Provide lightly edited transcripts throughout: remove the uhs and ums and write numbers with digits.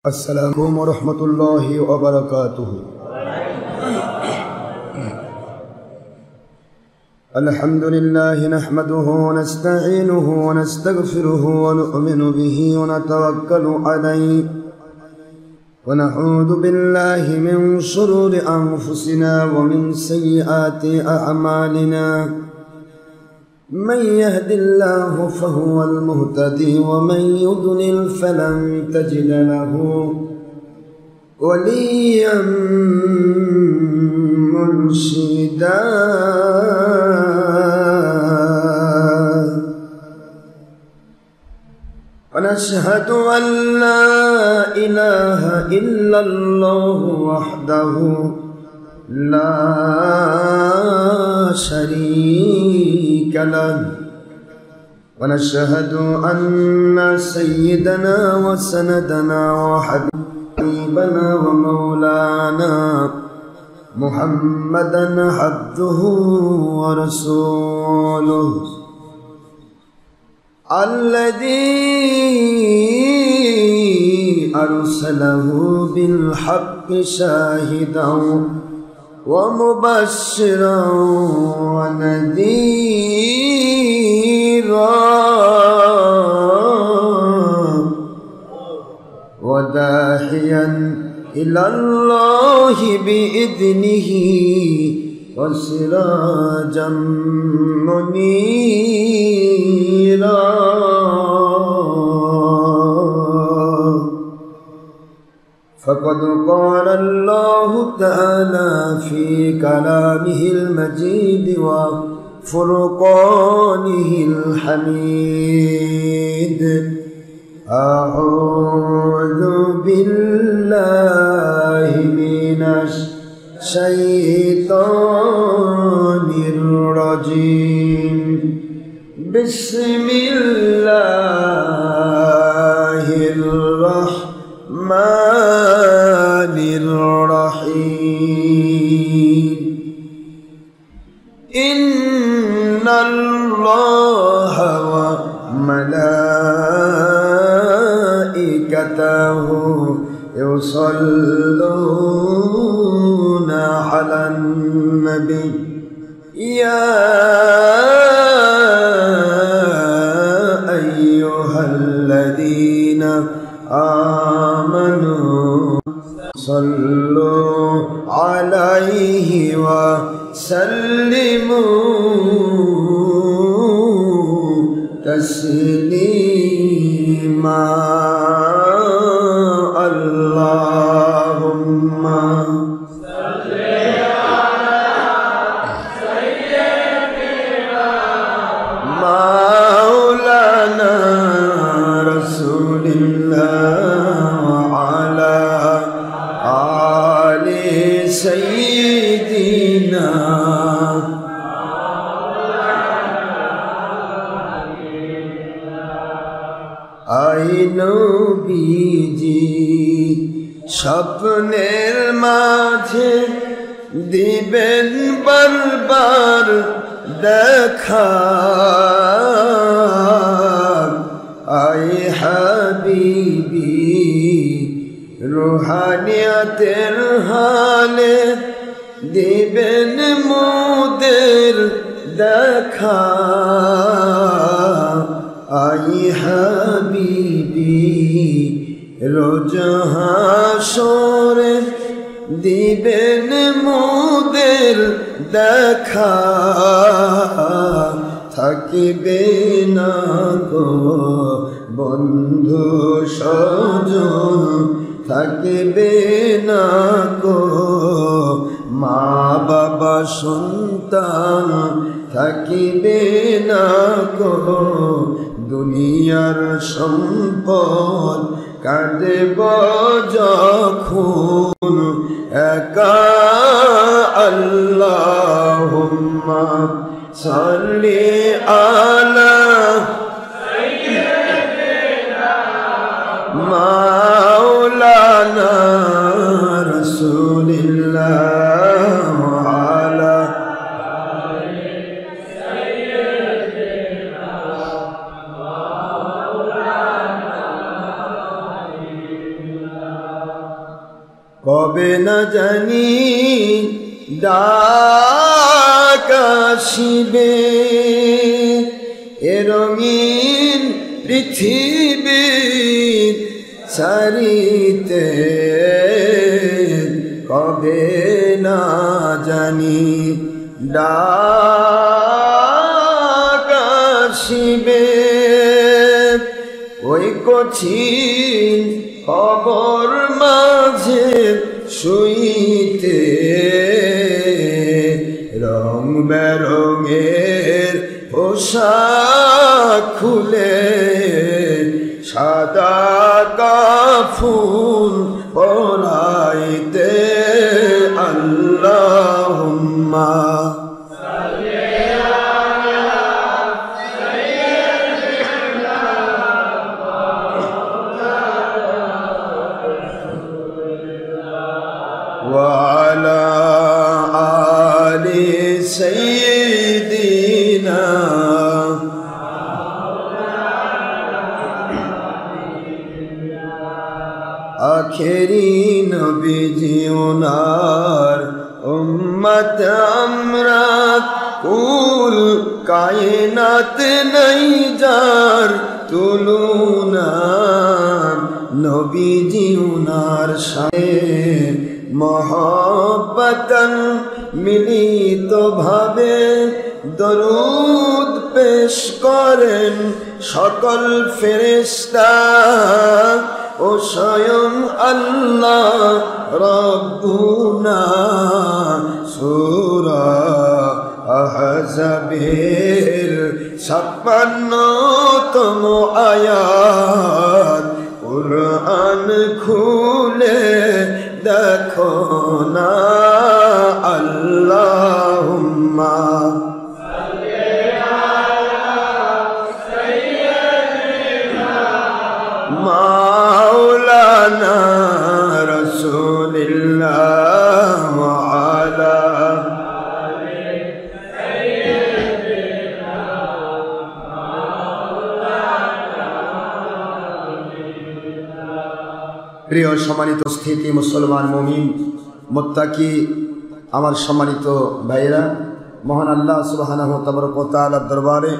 अस्सलामु अलैकुम वरहमतुल्लाहि वबरकातुहू। अल्हम्दुलिल्लाहि नहमदुहु व नस्तईनुहु व नस्तगफिरुहु व नु'मिनु बिही व नतवक्कलु अलैहि व नऊज़ु बिल्लाहि मिन शुरूरि अंफुसिना व मिन सय्यिआति अअमालिना। मन यहदिल्लाहु फहुवल मुहतदी व मन युद्लिल फलन तजिद लहु वलिय्यन मुर्शिदा। वनशहदु अन ला इलाहा इल्लल्लाहु वहदहु ला शरीका लहु वनशहदु अन्न सय्यदना व सनदना व हबीबना व मौलाना मुहम्मदन अब्दुहु व रसूलुहु अल्लज़ी अरसलहु बिल हक़्क़ि शाहिदन व मुबश्शिरन व नज़ीरा व दाहियन इलल्लाहि बिइज़्निही व सिराजम मुनीरा। फ़क़द क़ाल अल्लाहु तआला फ़ी कलामिहिल मजीद व फ़ुरक़ानिहिल हमीद। अऊज़ु बिल्लाहि मिनश शैतानिर रजीम। बिस्मिल्लाहिर रहमानिर रहीम। इन्नल्लाहा व मलाइकतहु युसल्लूना अलन नबी या अय्युहल्लज़ीना आमनू सल्लू अलैहि व सल्लिमू तस्लीमा। अल्लाहुम्मा सल्लि अला सय्यिदिना मौलाना रसूलिल्लाह व अला आलि सय्यिदिना। आय नबीजी স্বপ্নের মাঝে দিবেন বারবার দেখা। আয় হাবিবি রুহানিয়াতের হালে দিবেন মোদের দেখা। আয় হাবিবি রোজ হাসরে দিবেন মোদের দেখা। থাকিবে না গো বন্ধু স্বজন, থাকিবে না গো মা বাবা সন্তান, থাকিবে না গো দুনিয়ার সম্পদ। কাঁদব যখন একা। আল্লাহুম্মা সাল্লি আলা সাইয়্যিদিনা মাওলানা রাসূলিল্লাহ ওয়া আলা আলি সাইয়্যিদিনা মাওলানা। কবে না জানি ডাক আসিবে এ রঙিন পৃথিবীর ছাড়িতে, কবে না জানি ডাক আসিবে। ওই কঠিন খবর মাঝে শুইতে রং বেরঙের পোশাক খুলে সাদা কাফন পরাইতে আল্লাহুম্মা وعلى آل سيدنا আখেরি নবীজি ওনার উম্মত আমরা, কুল কায়নাত নাই যার তুলনা। নবীজি ওনার সাথে মহব্বতন মিলিত ভাবে দরুদ পেশ করেন সকল ফেরেশতা ও স্বয়ং আল্লাহ রব্বুনা। সূরা আহজাবের 56তম আয়াত, কুরআন খুলে দেখো না। আল্লাহুম্মা মাওলানা রাসূলিল্লাহ ওয়া আলা প্রিয় সম্মানিত স্থিতি মুসলমান মুমিন মুত্তাকি আমার সম্মানিত ভাইয়েরা, মহান আল্লাহ সুবহানাহু ওয়া তাআলার দরবারে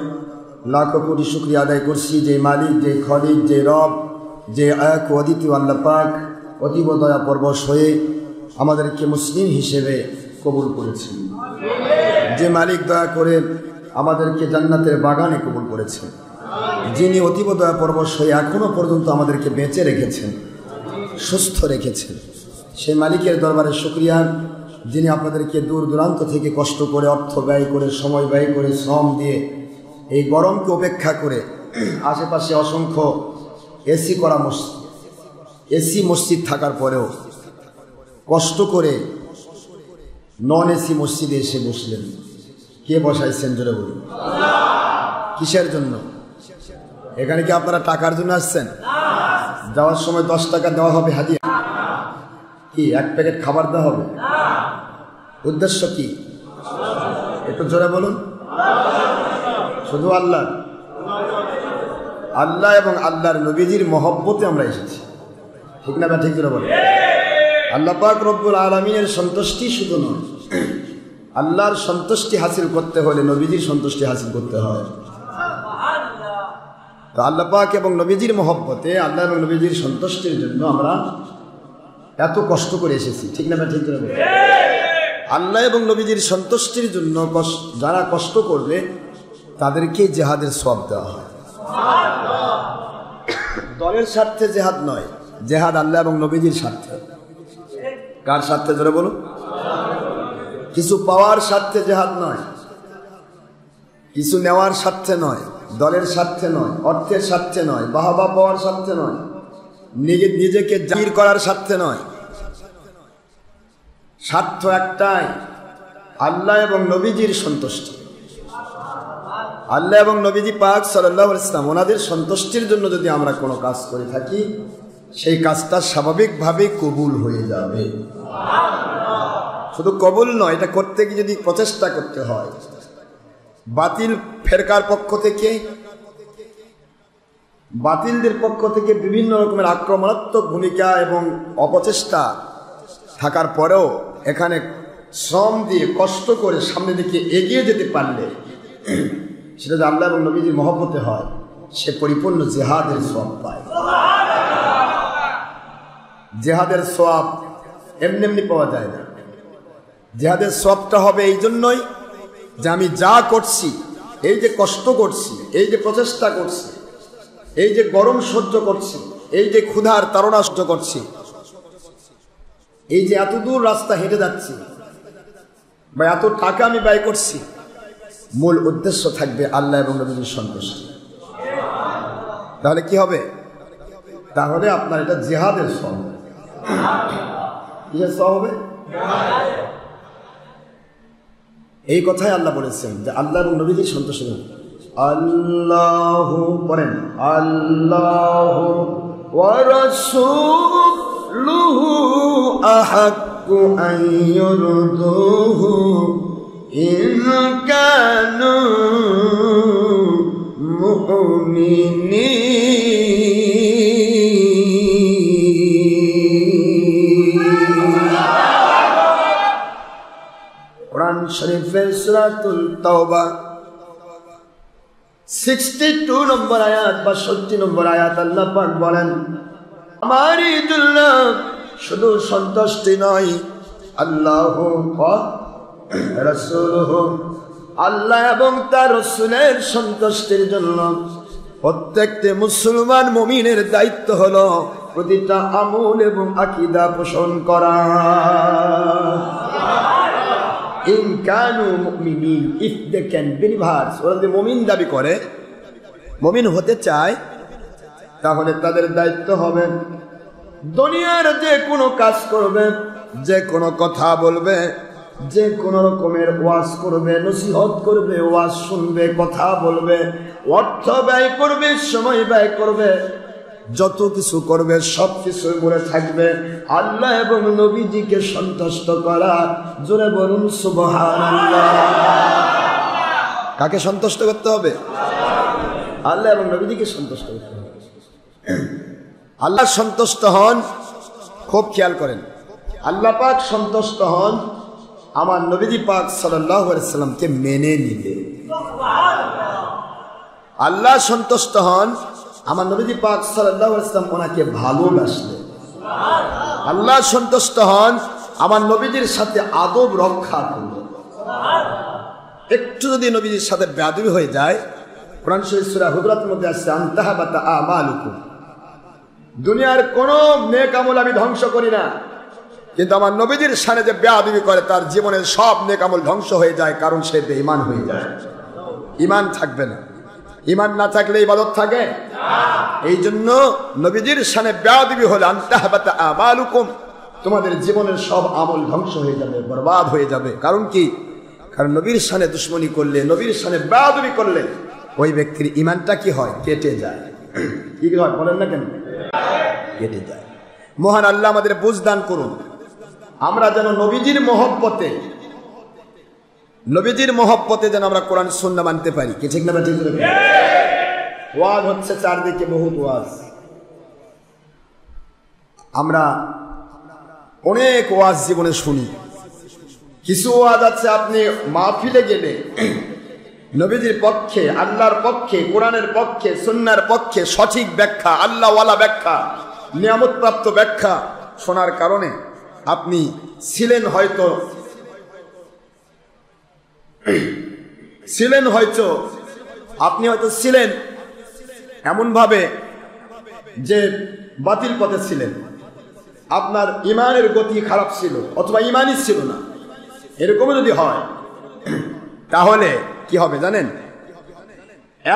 লাখো কোটি শুকরিয়া আদায় করছি, যে মালিক, যে খলিক, যে রব, যে এক অদ্বিতীয় আল্লাহ পাক অতীব দয়া পরবশ হয়ে আমাদেরকে মুসলিম হিসেবে কবুল করেছেন। যে মালিক দয়া করে আমাদেরকে জান্নাতের বাগানে কবুল করেছেন, যিনি অতীব দয়া পরবশ হয়ে এখনো পর্যন্ত আমাদেরকে বেঁচে রেখেছেন, সুস্থ রেখেছেন, সেই মালিকের দরবারে শুকরিয়া, যিনি আপনাদেরকে দূর দূরান্ত থেকে কষ্ট করে, অর্থ ব্যয় করে, সময় ব্যয় করে, শ্রম দিয়ে এই গরমকে উপেক্ষা করে আশেপাশে অসংখ্য এসি মসজিদ থাকার পরেও কষ্ট করে নন এসি মসজিদে এসে বসলেন। কে বসাইছেন জোরে বলুন? কিসের জন্য? এখানে কি আপনারা টাকার জন্য আসছেন? যাওয়ার সময় 10 টাকা দেওয়া হবে হাদিয়া? কি এক প্যাকেট খাবার দেওয়া হবে? উদ্দেশ্য কি? একটু জোরে বলুন। শুধু আল্লাহ এবং আল্লাহর নবীজির মহব্বতে আমরা এসেছি, ঠিক না? ঠিক জোরে বলুন। আল্লাহ পাক রব্বুল আলামিনের সন্তুষ্টি শুধু নয়, আল্লাহর সন্তুষ্টি হাসিল করতে হলে নবীজির সন্তুষ্টি হাসিল করতে হয়। তো আল্লাহ পাক এবং নবীজির মহব্বতে, আল্লাহ এবং নবীজির সন্তুষ্টির জন্য আমরা এত কষ্ট করে এসেছি, ঠিক না? ঠিক জোরে বলুন। আল্লাহ এবং নবীজির সন্তুষ্টির জন্য যারা কষ্ট করবে তাদেরকে জিহাদের সওয়াব দেওয়া হয়। দলের স্বার্থে জিহাদ নয়, জিহাদ আল্লাহ এবং নবীজির স্বার্থে। কার স্বার্থে জোরে বলুন? কিছু পাওয়ার স্বার্থে জিহাদ নয়, কিছু নেওয়ার স্বার্থে নয়, দলের স্বার্থে নয়, অর্থের স্বার্থে নয়, বাহবা পাওয়ার স্বার্থে নয়, নিজেকে জাহির করার স্বার্থে নয়। স্বার্থ একটাই, আল্লাহ এবং নবীজির সন্তুষ্টি। আল্লাহ এবং নবীজি পাক সাল্লাল্লাহু আলাইহি ওয়াসাল্লাম ওনাদের সন্তুষ্টির জন্য যদি আমরা কোনো কাজ করে থাকি, সেই কাজটা স্বাভাবিকভাবেই কবুল হয়ে যাবে। শুধু কবুল নয়, এটা করতে গিয়ে যদি প্রচেষ্টা করতে হয়, বাতিল ফেরকার পক্ষ থেকে, বাতিলদের পক্ষ থেকে বিভিন্ন রকমের আক্রমণাত্মক ভূমিকা এবং অপচেষ্টা থাকার পরেও এখানে শ্রম দিয়ে কষ্ট করে সামনে দিকে এগিয়ে যেতে পারলে সেটা যে আল্লাহ এবং নবীজির মহব্বতে হয়, সে পরিপূর্ণ জিহাদের সওয়াব পায়। জিহাদের সওয়াব এমনি এমনি পাওয়া যায় না। জিহাদের সওয়াবটা হবে এই জন্যই যে আমি যা করছি, এই যে কষ্ট করছি, এই যে প্রচেষ্টা করছি, এই যে গরম সহ্য করছি, এই যে ক্ষুধার তাড়না সহ্য করছি, এই যে এত দূর রাস্তা হেঁটে যাচ্ছি বা এত টাকা আমি ব্যয় করছি, মূল উদ্দেশ্য থাকবে আল্লাহ এবং নবীর সন্তুষ্টি। তাহলে কি হবে? তাহলে আপনার এটা জিহাদের সওয়াব। কিসের সওয়াব হবে? এই কথাই আল্লাহ বলেছেন যে আল্লাহ এবং নবীর সন্তুষ্ট। আল্লাহু পড়েন, আল্লাহু ওয়া রাসূলুহু আহাক্কু আন ইউরদুহু ইন কানু কুরআন শরীফের সূরাতুল তাওবা 62 নম্বর আয়াত বা 60 নম্বর আয়াত আল্লাহ পাক বলেন, আমারই জন্য শুধু সন্তুষ্টি নয়, আল্লাহু ওয়া রাসূলুহু, আল্লাহ এবং তার রাসূলের সন্তুষ্টির জন্য প্রত্যেকটি মুসলমান মুমিনের দায়িত্ব হলো প্রতিটা আমল এবং আকীদা পোষণ করা। ইন কানু মুমিনিন, ইফ দে ক্যান বিলিভার্স, ওরা যদি মুমিন দাবি করে, মুমিন হতে চায়, তাহলে তাদের দায়িত্ব হবে দুনিয়ার যে কোনো কাজ করবে, যে কোনো কথা বলবে, যে কোনো রকমের ওয়াজ করবে, নসিহত করবে, ওয়াজ শুনবে, কথা বলবে, অর্থ ব্যয় করবে, সময় ব্যয় করবে, যত কিছু করবে সব কিছু বলে থাকবে আল্লাহ এবং নবীজিকে সন্তুষ্ট করা। জোরে বলুন সুবহানাল্লাহ। কাকে সন্তুষ্ট করতে হবে? আল্লাহ এবং নবীজিকে সন্তুষ্ট করতে হবে। আল্লাহ সন্তুষ্ট হন, খুব খেয়াল করেন, আল্লাহ পাক সন্তুষ্ট হন আমার নবীজি পাক সাল্লাল্লাহু আলাইহি ওয়াসাল্লামকে মেনে নিলে। আল্লাহ সন্তুষ্ট হন আমার নবীজি পাক সাল্লাল্লাহু আলাইহি ওয়াসাল্লাম ওনাকে ভালোবাসলে। আল্লাহ সন্তুষ্ট হন আমার নবীজির সাথে আদব রক্ষা করলে। একটু যদি নবীজির সাথে বেয়াদবি হয়ে যায়, কোরআন শরীফ সূরা হুজুরাতের মধ্যে আছে, আনতাহাবাতা আমালুকুম, দুনিয়ার কোন নেক আমল আমি ধ্বংস করি না, কিন্তু আমার নবীজির সামনে যে বেয়াদবি করে তার জীবনের সব নেক আমল ধ্বংস হয়ে যায়, কারণ সে বেঈমান হয়ে যায়, ঈমান থাকবে না। ঈমান না থাকলে ইবাদত থাকে না। এই জন্য নবীজির সামনে বেয়াদবি হলে আনতাহাবাতা আমালুকুম, তোমাদের জীবনের সব আমল ধ্বংস হয়ে যাবে, বরবাদ হয়ে যাবে। কারণ কি? কারণ নবীর সামনে দুশমনী করলে, নবীর সামনে বেয়াদবি করলে ওই ব্যক্তির ঈমানটা কি হয়? কেটে যায়। কি হয় বলেন না কেন? কেটে যায়। মহান আল্লাহ আমাদের বুঝ দান করুন, আমরা যেন নবীজির মহব্বতে যেন আমরা কোরআন সুন্নাহ মানতে পারি। কি ঠিক না? ঠিক। ওয়াজ হচ্ছে চারদিকে, বহুত ওয়াজ, আমরা অনেক ওয়াজ জীবনে শুনি। কিছু ওয়াজ আছে আপনি মাহফিলে গেলে নবীজির পক্ষে, আল্লাহর পক্ষে, কোরআনের পক্ষে, সুন্নাহর পক্ষে সঠিক ব্যাখ্যা, আল্লাহওয়ালা ব্যাখ্যা, নিয়ামতপ্রাপ্ত ব্যাখ্যা শোনার কারণে আপনি ছিলেন হয়তো আপনি হয়তো ছিলেন এমনভাবে যে বাতিল পথে ছিলেন, আপনার ঈমানের গতি খারাপ ছিল অথবা ঈমানই ছিল না। এরকমও যদি হয় তাহলে কি হবে জানেন?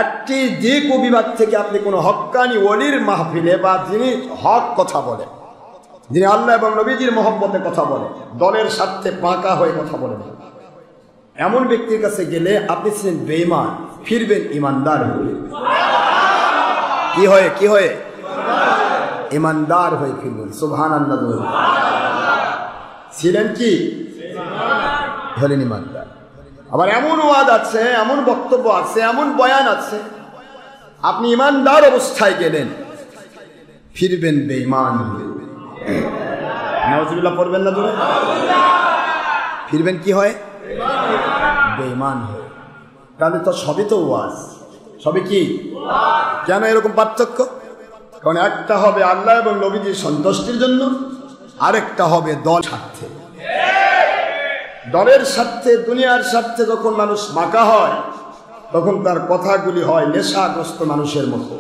একটি দিক ও বিভাগ থেকে আপনি কোনো হক্কানি ওলির মাহফিলে বা যিনি হক কথা বলেন, যিনি আল্লাহ এবং নবীজির মহব্বতে কথা বলেন, দলের স্বার্থে পাকা হয়ে কথা বলেন, এমন ব্যক্তির কাছে গেলে আপনি ছিলেন বেঈমান, ফিরবেন ইমানদার হয়ে। কি হয়ে? ইমানদার হয়ে ফিরবেন। সুবহানাল্লাহ। ছিলেন কি? হলেন ইমানদার। আবার এমন ওয়াজ আছে, এমন বক্তব্য আছে, এমন বয়ান আছে, আপনি ইমানদার অবস্থায় গেলেন, ফিরবেন বেঈমান হয়ে। নাউজুবিল্লাহ পড়বেন না জোরে? ফিরবেন কি হয়? বেঈমান হয়। তাহলে তো সবই তো ওয়াজ, সবই কি? কেন এরকম পার্থক্য? কারণ একটা হবে আল্লাহ এবং নবীজির সন্তুষ্টির জন্য, আরেকটা হবে দল স্বার্থে। দলের স্বার্থে, দুনিয়ার স্বার্থে যখন মানুষ মাকা হয়, তখন তার কথাগুলি হয় নেশাগ্রস্ত মানুষের মতো।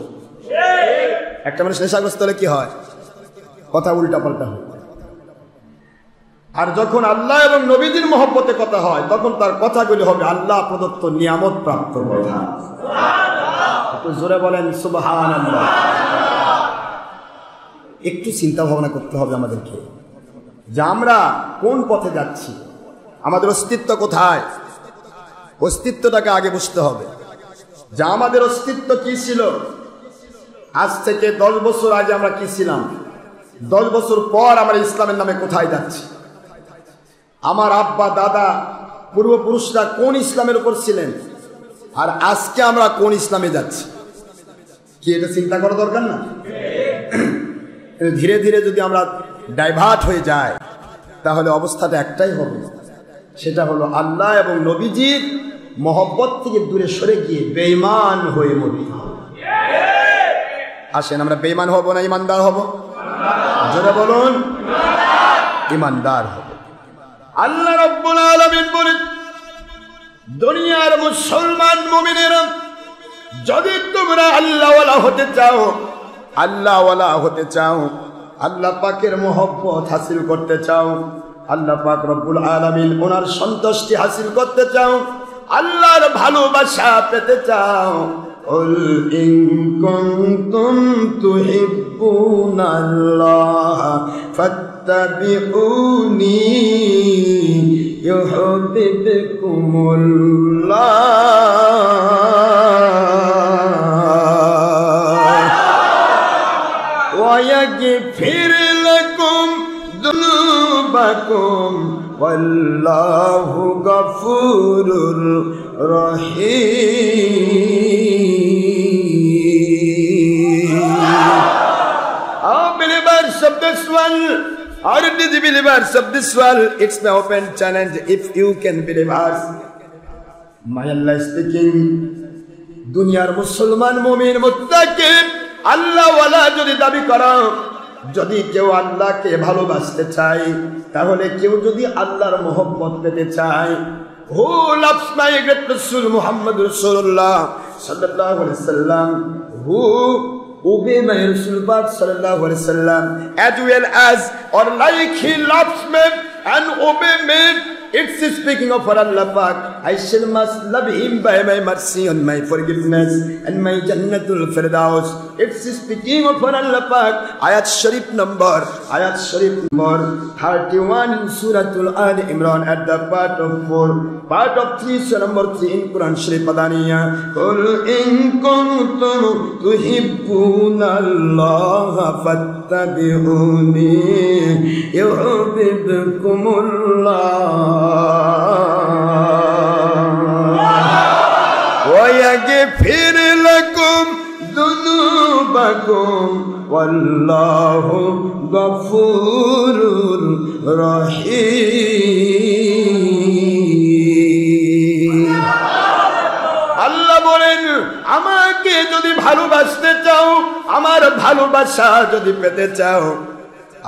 একটা মানুষ নেশাগ্রস্ত হলে কি হয়? কথা উল্টাপাল্টা হয়। আর যখন আল্লাহ এবং নবীজির মহব্বতে কথা হয়, তখন তার কথাগুলি হবে আল্লাহ প্রদত্ত নিয়ামত প্রাপ্ত কথা। একটু জোরে বলেন সুবহানাল্লাহ। একটু চিন্তা ভাবনা করতে হবে আমাদেরকে যে আমরা কোন পথে যাচ্ছি, আমাদের অস্তিত্ব কোথায়। অস্তিত্বটাকে আগে বুঝতে হবে যে আমাদের অস্তিত্ব কি ছিল। আজ থেকে 10 বছর আগে আমরা কি ছিলাম, 10 বছর পর আমরা ইসলামের নামে কোথায় যাচ্ছি। আমার আব্বা দাদা পূর্বপুরুষরা কোন ইসলামের উপর ছিলেন, আর আজকে আমরা কোন ইসলামে যাচ্ছি, কি এটা চিন্তা করা দরকার না? ধীরে ধীরে যদি আমরা ডাইভার্ট হয়ে যাই, তাহলে অবস্থাটা একটাই হবে, সেটা হলো আল্লাহ এবং নবীজির মহব্বত থেকে দূরে সরে গিয়ে বেঈমান হয়ে মরতে হবে। আসেন আমরা বেঈমান হব না ইমানদার হব? জোরে বলুন, ইমানদার হব। আল্লাহ রাব্বুল আলামিন বলেন, দুনিয়ার মুসলমান মুমিনেরা, যদি তোমরা আল্লাহওয়ালা হতে চাও, আল্লাহওয়ালা হতে চাও, আল্লাহ পাকের মহব্বত হাসিল করতে চাও, আল্লাহ পাক রব্বুল আলামিন ওনার সন্তুষ্টি হাসিল করতে চাও, আল্লাহর ভালোবাসা পেতে চাও, কুল ইন কুনতুম তুহিব্বুনাল্লাহ ফাত্তাবিউনি ইউহিব্বুকুমুল্লাহ ওয়া ইয়াগফির লাকুম যুনুবাকুম ওয়াল্লাহু গফুরুর রহিম। Believers of this world, or the believers of this world, it's my open challenge. If you can believe us, my Allah speaking, দুনিয়ার মুসলমান মুমিন মুত্তাকি আল্লাহ ওয়ালা যদি দাবি করো, যদি কেউ আল্লাহকে ভালোবাসতে চায়, তাহলে কেউ যদি আল্লাহর মহব্বত পেতে চায়, who loves my great Rasul Muhammad Rasulullah sallallahu alaihi wasallam, who obey my Rasul sallallahu alaihi wasallam, as well as or like he loves me and obey me, it's speaking of Allah Pak, I shall must love him by my mercy and my forgiveness and my Jannatul Firdaus. It's speaking of Allah Pak, Ayat Sharif number 31 in Suratul Ali Imran at the part of 4, part of 3, surah number 3 in Quran Sharif Madaniya. Qul in kuntum tuhibbunallaha fattabi'uni yuhibbukumullah وَيَغْفِرْ لَكُمْ ذُنُوبَكُمْ وَاللَّهُ غَفُورٌ رَحِيمٌ। আল্লাহ বলেন, আমাকে যদি ভালোবাসতে চাও, আমার ভালোবাসা যদি পেতে চাও,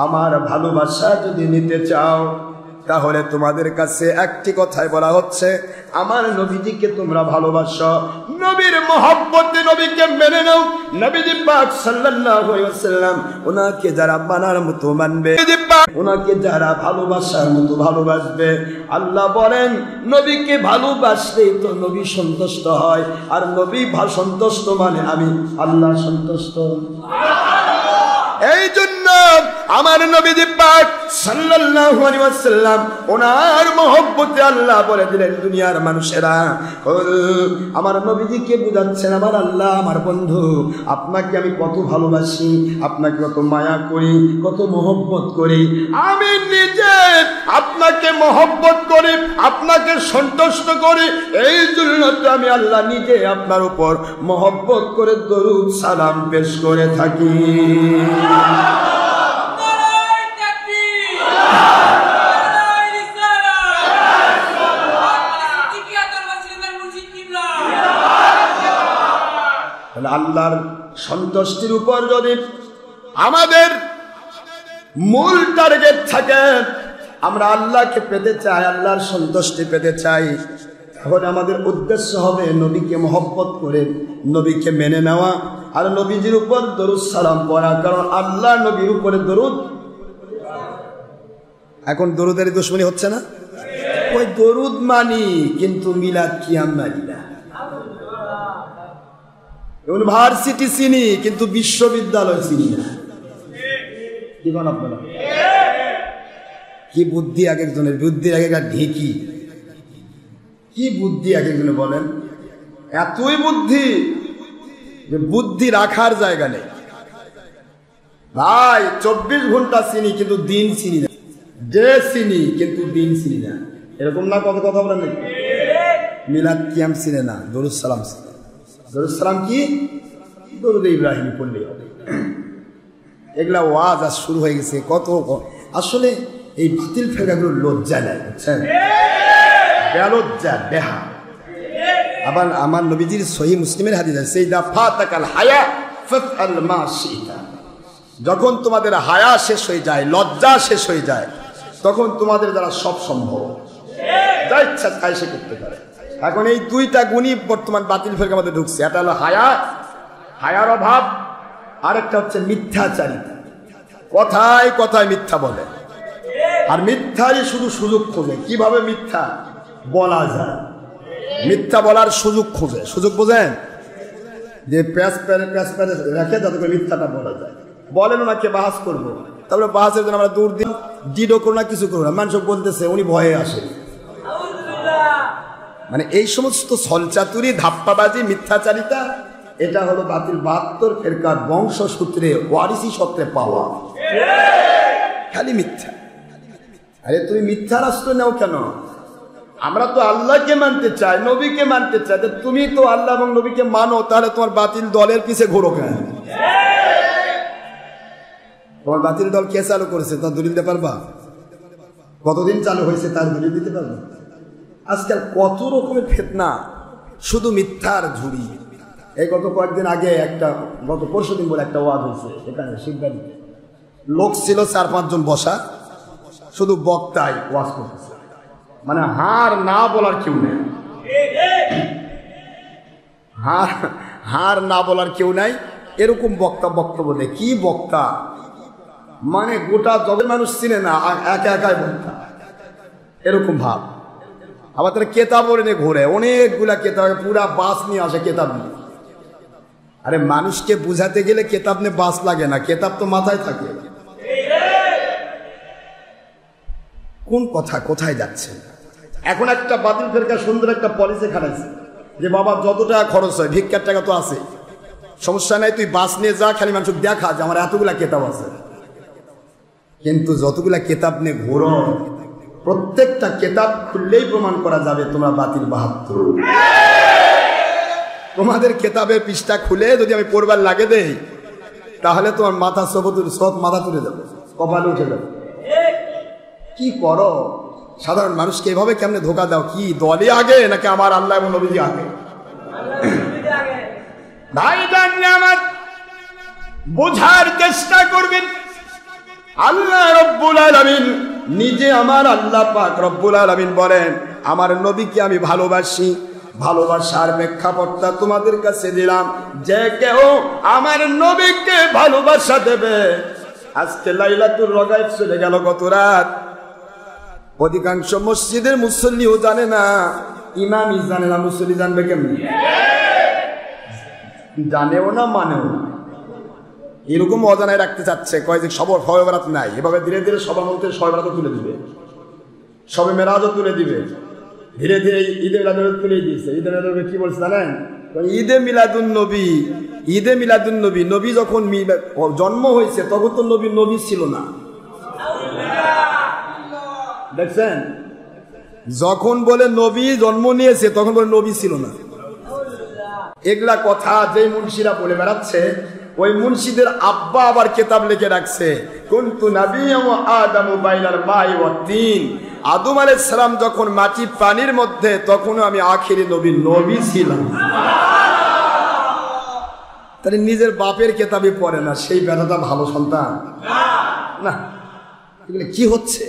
আমার ভালোবাসা যদি নিতে চাও, তাহলে তোমাদের কাছে একটি কথাই বলা হচ্ছে, আমার নবীজিকে তোমরা ভালোবাসো, নবীর মহব্বতে নবীকে মেনে নাও। নবীজি পাক সাল্লাল্লাহু আলাইহি ওয়াসাল্লাম, ওনাকে যারা মানার মতো মানবে, ওনাকে যারা ভালোবাসার মতো ভালোবাসবে, আল্লাহ বলেন নবীকে ভালোবাসলেই তো নবী সন্তুষ্ট হয়, আর নবী সন্তুষ্ট মানে আমি আল্লাহ সন্তুষ্ট। এই জন্য আমার নবীজি পাক সাল্লাল্লাহু আলাইহি ওয়াসাল্লাম, ওনার মহব্বতে আল্লাহ বলে দিলেন, দুনিয়ার মানুষেরা, আমার নবীজিকে বুঝাচ্ছেন, আমার আল্লাহ আমার বন্ধু, আপনাকে আমি কত ভালোবাসি, আপনাকে কত মায়া করি, কত মহব্বত করি, আমি নিজে আপনাকে মহব্বত করি, আপনাকে সন্তুষ্ট করি, এই জন্য তো আমি আল্লাহ নিজে আপনার উপর মহব্বত করে দরুদ সালাম পেশ করে থাকি। আল্লাহর সন্তুষ্টির উপর যদি আমাদের মূল টার্গেট থাকে, আমরা আল্লাহকে পেতে চাই, আল্লাহর সন্তুষ্টি পেতে চাই, তাহলে আমাদের উদ্দেশ্য হবে নবীকে মহব্বত করে নবীকে মেনে নেওয়া আর নবীজির উপর দরুদ সালাম পড়া। কারণ আল্লাহ নবীর উপরে দরুদ, এখন দরুদের দুশমনী হচ্ছে না? ওই দরুদ মানি কিন্তু মিলাদ কিয়াম মানি না। ইউনিভার্সিটি চিনি কিন্তু বিশ্ববিদ্যালয় চিনি না। কি বলেন আপনারা? কি বুদ্ধি এক একজনের, বুদ্ধির এক একটা ঢেকি, কি বুদ্ধি এক একজনে বলেন, এতই বুদ্ধি যে বুদ্ধি রাখার জায়গা নেই। ভাই 24 ঘন্টা চিনি কিন্তু দিন চিনি না, যে চিনি কিন্তু দিন চিনি না, এরকম না? কত কথা বলেন নাকি? মিলাদ কিয়াম চিনে না, দরুদ সালাম চিনে। দরুদ সালাম কি? দরুদ ইব্রাহিম পড়লে হবে। এগুলা ওয়াজ আজ শুরু হয়ে গেছে। কত আসলে এই বাতিল ফেরকাগুলো লজ্জা নেয়, বুঝছেন? বেলজ্জা, বেহা। আবার আমার নবীজির সহিহ মুসলিমের হাদিস আছে, সাইদা ফাতাকাল হায়া ফাফআল মা শিতা। যখন তোমাদের হায়া শেষ হয়ে যায়, লজ্জা শেষ হয়ে যায়, তখন তোমাদের দ্বারা সব সম্ভব, যা ইচ্ছা তাই সে করতে পারে। এখন এই দুইটা গুণই বর্তমান বাতিল ফেরকা মধ্যে ঢুকছে। একটা হলো হায়া, হায়ার অভাব, আরেকটা হচ্ছে মিথ্যাচারিতা। কথায় কথায় মিথ্যা বলে, আর মিথ্যারই শুধু সুযোগ খোঁজে, কিভাবে মিথ্যা বলা যায়, মিথ্যা বলার সুযোগ খোঁজে। সুযোগ বোঝেন? যে প্যাস প্যারে রেখে যাতে করে মিথ্যাটা বলা যায়। বলেন ওনাকে বাহাস করবো, তারপরে বাহাসের জন্য আমরা দূর দিন ডিডো করো না, কিছু করো না, মানুষ বলতেছে উনি ভয়ে আসে। মানে এই সমস্ত ছলচাতুরি, ধাপ্পাবাজি, মিথ্যাচারিতা, এটা হলো বাতিল 72 ফেরকার বংশসূত্রে, ওয়ারিসি সূত্রে পাওয়া খালি মিথ্যা। আরে তুমি মিথ্যা রাষ্ট্র নাও কেন? আমরা তো আল্লাহকে মানতে চাই, নবীকে মানতে চাই। তুমি তো আল্লাহ এবং নবীকে মানো, তাহলে তোমার বাতিল দলের পিছে ঘোরো কেন? তোমার বাতিল দল কে চালু করেছে তার দলিল দিতে পারবা? কতদিন চালু হয়েছে তার দলিল দিতে পারবা? আজকাল কত রকমের ফিতনা, শুধু মিথ্যার ঝুড়ি। এই গত কয়েকদিন আগে একটা, গত পরশুদিন বলে একটা ওয়াজ হয়েছে এখানে শিববাড়িতে। লোক ছিল 4-5 জন বসা, শুধু বক্তাই ওয়াজ করতেছে, মানে হার না বলার কেউ নেই, হার না বলার কেউ নাই। এরকম বক্তা বক্তব্য দেয়। কি বক্তা, মানে গোটা জগতের মানুষ চিনে না, একা একাই বক্তা, এরকম ভাব। আবার তারা কেতাব এনে ঘোরে, অনেকগুলা কেতাব, পুরা বাস নিয়ে আসে কেতাব নিয়ে। আরে মানুষকে বুঝাতে গেলে কেতাব নিয়ে বাস লাগে না, কেতাব তো মাথায় থাকে। কোন কথা কোথায় যাচ্ছে? এখন একটা বাতিল ফেরকা সুন্দর একটা পলিসি খাটাইছে যে বাবা যত টাকা খরচ হয়, ভিক্ষার টাকা তো আছে, সমস্যা নাই, তুই বাস নিয়ে যা, খালি মানুষ দেখা যে আমার এতগুলা কেতাব আছে। কিন্তু যতগুলা কেতাব নিয়ে ঘোরো, প্রত্যেকটা কেতাব খুললেই প্রমাণ করা যাবে তোমরা বাতিল 72। তোমাদের কেতাবের পৃষ্ঠা খুলে যদি আমি পড়বার লাগে দেই, তাহলে তোমার মাথা সব মাথা তুলে যাবে, কপালে উঠে যাবে। কি করো? সাধারণ মানুষকে এভাবে কেমনে ধোকা দাও? কি দলই আগে নাকি আমার আল্লাহ এবং নবীজি আগে? ভাই আমার বোঝার চেষ্টা করবেন। আল্লাহ রব্বুল আলামিন নিজে, আমার আল্লাহ পাক রব্বুল আলামিন বলেন, আমার নবীকে আমি ভালোবাসি, ভালোবাসার প্রেক্ষাপটটা তোমাদের কাছে দিলাম। যে কেউ আমার নবীকে ভালোবাসা দেবে, আজকে লাইলাতুল রগাইব চলে গেল গত রাত, অধিকাংশ মসজিদের মুসল্লিও জানে না, ইমামই জানে না, মুসল্লি জানবে কেমনি? জানেও না, মানেও না, এরকম অজানায় রাখতে চাচ্ছে। কয় যে সব শবে বরাত নাই, এভাবে ধীরে ধীরে সবার মধ্যে শবে বরাতও তুলে দিবে, শবে মেরাজও তুলে দিবে, ধীরে ধীরে ঈদে মিলাদুন তুলে দিয়েছে। ঈদে মিলাদুন কি বলছে জানেন? ঈদে মিলাদুন নবী, ঈদে মিলাদুন নবী, নবী যখন জন্ম হয়েছে তখন তো নবী ছিল না, দেখছেন? যখন বলে নবী জন্ম নিয়েছে তখন বলে নবী ছিল না। এগুলা কথা যে মুন্সিরা বলে বেড়াচ্ছে, ওই মুন্সিদের আব্বা আবার কেতাব লিখে রাখছে, কুনতু নাবিয়্যান ওয়া আদামু বাইনাল মাই ওয়াত তিন। আদম আলাইহিস সালাম যখন মাটি পানির মধ্যে, তখনও আমি আখিরি নবী ছিলাম। তাহলে নিজের বাপের কেতাবই পড়ে না, সেই বেটাটা ভালো সন্তান না? এগুলো কি হচ্ছে?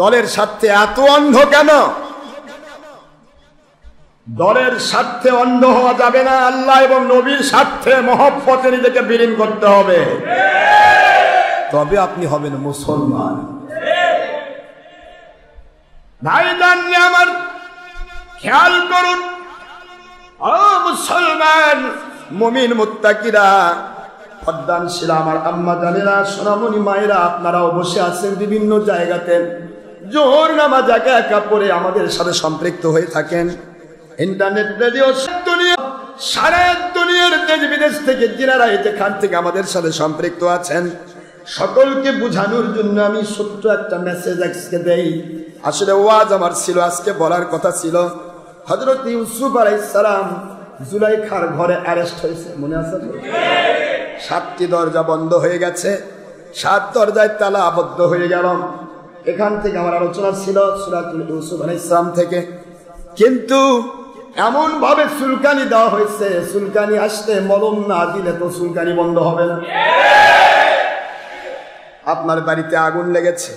দলের স্বার্থে এত অন্ধ কেন? দলের স্বার্থে অন্ধ হওয়া যাবে না, আল্লাহ এবং নবীর স্বার্থে মহব্বতে নিজেকে বিলীন করতে হবে, তবে আপনি হবেন মুসলমান। ভাইজান আমার খেয়াল করুন, ও মুসলমান মুমিন মুত্তাকিরা, পর্দানশীল আমার আম্মা জানেরা, সোনামণি মায়েরা, আপনারাও বসে আছেন বিভিন্ন জায়গাতে, জোহর নামাজ একা একা পড়ে আমাদের সাথে সম্পৃক্ত হয়ে থাকেন। ইন্টারনেট, রেডিও, দুনিয়া, সারা দুনিয়ার দেশ বিদেশ থেকে যারা যেখান থেকে আমাদের সাথে সম্পৃক্ত আছেন, সকলকে বোঝানোর জন্য আমি ছোট্ট একটা মেসেজ আজকে দেই। আসলে ওয়াজ আমার ছিল, আজকে বলার কথা ছিল, হযরত ইউসুফ আলাইহিস সালাম জুলাইখার ঘরে অ্যারেস্ট হয়েছে, মনে আছে? 7টি দরজা বন্ধ হয়ে গেছে, 7 দরজায় তালা আবদ্ধ হয়ে গেল। এখান থেকে আমার আলোচনা ছিল সূরাতুল ইউসুফ আলাইহিস সালাম থেকে, কিন্তু এমন ভাবে চুলকানি দেওয়া হয়েছে, চুলকানি আসতে মলম না দিলে তো চুলকানি বন্ধ হবে না। আপনার বাড়িতে আগুন লেগেছে,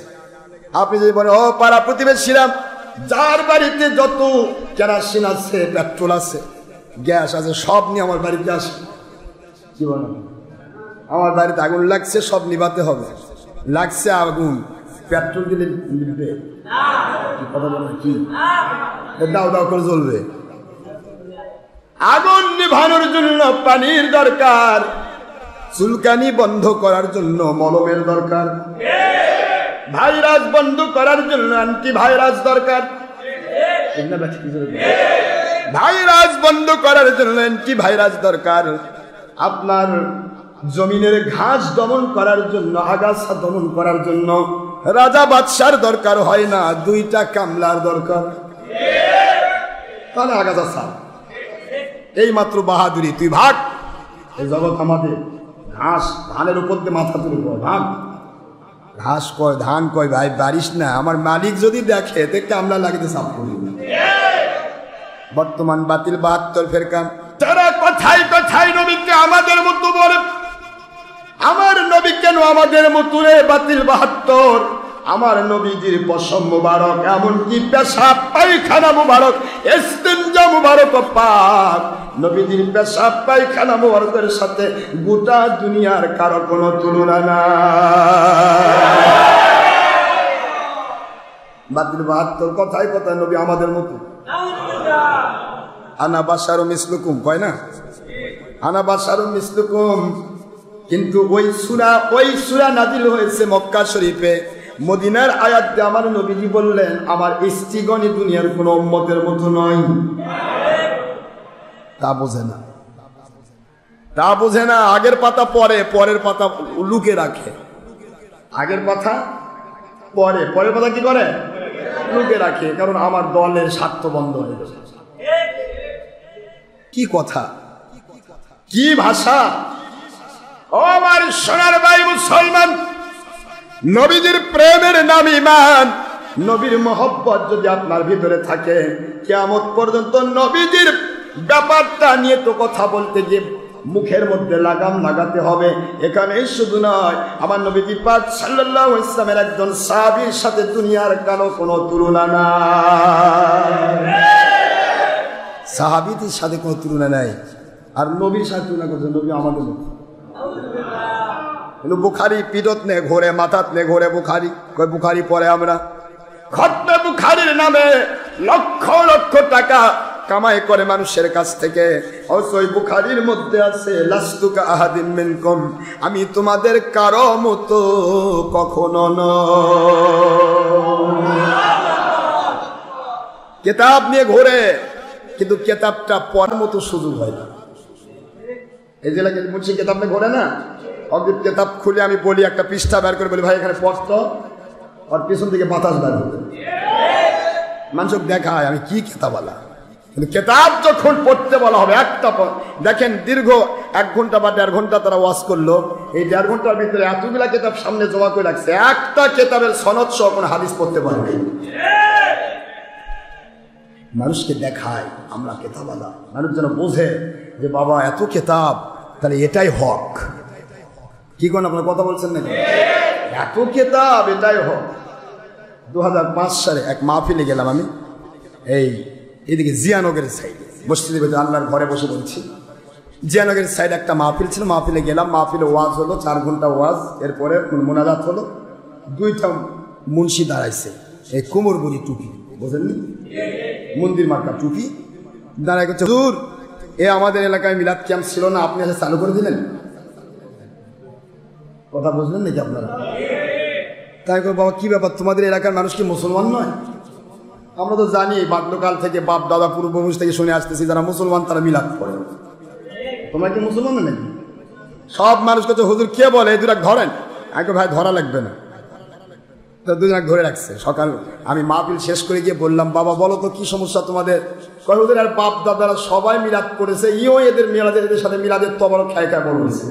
আপনি যদি বলেন ও পাড়া প্রতিবেশীরা, যার বাড়িতে যত কেরোসিন আছে, পেট্রোল আছে, গ্যাস আছে, সব নিয়ে আমার বাড়িতে আসে। কি বলেন? আমার বাড়িতে আগুন লাগছে, সব নিভাতে হবে। লাগছে আগুন, পেট্রোল দিলে নিভবে? কথা বলেন কি? দাও দাও করে জ্বলবে। আগুন নিভানোর জন্য পানির দরকার, চুলকানি বন্ধ করার জন্য মলমের দরকার, ভাইরাস বন্ধ করার জন্য অ্যান্টিভাইরাস দরকার, ভাইরাস বন্ধ করার জন্য অ্যান্টিভাইরাস দরকার, আপনার জমিনের ঘাস দমন করার জন্য, আগাছা দমন করার জন্য রাজা বাদশার দরকার হয় না, 2টা কামলার দরকার। তাহলে আগাছা ছাড়, এই মাত্র বাহাদুরি, তুই ভাগ, এই জগৎ আমাদের। ঘাস, ধানের উপর দিয়ে মাথা তুলে কয় ভাগ, ঘাস কয়, ধান কয়, ভাই বারিশ না, আমার মালিক যদি দেখে তে কামলা লাগিতে সাফ করি। বর্তমান বাতিল 72 ফেরকা, তারা কথাই কথাই নবীকে আমাদের মতো বলে। আমার নবী কেন আমাদের মতো রে? বাতিল 72, আমার নবীজির পশম মুবারক, এমনকি পেশাব পায়খানা মুবারক, ইস্তিনজা মুবারক পাক, নবীজির পেশাব পায়খানা মুবারকের সাথে গোটা দুনিয়ার কারো কোনো তুলনা না। বাতিল 72 কথায় কথায় নবী আমাদের মতো। আনা বাশারু মিসলুকুম কয় না, আনা বাশারু মিসলুকুম, কিন্তু ওই সূরা নাজিল হয়েছে মক্কা শরীফে। মদিনার আয়াতে আমার নবীজি বললেন, আমার স্ত্রীগণই দুনিয়ার কোন উম্মতের মতো নয়। তা বোঝে না, তা বোঝে না। আগের পাতা পরে, পরের পাতা লুকে রাখে। আগের পাতা পরে, পরের পাতা কি করে? লুকে রাখে, কারণ আমার দলের স্বার্থ বন্ধ হয়ে গেছে। কি কথা, কি ভাষা! ও আমার সোনার ভাই মুসলমান, নবীজির প্রেমের নাম ঈমান। নবীর মহব্বত যদি আপনার ভিতরে থাকে, কিয়ামত পর্যন্ত নবীজির ব্যাপারটা নিয়ে তো কথা বলতে গিয়ে মুখের মধ্যে লাগাম লাগাতে হবে। এখানে শুধু নয়, আমার নবীজি পাক সাল্লাল্লাহু আলাইহি ওয়াসাল্লামের একজন সাহাবীর সাথে দুনিয়ার কারো কোনো তুলনা নাই। সাহাবীদের সাথে কোনো তুলনা নাই, আর নবীর সাথে তুলনা করছে নবী আমাদের মতো। বুখারি পিঠত নে ঘোরে, মাথাত নে ঘোরে বুখারি, কই বুখারি পড়ে আমরা। খতমে বুখারির নামে লক্ষ লক্ষ টাকা কামাই করে মানুষের কাছ থেকে। ওই বুখারির মধ্যে আছে লাস্তুকা আহাদিন মিনকুম, আমি তোমাদের কারো মতো কখনো নই। কিতাব নিয়ে ঘোরে, কিন্তু কিতাবটা পড়ার মতো সুযোগ হয় না। এই যে লাগে মুন্সি কিতাব নিয়ে ঘোরে না, অগ্রিম কিতাব খুলে আমি বলি, একটা পৃষ্ঠা বের করে বলি, ভাই এখানে পড়তো, আর পিছন থেকে বাতাস বের হবে, মানুষ দেখায় আমি কি কিতাবওয়ালা। কিন্তু কিতাব যখন পড়তে বলা হবে, একটা দেখেন দীর্ঘ 1 ঘন্টা বা 1.5 ঘন্টা তারা ওয়াজ করলো, এই 1.5 ঘন্টার ভিতরে এতগুলা কিতাব সামনে জমা করে রাখছে, একটা কিতাবের সনদ সহ কোনো হাদিস পড়তে পারবে। মানুষকে দেখায় আমরা কিতাবওয়ালা, মানুষ যেন বোঝে যে বাবা এত কিতাব, তাহলে এটাই হক। কি কোন আপনার কথা বলছেন নাকি? এত কেতাব, এটাই হক। 2005 সালে এক মাহফিলে গেলাম আমি, এইদিকে জিয়ানগরের সাইডে, মসজিদের ভেতরে আল্লাহর ঘরে বসে বলছি। জিয়ানগরের সাইডে একটা মাহফিল ছিল, মাহফিলে গেলাম। মাহফিলে ওয়াজ হলো, 4 ঘন্টা ওয়াজ। এরপরে মোনাজাত হলো। 2টা মুন্সি দাঁড়াইছে, এই কোমর বড়ি টুপি, বুঝলেন, মন্দির মার্কা টুপি, দাঁড়াই করছে, হুজুর আমাদের এলাকায় মিলাদ ক্যাম্প ছিল না, আপনি এসে চালু করে দিলেন। কথা বুঝলেন নাকি আপনারা? তাই করে, বাবা কি ব্যাপার, তোমাদের এলাকার মানুষ কি মুসলমান নয়? আমরা তো জানি বাল্যকাল থেকে বাপ দাদা পূর্বপুরুষ থেকে শুনে আসতেছি, যারা মুসলমান তারা মিলাদ পড়ে। তোমরা কি মুসলমান নাকি? সব মানুষ কাছে হুজুর কে বলে এই 2 ধরেন। আগে ভাই ধরা লাগবে না, তো 2 ধরে রাখছে। সকাল আমি মাহফিল শেষ করে গিয়ে বললাম, বাবা বলো তো কি সমস্যা তোমাদের? কয় হুজুর আর বাপ দাদারা সবাই মিলাদ করেছে, এদের মিলাদের, এদের সাথে মিলাদের তবরক খায় খায় বড় হয়েছে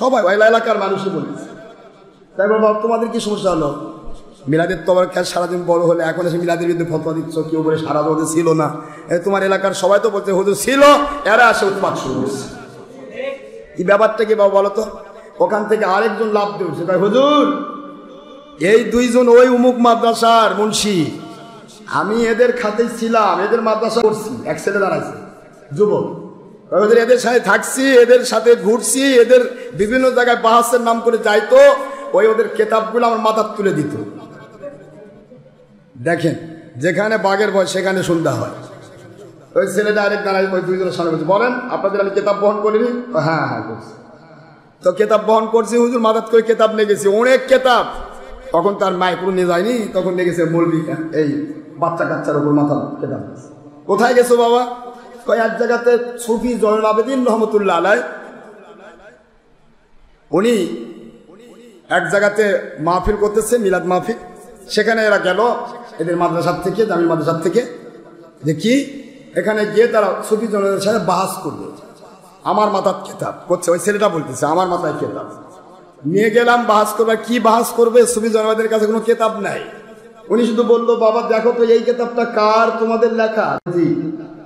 সবাই, ওই এলাকার মানুষই বলেছে। তাই বল, বাবা তোমাদের কি সমস্যা হলো? মিলাদের তবরক খায় সারাদিন বড় হলে, এখন এসে মিলাদের বিরুদ্ধে ফতোয়া দিচ্ছ। কেউ বলে সারা বলতে ছিল না, তোমার এলাকার সবাই তো বলছে হুজুর ছিল, এরা আসে উৎপাত শুরু করছে। এই ব্যাপারটা কি বাবা বলো তো? ওখান থেকে আরেকজন লাভ দিয়ে উঠছে, তাই হুজুর এই 2 জন ওই উমুক মাদ্রাসার মুন্সি, আমি এদের খাতে ছিলাম, এদের মাদ্রাসা করছি। এক ছেলে দাঁড়াইছে, যুবক, এদের সাথে থাকছি, এদের সাথে ঘুরছি, এদের বিভিন্ন জায়গায় বাহাসের নাম করে যাইতো, ওদের কেতাবগুলো আমার মাথার তুলে দিত। দেখেন, যেখানে বাঘের ভয় সেখানে সন্ধ্যা হয়। ওই ছেলে ডাইরেক্ট দাঁড়াই, ওই 2 জনের সামনে বলছে, বলেন আপনাদের আমি কেতাব বহন করিনি? হ্যাঁ হ্যাঁ করছি। তো কেতাব বহন করছি হুজুর, মাথাত করে কেতাব নিয়ে গেছি, অনেক কেতাব। তখন তার মাইক্রো নিয়ে যায়নি, তখন নিয়ে গেছে মৌলবি, এই বাচ্চা কাচ্চার ওপর মাথা কেতাব। কোথায় গেছো বাবা? এক জায়গাতে সুফি জয়নুল আবেদিন রহমতুল্লাহ আলাইহ, উনি এক জায়গাতে মাহফিল করতেছে, মিলাদ মাহফিল। সেখানে এরা গেল এদের মাদ্রাসার থেকে, দামি মাদ্রাসার থেকে, দেখি এখানে গিয়ে তারা সুফি জনের সাথে বাহাস করবে। আমার মাথার কেতাব করছে, ওই ছেলেটা বলতেছে আমার মাথায় কেতাব নিয়ে গেলাম বাহাস করবে। কি বাহাস করবে? সুফি জনবাদের কাছে কোনো কেতাব নাই। উনি শুধু বললো, বাবা দেখো তো এই কেতাবটা কার? তোমাদের লেখা? জি,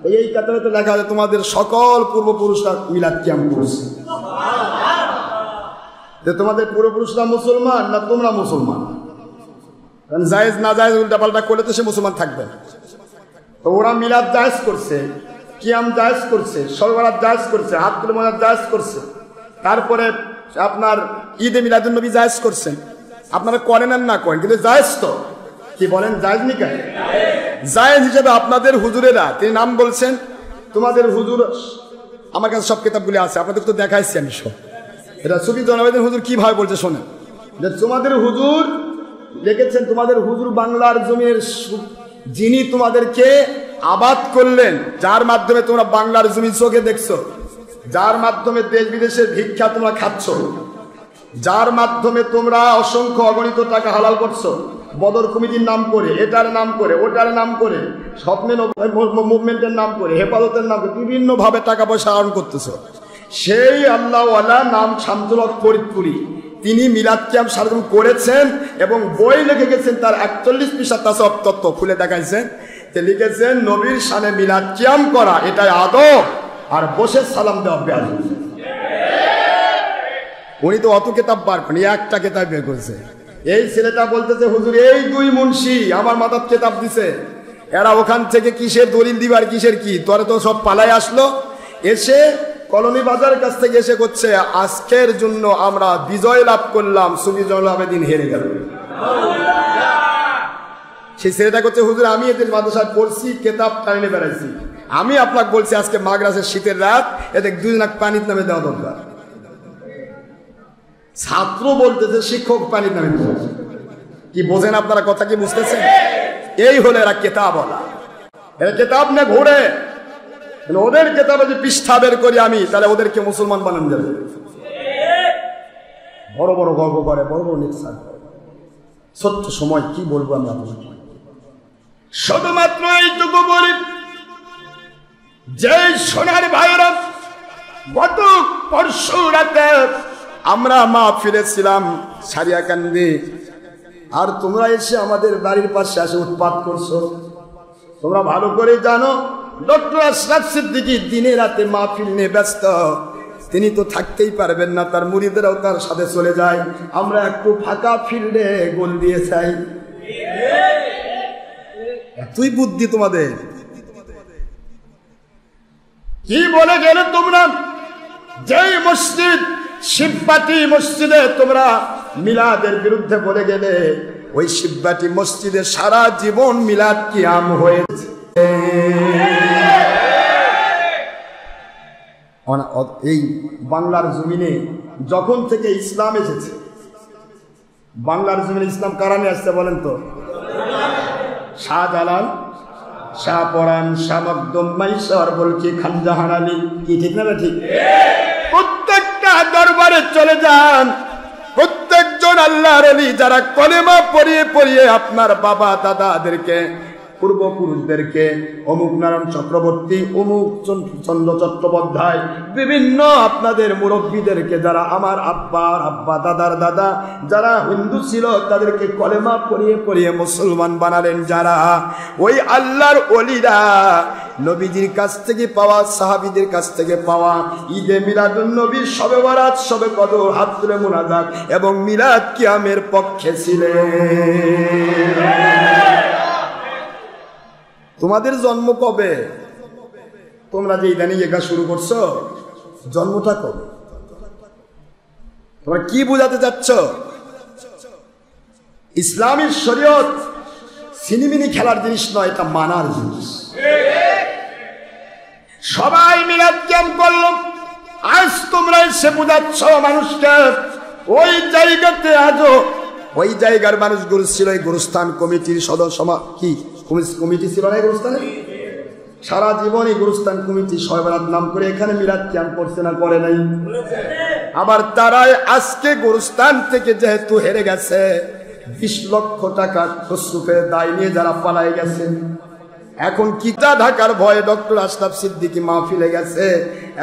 এই কেতাবে তো লেখা আছে তোমাদের সকল পূর্বপুরুষরা মিলাদ কিয়াম করেছে। যে তোমাদের পূর্বপুরুষরা মুসলমান না তোমরা মুসলমান? কারণ জায়েজ না জায়েজ উল্টাপাল্টা করলে তো সে মুসলমান থাকবে না। তো ওরা মিলাদ জায়েজ করছে, কিয়াম জায়েজ করছে, সরবরাত জায়েজ করছে, হাত তুলে মোনাজাত জায়েজ করছে, তারপরে আপনার ঈদে মিলাদুন নবী জায়েজ করছেন। আপনারা করেন আর না করেন, কিন্তু জায়েজ তো। কি বলেন, জায়েজ নি কেন? জায়েজ হিসেবে আপনাদের হুজুরেরা, তিনি নাম বলছেন, তোমাদের হুজুর, আমার কাছে সব কিতাবগুলি আছে, আপনাদের তো দেখাইছি আমি সব। এটা সুফি জনবাদের হুজুর কিভাবে বলছে শোনেন, যে তোমাদের হুজুর লিখেছেন, তোমাদের হুজুর বাংলার জমির যিনি তোমাদেরকে আবাদ করলেন, যার মাধ্যমে তোমরা বাংলার জমি চোখে দেখছো, যার মাধ্যমে দেশ বিদেশের ভিক্ষা তোমরা খাচ্ছ, যার মাধ্যমে তোমরা অসংখ্য অগণিত টাকা হালাল করছো, বদর কমিটির নাম করে, এটার নাম করে, ওটার নাম করে, স্বপ্নের মুভমেন্টের নাম করে, হেফাজতের নাম করে বিভিন্ন ভাবে টাকা পয়সা আহরণ করতেছ। সেই আল্লাহওয়ালা নাম শামসুল হক ফরিদপুরি, তিনি মিলাদ কিয়াম সারাদিন করেছেন এবং বই লিখে গেছেন। তার 41 পৃষ্ঠা তাসাউফ তত্ত্ব খুলে দেখাইছেন, লিখেছেন নবীর শানে মিলাদ কিয়াম করা এটাই আদব, আর বসে সালাম দেওয়া বেয়াদব। উনি তো অত কেতাব বার করেন, একটা কেতাব বের করেছে। এই ছেলেটা বলতেছে, হুজুর এই 2 মুন্সি আমার মাথার কেতাব দিছে, এরা ওখান থেকে কিসের দলিল দিবার, কিসের কি, তোরা তো সব পালাই আসলো, এসে কলোনি বাজারের কাছ থেকে এসে করছে, আজকের জন্য আমরা বিজয় লাভ করলাম, সুফি জয়নুল আবেদিন হেরে গেল। সেই ছেলেটা করছে, হুজুর আমি এদের মাদ্রাসায় পড়ছি, কেতাব টানিয়ে বেড়াইছি, আমি আপনাকে বলছি আজকে মাগরাসের শীতের রাত, এদের 2 লাখ পানির নামে দেওয়া দরকার। ছাত্র বলতেছে শিক্ষক পানির নামে দিয়েছে। কি বোঝেন আপনারা, কথা কি বুঝতেছেন? এই হলো এরা কেতাবওয়ালা, এরা কেতাব নিয়ে ঘোরে। ওদের কেতাবে যে পৃষ্ঠা বের করি আমি, তাহলে ওদেরকে মুসলমান বানানো যাবে। বড় বড় গর্ব করে, বড় বড় নিঃশ্বাস করে। সত্য সময় কি বলবো আমি আপনাকে, শুধুমাত্র এইটুকু বলি, যে সোনার ভাইরা গত পরশু রাতে আমরা মাহফিলে ছিলাম সারিয়াকান্দি, আর তোমরা এসে আমাদের বাড়ির পাশে এসে উৎপাত করছো। তোমরা ভালো করে জানো ডক্টর আশরাফ সিদ্দিকী দিনে রাতে মাহফিল নিয়ে ব্যস্ত, তিনি তো থাকতেই পারবেন না, তার মুরিদেরাও তার সাথে চলে যায়। আমরা একটু ফাঁকা ফিল্ডে গোল দিয়ে চাই। এতই বুদ্ধি তোমাদের। কি বলে গেলে তোমরা? যেই মসজিদ শিববাটি মসজিদে তোমরা মিলাদের বিরুদ্ধে বলে গেলে, ওই শিববাটি মসজিদে সারা জীবন মিলাদ কিয়াম হয়েছে। এই বাংলার জমিনে যখন থেকে ইসলাম এসেছে, বাংলার জমিনে ইসলাম কারা নিয়ে আসছে বলেন তো? শাহজালাল, শাহপরান, শাহ মখদুম, মাইসর, বলকি, খান জাহান আলী। কি ঠিক না? ঠিক। প্রত্যেকটা দরবারে চলে যান, প্রত্যেকজন আল্লাহর ওলি যারা কলেমা পড়িয়ে পড়িয়ে আপনার বাবা দাদাদেরকে, পূর্বপুরুষদেরকে, অমুক নারায়ণ চক্রবর্তী, অমুক চন্দ্র চট্টোপাধ্যায়, বিভিন্ন আপনাদের মুরব্বীদেরকে, যারা আমার আব্বার আব্বা দাদার দাদা যারা হিন্দু ছিল, তাদেরকে কলেমা পড়িয়ে পড়িয়ে মুসলমান বানালেন যারা, ওই আল্লাহর ওলিরা নবীজির কাছ থেকে পাওয়া, সাহাবীদের কাছ থেকে পাওয়া ঈদে মিলাদুন নবী, শবে বরাত, শবে কদর, হাত তুলে মুনাজাত এবং মিলাদ কিয়ামের পক্ষে ছিলেন। তোমাদের জন্ম কবে? তোমরা যে ইদানিং একা শুরু করছো, জন্মটা কবে? তোমরা কি বোঝাতে চাচ্ছ? ইসলামী শরীয়ত সিনেমিনি খেলার জিনিস নয়, এটা মানার জিনিস। সবাই মিলাদ কিয়াম করলো, আজ তোমরা এসে বোঝাচ্ছ মানুষকে। ওই জায়গাতে আজও ওই জায়গার মানুষগুলো ছিল এই গুরুস্থান কমিটির সদস্য, কি কমিটি ছিল না গুরুস্থানে? সারা জীবন এই গুরুস্থান কমিটি সয়বরাত নাম করে এখানে মিলাদ কিয়াম করছে না করে নাই? আবার তারাই আজকে গুরুস্থান থেকে যেহেতু হেরে গেছে, 20 লক্ষ টাকা খসরুফের দায় নিয়ে যারা পালাই গেছে, এখন কিতা ঢাকার ভয়ে ডক্টর আশরাফ সিদ্দিকী মাহফিলে গেছে।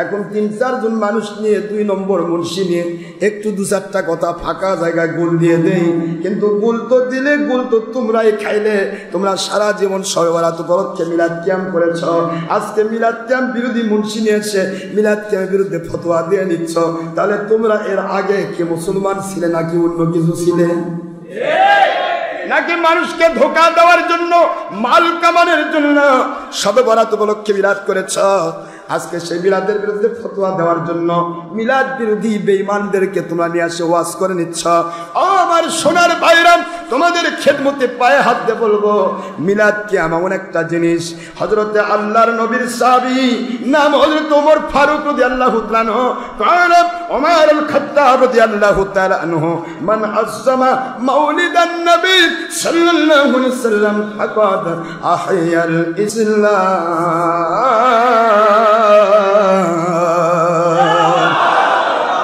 এখন 3-4 জন মানুষ নিয়ে, 2 নম্বর মুন্সি নিয়ে একটু 2-4টা কথা ফাঁকা জায়গায় গোল দিয়ে দেই, কিন্তু গোল তো দিলে, গোল তো তোমরাই খাইলে। তোমরা সারা জীবন শবে বরাত উপলক্ষে মিলাদ কিয়াম করেছ, আজকে মিলাদ কিয়াম বিরোধী মুন্সি নিয়ে এসে মিলাদ কিয়ামের বিরুদ্ধে ফতোয়া দিয়ে নিচ্ছ। তাহলে তোমরা এর আগে কি মুসলমান ছিলে নাকি অন্য কিছু ছিলে? নাকি মানুষকে ধোঁকা দেওয়ার জন্য, মাল কামানোর জন্য শবে বরাত উপলক্ষে মিলাদ করেছ? আজকে সেই মিলাদের বিরুদ্ধে ফতোয়া দেওয়ার জন্য মিলাদ বিরোধী বেঈমানদেরকে তোমরা নিয়ে আসে ওয়াজ করে নিচ্ছ। আমার সোনার ভাইরা, তোমাদের খেদমতে পায়ে হাত দিয়ে বলবো, মিলাদ কি এমন একটা জিনিস, হযরতে আল্লাহর নবীর সাহাবী নাম হযরত ওমর ফারুক রাদিয়াল্লাহু তাআলা আনহু, কারণ ওমর আল খাত্তাব রাদিয়াল্লাহু তাআলা আনহু, মান আযযামা মাউলিদান নবী সাল্লাল্লাহু আলাইহি ওয়াসাল্লাম ফাকাদ আহইয়াল ইসলাম।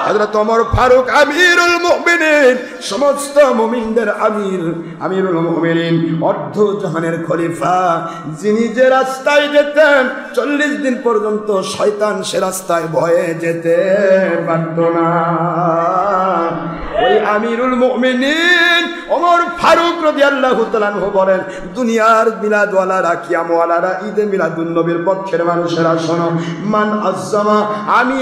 হযরত ওমর ফারুক আমিরুল মুমিনিন, সমস্ত মুমিনদের আমির, আমিরুল মুমিনিন, অর্ধ জাহানের খলিফা, যিনি যে রাস্তায় যেতেন 40 দিন পর্যন্ত শয়তান সে রাস্তায় ভয়ে যেতে পারত না। ওই আমিরুল মুমিনিন ওমর ফারুক রাদিয়াল্লাহু তাআলা আনহু বলেন, দুনিয়ার মিলাদওয়ালারা, কিয়ামওয়ালারা, ঈদে মিলাদুন নবীর পক্ষের মানুষেরা শোনো, মান আযযামা, আমি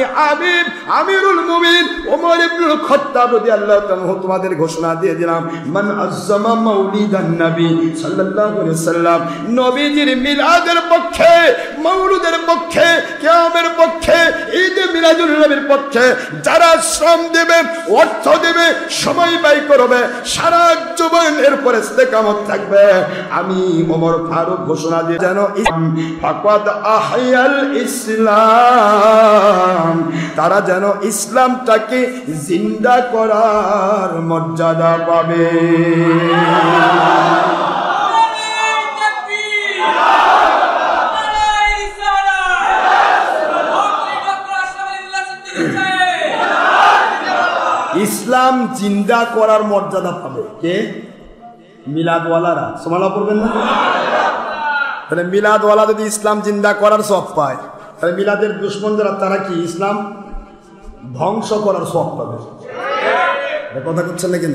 আমিরুল মুমিনিন ওমর ইবনুল খাত্তাব রাদিয়াল্লাহু তাআলা আনহু তোমাদের ঘোষণা দিয়ে দিলাম, মান আযযামা মাউলিদান নবী সাল্লাল্লাহু আলাইহি ওয়াসাল্লাম, নবীজির মিলাদের পক্ষে, মাউলুদের পক্ষে, কিয়ামের পক্ষে, ঈদে মিলাদুন নবীর পক্ষে যারা শ্রম দেবে, অর্থ দেবে, সময় ব্যয় করবে, সারা জীবন এরপর ইস্তেকামত থাকবে, আমি ওমর ফারুক ঘোষণা দিয়ে যেন ফাকাদ আহইয়াল ইসলাম, তারা যেন ইসলামটাকে জিন্দা করার মর্যাদা পাবে। ইসলাম জিন্দা করার মর্যাদা পাবে কে? মিলাদওয়ালারা। সুবহানাল্লাহ পড়বেন না? তাহলে মিলাদওয়ালা যদি ইসলাম জিন্দা করার সওয়াব পায়, তাহলে মিলাদের দুশমন যারা, তারা কি ইসলাম ধ্বংস করার সওয়াব পাবে? কথা করছেন না কেন?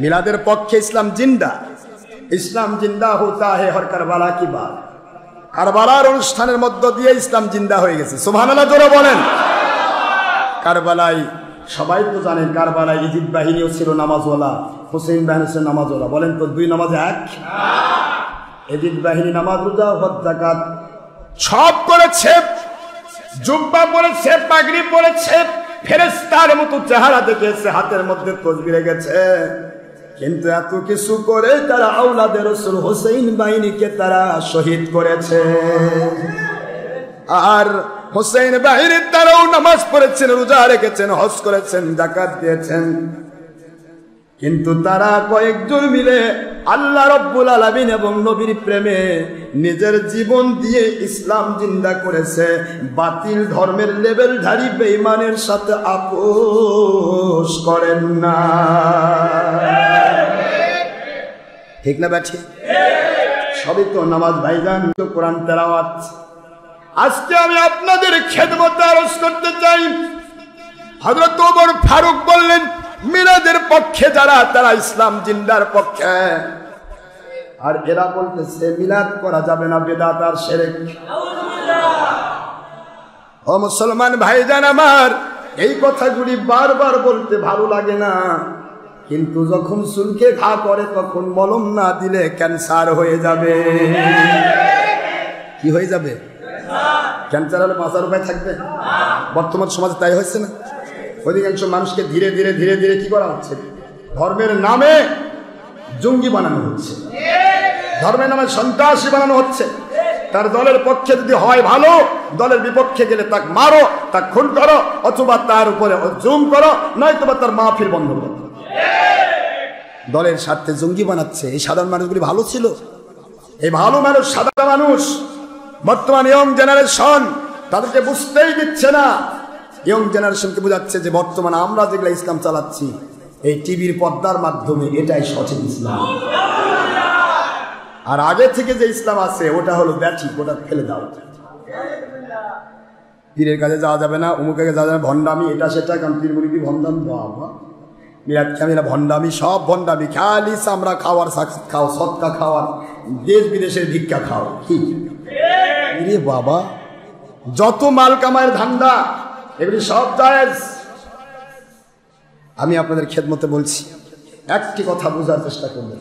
মিলাদের পক্ষে ইসলাম জিন্দা, ইসলাম জিন্দা হোতা হে হর কারবালা কি বাত। কারবালার অনুষ্ঠানের মধ্য দিয়ে ইসলাম জিন্দা হয়ে গেছে। সুবহানাল্লাহ জোরে বলেন। কারবালায় সবাই তো জানেন, কারবালায় ইজিদ বাহিনীও ছিল নামাজওয়ালা, হুসেইন বাহিনী ছিল নামাজওয়ালা। বলেন তো দুই নামাজ এক? ইজিদ বাহিনী নামাজ, রোজা, হজ, যাকাত সব করেছে, জুব্বা পরেছে, পাগড়ি পরেছে, ফেরেশতার মতো চেহারা দেখেছে, হাতের মধ্যে তসবিহ রেখেছে, কিন্তু এত কিছু করে তারা আওলাদে রাসূল হুসাইন বাহিনীকে তারা শহীদ করেছে। আর হুসাইন বাহিনীর তারাও নামাজ পড়েছেন, রোজা রেখেছেন, হজ করেছেন, যাকাত দিয়েছেন, কিন্তু তারা কয়েকজন মিলে আল্লাহ রাব্বুল আলামিন এবং নবীর প্রেমে নিজের জীবন দিয়ে ইসলাম জিন্দা করেছে। বাতিল ধর্মের লেবেলধারী বেঈমানের সাথে আপোষ করেন না। ঠিক না ব্যাঠি? সবই তো নামাজ ভাইজান, তো কোরআন তেলাওয়াত। আজকে আমি আপনাদের খেদমতে আরজ করতে চাই, হযরত ওমর ফারুক বললেন মিলাদের পক্ষে যারা, তারা ইসলাম জিন্দার পক্ষে, আর এরা বলতেছে মিলাদ করা যাবে না, বিদআত আর শিরক। ও মুসলমান ভাইজান আমার, এই কথাগুলি বারবার বলতে ভালো লাগে না, কিন্তু যখন চুলকে ঘা করে তখন মলম না দিলে ক্যান্সার হয়ে যাবে। কি হয়ে যাবে? ক্যান্সার হলে বাঁচার উপায় থাকবে? বর্তমান সমাজে তাই হচ্ছে না? অধিকাংশ মানুষকে ধীরে ধীরে ধীরে ধীরে কি করা হচ্ছে? ধর্মের নামে জঙ্গি বানানো হচ্ছে, ধর্মের নামে সন্ত্রাসী বানানো হচ্ছে। তার দলের পক্ষে যদি হয় ভালো, দলের বিপক্ষে গেলে তাকে মারো, তাকে খুন করো, অথবা তার উপরে জুম করো, নয়তো বা তার মাহফিল বন্ধ করো। দলের স্বার্থে জঙ্গি বানাচ্ছে। এই সাধারণ মানুষগুলি ভালো ছিল, এই ভালো মানুষ, সাধারণ মানুষ বর্তমান ইয়ং জেনারেশন তাদেরকে বুঝতেই দিচ্ছে না। ইয়ং জেনারেশনকে বোঝাচ্ছে যে বর্তমানে আমরা যেগুলো ইসলাম চালাচ্ছি এই টিভির পর্দার মাধ্যমে, এটাই সঠিক ইসলাম। আর আগে থেকে যে ইসলাম আছে ওটা হলো ব্যাঠিক, ওটা ফেলে দাও। পীরের কাছে যাওয়া যাবে না, অমুকের কাছে যাওয়া যাবে, ভণ্ডামি, এটা সেটা, কারণ পীর মুরিদি ভণ্ডামি, বাবা মিলাদ ক্যামেরা ভণ্ডামি, সব ভণ্ডামি। খালি চামড়া খাওয়ার, সাকসিদ খাও, সৎকা খাওয়ার, দেশ বিদেশের ভিক্ষা খাও। কি রে বাবা, যত মাল কামায়ের ধান্দা, এগুলি সব জায়েজ। আমি আপনাদের খেদমতে বলছি, একটি কথা বোঝার চেষ্টা করবেন,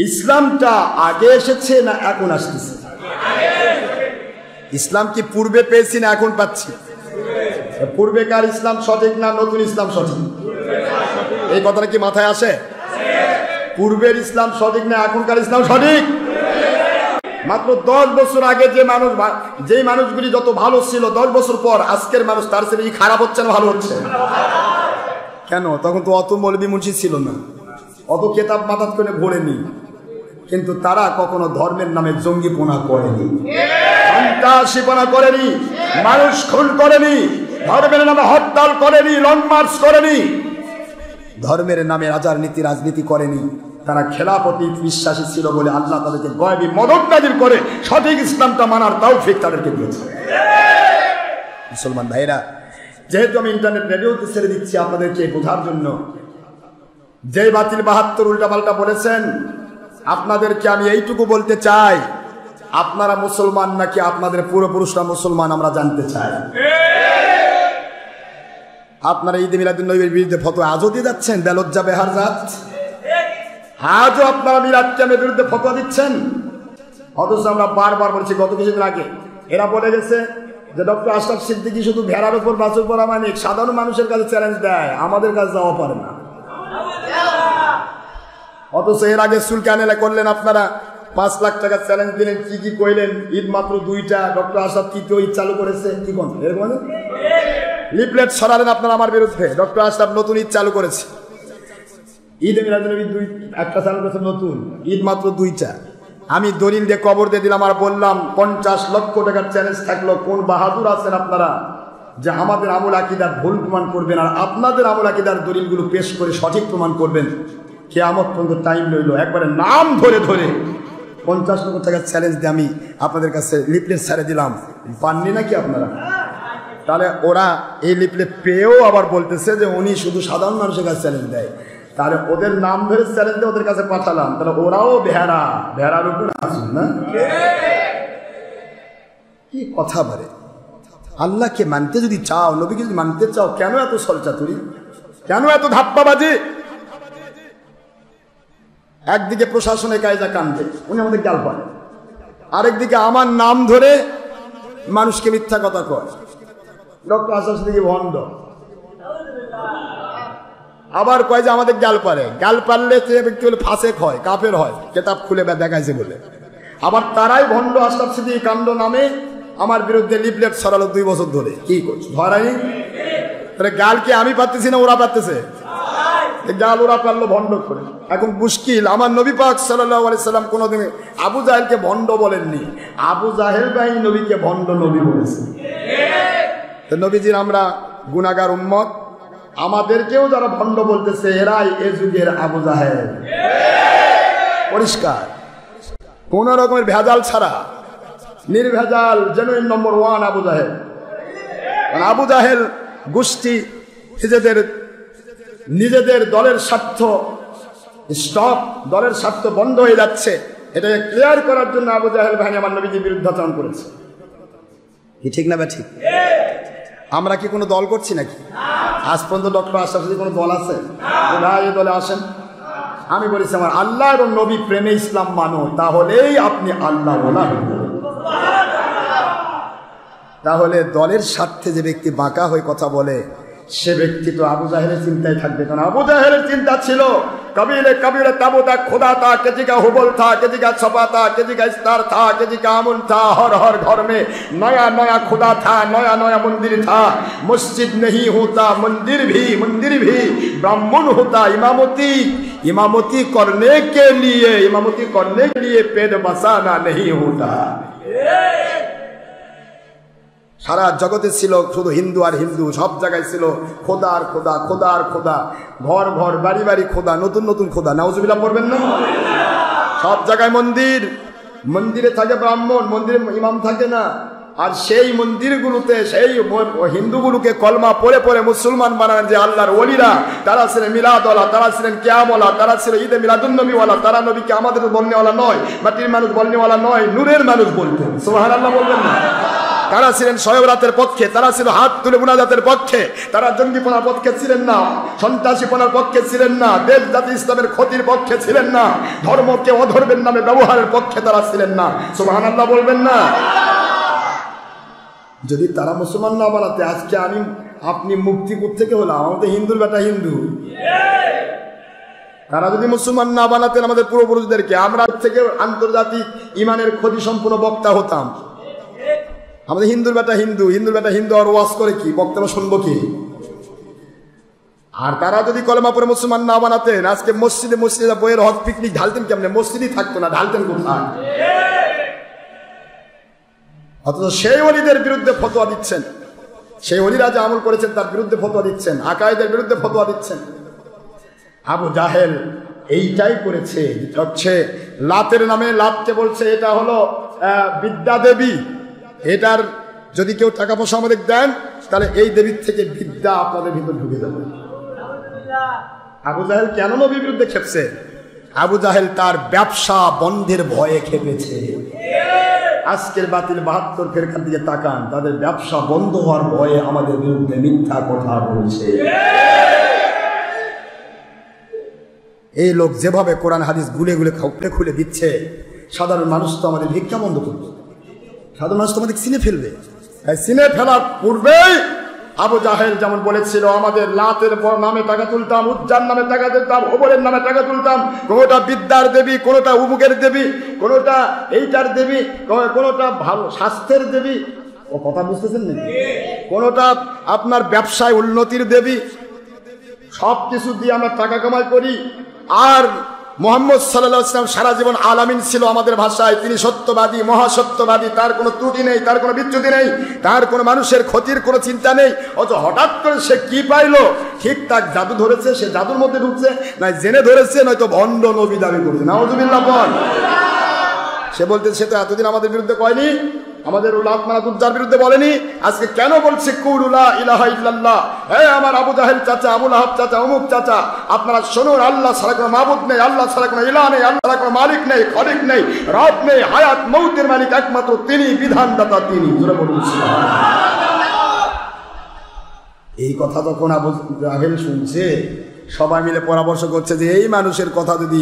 ইসলামটা আগে এসেছে না এখন আসতেছে? ইসলাম কি পূর্বে পেয়েছি না এখন পাচ্ছি? পূর্বেকার ইসলাম সঠিক না নতুন ইসলাম সঠিক? এই কথাটা কি মাথায় আসে? পূর্বের ইসলাম সঠিক না এখনকার ইসলাম সঠিক? মাত্র 10 বছর আগে যে মানুষগুলি যত ভালো ছিল, 10 বছর পর আজকের মানুষ তার চেয়ে খারাপ হচ্ছে না ভালো হচ্ছে? কেন? তখন তো অত মৌলবী মুন্সি ছিল না, অত কেতাব মাথাত করে ভরেনি, কিন্তু তারা কখনো ধর্মের নামে জঙ্গিপনা করেনি, সন্ত্রাসীপনা করেনি, মানুষ খুন করেনি, ধর্মের নামে হরতাল করেনি, লং মার্চ করেনি, ধর্মের নামে রাজনীতি করেনি। তারা খেলাফতি বিশ্বাসী ছিল বলে আল্লাহ তাদেরকে গয়বী মদদ নাজিল করে সঠিক ইসলামটা মানার তৌফিক তাদেরকে দিয়েছে। মুসলমান ভাইরা, যেহেতু আমি ইন্টারনেট রেডিওতে ছেড়ে দিচ্ছি আপনাদেরকে বোঝার জন্য, যে বাতিল 72 উল্টাপাল্টা বলেছেন, আপনাদেরকে আমি এইটুকু বলতে চাই, আপনারা মুসলমান নাকি আপনাদের পূর্বপুরুষরা মুসলমান আমরা জানতে চাই। আপনারা ঈদে মিলাদুন্নবীর বিরুদ্ধে ফতোয়া আজও দিয়ে যাচ্ছেন, বেলজ্জা বেহার জাত। আজও আপনারা মিলাদ ক্যাম্পের বিরুদ্ধে ফতোয়া দিচ্ছেন, অথচ আমরা বারবার বলছি। গত কিছুদিন আগে এরা বলে গেছে যে ডক্টর আশরাফ সিদ্দিকী শুধু ভেড়ার উপর বাছুর পরা মানে সাধারণ মানুষের কাছে চ্যালেঞ্জ দেয়, আমাদের কাছে যাওয়া পারে না। অথচ এর আগে সুলকানেলা করলেন আপনারা, 5 লাখ টাকা চ্যালেঞ্জ দিলেন, কি কি কইলেন? ঈদ মাত্র 2টা, ডক্টর আশরাফ তৃতীয় ঈদ চালু করেছে, কি কোন এরকম লিফলেট ছড়ালেন আপনারা আমার বিরুদ্ধে। ডক্টর আশরাফ নতুন ঈদ চালু করেছে, ঈদে মিলাদুন্নবী একটা চালু করেছে নতুন, ঈদ মাত্র 2টা। আমি দলিল দিয়ে কবর দিয়ে দিলাম আর বললাম 50 লক্ষ টাকার চ্যালেঞ্জ থাকলো, কোন বাহাদুর আছেন আপনারা যে আমাদের আমল আকিদার ভুল প্রমাণ করবেন আর আপনাদের আমল আকিদার দলিলগুলো পেশ করে সঠিক প্রমাণ করবেন? কিয়ামত পর্যন্ত টাইম লইল, একবারে নাম ধরে ধরে 50 লক্ষ টাকার চ্যালেঞ্জ দিয়ে আমি আপনাদের কাছে লিফলেট ছেড়ে দিলাম। পাননি নাকি আপনারা? তাহলে ওরা এই লিফলেট পেয়েও আবার বলতেছে যে উনি শুধু সাধারণ মানুষের কাছে চ্যালেঞ্জ দেয়, তাহলে ওদের নাম ধরে চ্যালেঞ্জ দিয়ে ওদের কাছে পাঠালাম, তাহলে ওরাও ভেড়ার উপর আসুন না। কি কথা বলে! আল্লাহকে মানতে যদি চাও, নবীকে যদি মানতে চাও, কেন এত সলচাতুরি, কেন এত ধাপ্পাবাজি? একদিকে প্রশাসনে কায়দা কান্দে, উনি আমাদের গাল পান, আরেকদিকে আমার নাম ধরে মানুষকে মিথ্যা কথা কয়। ডক্টর আশরাফ সিদ্দিকী ভণ্ড, আবার কয় যে আমাদের গাল পারে। গাল পারলে সে ব্যক্তি হলে ফাসেক হয়, কাফের হয়, কেতাব খুলে দেখাইছে বলে। আবার তারাই ভণ্ড আশরাফ সিদ্দিকী কাণ্ড নামে আমার বিরুদ্ধে লিফলেট ছড়ালো 2 বছর ধরে। কি করছো ধরাই? তাহলে গাল কি আমি পারতেছি না ওরা পারতেছে? গাল ওরা পারলো ভণ্ড করে। এখন মুশকিল, আমার নবী পাক সাল্লাল্লাহু আলাইহি সাল্লাম কোনোদিন আবু জাহেলকে ভণ্ড বলেননি, আবু জাহেল ভাই নবীকে ভণ্ড নবী বলেছে। তো নবীজির আমরা গুনাহগার উম্মত, আমাদেরকেও যারা ভণ্ড বলতেছে এরাই এ যুগের আবু জাহেল। পরিষ্কার, কোন রকমের ভেজাল ছাড়া, নির্ভেজাল, জেনুইন নম্বর 1 আবু জাহেল। আবু জাহেল গোষ্ঠী নিজেদের দলের স্বার্থ স্টপ, দলের স্বার্থ বন্ধ হয়ে যাচ্ছে, এটাকে ক্লিয়ার করার জন্য আবু জাহেল বাহিনী আমার নবীজির বিরুদ্ধাচরণ করেছে। কি ঠিক না? ঠিক। আমরা কি কোনো দল করছি নাকি? আজ পর্যন্ত ডক্টর আশরাফ সিদ্দিকী কোনো দল আছে? ভাই এই দলে আসেন। আমি বলেছি আমার আল্লাহ এবং নবী প্রেমে ইসলাম মানো, তাহলেই আপনি আল্লাহ ওয়ালা হবেন। তাহলে দলের স্বার্থে যে ব্যক্তি বাঁকা হয়ে কথা বলে সে ব্যক্তি তো আবু জাহেলের চিন্তায় থাকবে। কারণ আবু জাহেলের চিন্তা ছিল कबीले कबीले ताबूता खुदा था, किसी का हुबल था, किसी का छपा था, किसी का इस्तार था, किसी का अमुन था। हर हर घर में नया नया खुदा था, नया नया मंदिर था। मस्जिद नहीं होता, मंदिर भी ब्राह्मण होता। इमामती करने के लिए पेट बसाना नहीं होता। সারা জগতে ছিল শুধু হিন্দু আর হিন্দু, সব জায়গায় ছিল খোদা আর খোদা, খোদা আর খোদা, ঘর ঘর বাড়ি বাড়ি খোদা, নতুন নতুন খোদা। নাউজুবিল্লাহ পড়বেন না? সব জায়গায় মন্দিরে থাকে ব্রাহ্মণ, মন্দিরে ইমাম থাকে না। আর সেই মন্দিরগুলোতে সেই হিন্দুগুলোকে কলমা পড়ে পড়ে মুসলমান বানান যে আল্লাহর ওলিরা, তারা ছিলেন মিলাদওয়ালা, তারা ছিলেন কিয়ামওয়ালা, তারা ছিল ঈদে মিলাদুন্নবীওয়ালা। তারা নবীকে আমাদের বলনেওয়ালা নয়, মাটির মানুষ বলনেওয়ালা নয়, নূরের মানুষ বলতেন। সুবহানাল্লাহ বলবেন না? তারা ছিলেন শয়রাতের পক্ষে, তারা ছিল হাত তুলে মুনাজাতের পক্ষে, তারা জঙ্গিপনার পক্ষে ছিলেন না, সন্ত্রাসীপনার পক্ষে ছিলেন না, দেশ জাতি ইসলামের ক্ষতির পক্ষে ছিলেন না, ধর্মকে অধর্মের নামে ব্যবহারের পক্ষে তারা ছিলেন না। সুবহানাল্লাহ বলবেন না? যদি তারা মুসলমান না বানাতে আজকে আপনি মুক্তি থেকে হলাম, আমাদের হিন্দুর বেটা হিন্দু। তারা যদি মুসলমান না বানাতেন আমাদের পূর্বপুরুষদেরকে, আমরা থেকে আন্তর্জাতিক ইমানের ক্ষতি সম্পূর্ণ বক্তা হতাম। আমাদের হিন্দুর বেটা হিন্দু আর ওয়াজ করে কি, বক্তব্য শুনবো কি? আর তারা যদি কলেমা পড়ে মুসলমান না বানাতেন আজকে মসজিদে বইয়ের হক পিকনিক ঢালতেন কেমনে? মসজিদই থাকতো না, ঢালতেন কোথায়? অথচ সেই ওলিদের বিরুদ্ধে ফতোয়া দিচ্ছেন, সেই ওলিরা যে আমল করেছেন তার বিরুদ্ধে ফতোয়া দিচ্ছেন, আকায়েদের বিরুদ্ধে ফতোয়া দিচ্ছেন। আবু জাহেল এইটাই করেছে, হচ্ছে লাতের নামে, লাতকে বলছে এটা হলো বিদ্যা দেবী, এটার যদি কেউ টাকা পয়সা আমাদের দেন তাহলে এই দেবীর থেকে বিদ্যা আপনাদের ভিতর ঢুকে যাবে। আবু জাহেল কেন নবীর বিরুদ্ধে খেপছে? আবু জাহেল তার ব্যবসা বন্ধের ভয়ে খেপেছে। আজকের বাতিল 72 ফেরকার দিকে তাকান, তাদের ব্যবসা বন্ধ হওয়ার ভয়ে আমাদের বিরুদ্ধে মিথ্যা কথা বলছে। এই লোক যেভাবে কোরআন হাদিস গুলে খুলে দিচ্ছে, সাধারণ মানুষ তো আমাদের ভিক্ষা বন্ধ করবে, সাধারণ মানুষ তো আমাদের চিনে ফেলবে। চিনে ফেলার পূর্বেই আবু জাহেল যেমন বলেছিল আমাদের লাতের নামে টাকা তুলতাম, উজ্জার নামে টাকা তুলতাম, ওবরের নামে টাকা তুলতাম, কোনোটা বিদ্যার দেবী, কোনোটা উমুকের দেবী, কোনোটা এইটার দেবী, কোনোটা ভালো স্বাস্থ্যের দেবী, ও কথা বুঝতেছেন নাকি? কোনোটা আপনার ব্যবসায় উন্নতির দেবী। সব কিছু দিয়ে আমরা টাকা কামাই করি। আর মুহাম্মদ সাল্লাল্লাহু আলাইহি ওয়াসাল্লাম সারা জীবন আলামিন ছিল আমাদের ভাষায়, তিনি সত্যবাদী, মহাসত্যবাদী, তার কোনো ত্রুটি নেই, তার কোনো বিচ্যুতি নেই, তার কোনো মানুষের ক্ষতির কোনো চিন্তা নেই। অথচ হঠাৎ করে সে কি পাইলো? ঠিকঠাক জাদু ধরেছে, সে জাদুর মধ্যে ঢুকছে, নয় জেনে ধরেছে, নয়তো ভণ্ড নবী দাবি করছে। নাউজুবিল্লাহ বল। সে বলতে সে তো এতদিন আমাদের বিরুদ্ধে কয়নি, আমাদের উলাত মানাতুজ্জার বিরুদ্ধে বলেনি? আজকে কেন বলছে কুলু লা ইলাহা ইল্লাল্লাহ? হে আমার আবু জাহেল চাচা, আবু লাহাব চাচা, অমুক চাচা, আপনারা শুনুন, আল্লাহ ছাড়া কোনো মাবুদ নেই, আল্লাহ ছাড়া কোনো ইলাহ নেই, আল্লাহ ছাড়া কোনো মালিক নেই, খলিক নেই, রব নেই, হায়াত মৌতের মালিক একমাত্র তিনি, বিধানদাতা তিনি। জোরে বলুন সুবহানাল্লাহ। এই কথা তখন আবু জাহেল শুনছে, সবাই মিলে পরামর্শ করছে যে এই মানুষের কথা যদি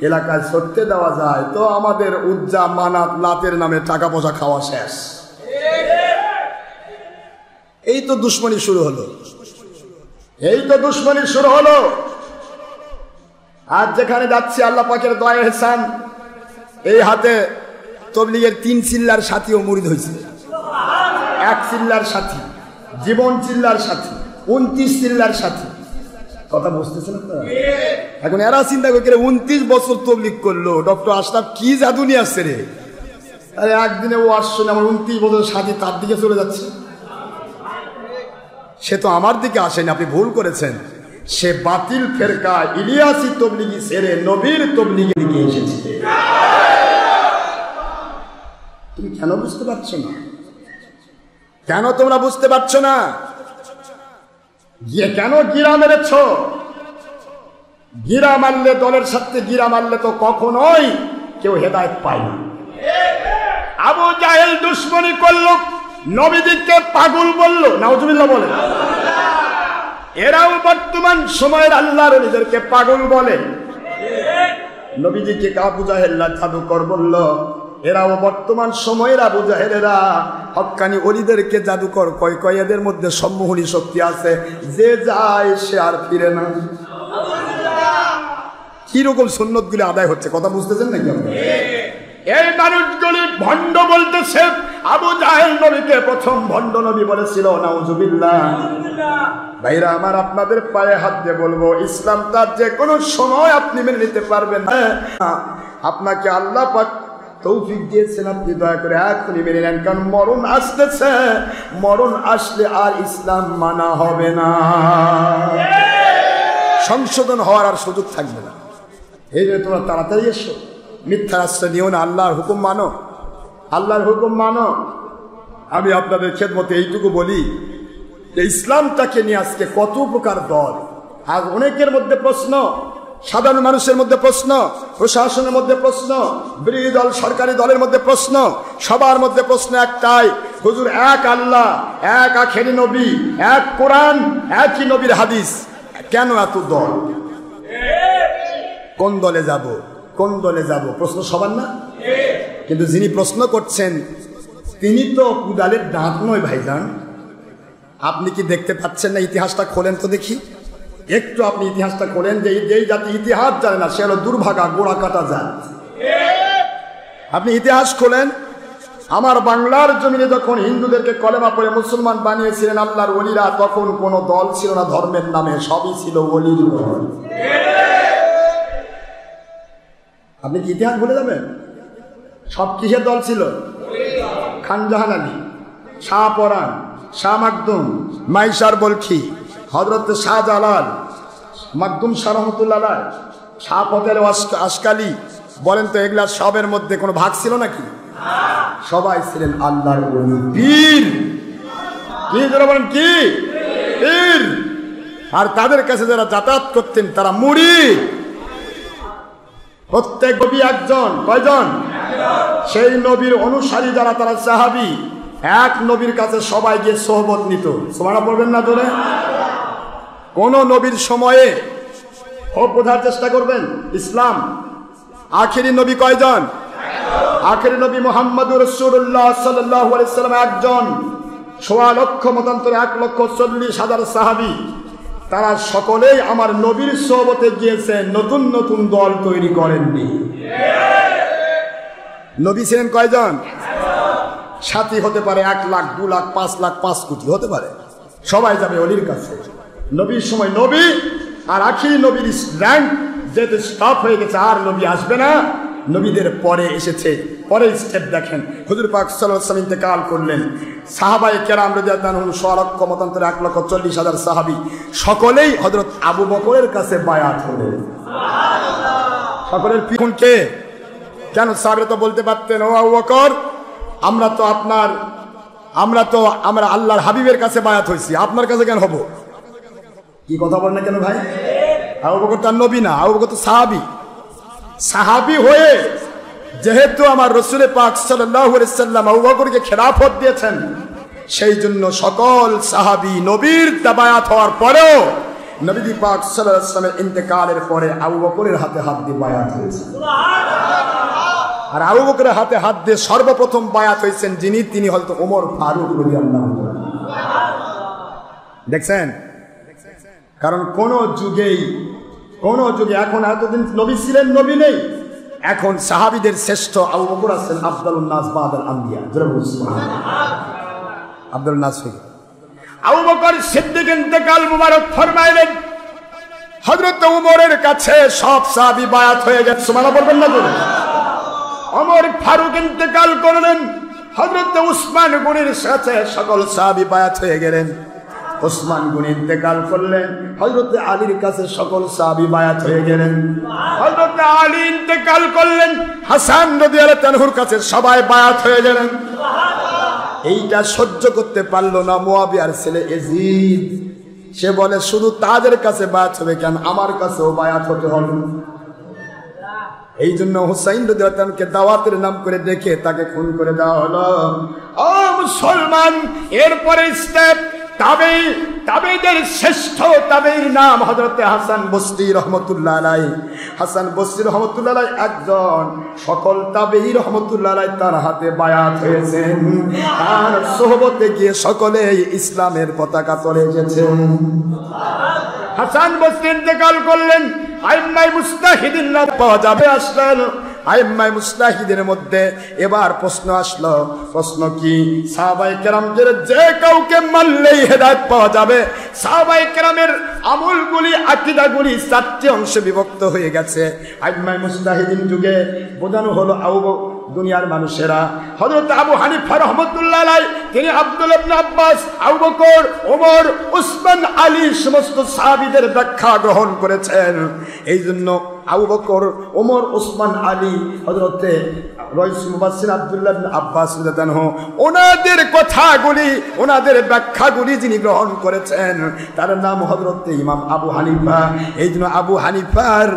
এলাকায় সত্যি দেওয়া যায় তো আমাদের উজ্জা মানাত লাতের নামে টাকা পয়সা খাওয়া শেষ। এই তো দুশ্মনী শুরু হলো, এই তো দুশ্মনী শুরু হলো। আজ যেখানে যাচ্ছি আল্লাহ পাকের দয়া ইহসান, এই হাতে তবলিগের 3 চিল্লার সাথীও মুরিদ হয়েছে। 1 চিল্লার সাথী, জীবন চিল্লার সাথী, 29 চিল্লার সাথী। কথা বুঝতেছেন আপনারা? এখন এরা চিন্তা করে 29 বছর তবলিগ করলো, ডক্টর আশরাফ কি জাদু নিয়ে আসছে রে? আরে একদিনে ও আসছে না, আমার 29 বছর সাথী তার দিকে চলে যাচ্ছে। সে তো আমার দিকে আসেনি, আপনি ভুল করেছেন। সে বাতিল ফেরকা ইলিয়াসি তবলিগি ছেড়ে নবীর তবলিগের দিকে এসেছে। তুমি কেন বুঝতে পারছো না? কেন তোমরা বুঝতে পারছো না? কেন গিরা মেরেছ? গিরা মারলে, দলের সাথে গিরা মারলে তো কখনোই কেউ হেদায়েত পায় না। আবু জাহেল দুশ্মনী করলো, নবীজিকে পাগল বললো, নাউজুবিল্লাহ বলে। এরাও বর্তমান সময়ের আল্লাহর ওলিদেরকে পাগল বলে। নবীজিকে আবু জাহেল জাদুকর বলল, এরাও বর্তমান সময়ের আবু জাহেলেরা হক্কানি ওলিদেরকে জাদুকর কয় কয়। এদের মধ্যে সম্মোহনী শক্তি আছে, যে যায় সে আর ফিরে না। কিরকম সুন্নত গুলি আদায় হচ্ছে, কথা বুঝতেছেন নাকি? এই মানুষগুলি ভণ্ড বলতেছে। আবু জাহেল নবীকে প্রথম ভণ্ড নবী বলেছিল, নাউজুবিল্লাহ। ভাইরা আমার, আপনাদের পায়ে হাত দিয়ে বলবো, ইসলাম তার যে কোনো সময় আপনি মেনে নিতে পারবেন না। আপনাকে আল্লাহ পাক তৌফিক দিয়েছেন, আপনি দয়া করে এখনই মেনে নেন, কারণ মরণ আসতেছে। মরণ আসলে আর ইসলাম মানা হবে না, সংশোধন হওয়ার আর সুযোগ থাকবে না। এই জন্য তোমরা তাড়াতাড়ি এসো, মিথ্যার আশ্রয় নিও না, আল্লাহর হুকুম মানো, আল্লাহর হুকুম মানো। আমি আপনাদের খেদমতে এইটুকু বলি যে ইসলামটাকে নিয়ে আজকে কত প্রকার দল। আজ অনেকের মধ্যে প্রশ্ন, সাধারণ মানুষের মধ্যে প্রশ্ন, প্রশাসনের মধ্যে প্রশ্ন, বিরোধী দল সরকারি দলের মধ্যে প্রশ্ন, সবার মধ্যে প্রশ্ন একটাই, হুজুর এক আল্লাহ, এক আখেরি নবী, এক কোরআন, একই নবীর হাদিস, কেন এত দল? কোন দলে যাব, কোন দলে যাব? প্রশ্ন সবার না? কিন্তু যিনি প্রশ্ন করছেন তিনি তো কুদালের দাঁত নয় ভাইজান। আপনি কি দেখতে পাচ্ছেন না? ইতিহাসটা খোলেন তো দেখি, একটু আপনি ইতিহাসটা খোলেন। যে যেই জাতি ইতিহাস জানে না সে হলো দুর্ভাগা, গোড়া কাটা জাত। আপনি ইতিহাস খোলেন। আমার বাংলার জমিনে যখন হিন্দুদেরকে কলেমা পড়ে মুসলমান বানিয়েছিলেন আল্লাহর ওলিরা, তখন কোনো দল ছিল না ধর্মের নামে, সবই ছিল ওলির দল। আপনি কি ইতিহাস ভুলে যাবেন? সব কিসের দল ছিল? খান জাহান আলী, শাহ পরাণ, শাহ মাকদুম, মাইশার বলখি, হযরত শাহজালাল, মাকদুম শাহ রহমতুল্লাহ, শাহ ফতের আশকালি। বলেন তো এগুলা সবের মধ্যে কোনো ভাগ ছিল নাকি? সবাই ছিলেন আল্লাহর ওলি, পীর। কি বলেন? কি পীর? আর তাদের কাছে যারা যাতায়াত করতেন তারা মুরিদ। প্রত্যেক নবী একজন, কয়জন? সেই নবীর অনুসারী যারা তারা সাহাবী। এক নবীর কাছে সবাই গিয়ে সোহবত নিত। সুবহানাল্লাহ পড়বেন না জোরে? কোন নবীর সময়ে বোঝার চেষ্টা করবেন। ইসলাম আখেরি নবী কয়জন? আখেরি নবী মুহাম্মদুর রাসূলুল্লাহ সাল্লাল্লাহু আলাইহি ওয়াসাল্লাম একজন। ১৬ লক্ষ মতান্তরে ১,৪০,০০০ সাহাবী, তারা সকলেই আমার নবীর সোহবতে গিয়েছেন, নতুন নতুন দল তৈরি করেননি। নবী ছিলেন কয়জন? সাথী হতে পারে ১ লাখ, ২ লাখ, ৫ লাখ, ৫ কোটি হতে পারে। সবাই যাবে অলির কাছে। নবীর সময় নবী, আর আখিরি নবীর র্যাঙ্ক যেহেতু স্টপ হয়ে গেছে, আর নবী আসবে না। নবীদের পরে এসেছে, পরের স্টেপ দেখেন। হুজুর পাক সাল্লাল্লাহু আলাইহি ওয়াসাল্লাম ইন্তেকাল করলেন, সাহাবায়ে কেরাম রাদিয়াল্লাহু আনহুম ১৬ লক্ষ মতান্তরে ১,৪০,০০০ সাহাবী সকলেই হযরত আবু বকরের কাছে বায়াত হলেন। সুবহানাল্লাহ। সকলের পিছন কে? কেন সাহাবীরা তো বলতে পারতেন, ও আবু বকর আমরা আল্লাহর হাবিবের কাছে বায়াত হয়েছি, আপনার কাছে কেন হব? কি কথা বলেন না কেন ভাই? আবু বকর তার নবী না, আবু বকর তো সাহাবী হয়ে যেহেতু আমার রাসূল পাক সাল্লাল্লাহু আলাইহি সাল্লাম আবু বকরকে খেলাফত দিয়েছেন, সেই জন্য সকল সাহাবী নবীর বায়াত হওয়ার পরেও নবী পাক সাল্লাল্লাহু আলাইহি ওয়াসাল্লামের ইন্তেকালের পরে আবু বকরের হাতে হাত দিয়ে বায়াত হয়েছে। আর আবু বকরের হাতে হাত দিয়ে সর্বপ্রথম বায়াত হয়েছেন যিনি, তিনি হয়তো ওমর ফারুক রাদিয়াল্লাহু আনহু। দেখছেন, কারণ কোন যুগে এখন এতদিন নবী ছিলেন, নবী নেই, এখন সাহাবীদের শ্রেষ্ঠ আবু বকর আছেন আফদালুন নাস বাদাল আম্বিয়া। আব্দুল নাস আবু বকর সিদ্দিক ইন্তেকাল মুবারক ফরমাইলেন, হযরত ওমরের কাছে সব সাহাবী বায়াত হয়ে গেছে। সুবহানাল্লাহ বলবেন না? ওমর ফারুক ইন্তেকাল করলেন, হযরত উসমান গনির সাথে সকল সাহাবী বায়াত হয়ে গেলেন। উসমান গনি ইন্তেকাল করলেন, হযরত আলীর কাছে সকল সাহাবী বায়াত হয়ে গেলেন। হযরত আলী ইন্তেকাল করলেন, হাসান রাদিয়াল্লাহু আনহুর কাছে সবাই বায়াত হয়ে গেলেন। এইটা সহ্য করতে পারলো না মুয়াবিয়ার ছেলে ইয়াজিদ। সে বলে শুধু তাদের কাছে বায়াত হবে কেন, আমার কাছেও বায়াত হতে হবে। এই জন্য হুসাইন রাদিয়াল্লাহু আনহুকে দাওয়াতের নাম করে দেখে তাকে খুন করে দেওয়া হলো। ও মুসলমান, এরপরে স্টেপ তাবেঈদের শ্রেষ্ঠ তাবেঈর নাম হযরতে হাসান বসরি রাহমাতুল্লাহ আলাইহি। হাসান বসরি রাহমাতুল্লাহ আলাইহি একজন, সকল তাবেঈ রাহমাতুল্লাহ আলাইহি তার হাতে বায়াত হয়েছেন। আর সোহবতে গিয়ে সকলে ইসলামের পতাকা তলে এসেছেন। হাসান বসরি ইন্তেকাল করলেন, আইম্মায়ে মুজতাহিদিন পাওয়া যাবে আসলেন। আইম্মায়ে মুজতাহিদের মধ্যে এবার প্রশ্ন আসলো। প্রশ্ন কি? সাহাবায়ে কেরামদের যে কাউকে মানলেই হেদায়েত পাওয়া যাবে। সাহাবায়ে কেরামের আমলগুলি, আকীদাগুলি চারটি অংশে বিভক্ত হয়ে গেছে। আইম্মায়ে মুজতাহিদিন যুগে বোঝানো হলো দুনিয়ার মানুষেরা হযরত আবু হানিফা রাহমাতুল্লাহ আলাইহি, তিনি আব্দুল্লাহ ইবনে আব্বাস, আবু বকর, ওমর, উসমান, আলী সমস্ত সাহাবীদের ব্যাখ্যা গ্রহণ করেছেন। এই জন্য আবু বকর, ওমর, উসমান, আলী, হযরতে রাইস মুফাসসির আব্দুল্লাহ ইবনে আব্বাস রাদিয়াল্লাহু আনহু, ওনাদের কথাগুলি, ওনাদের ব্যাখ্যাগুলি যিনি গ্রহণ করেছেন তার নাম হযরতে ইমাম আবু হানিফা। এই জন্য আবু হানিফার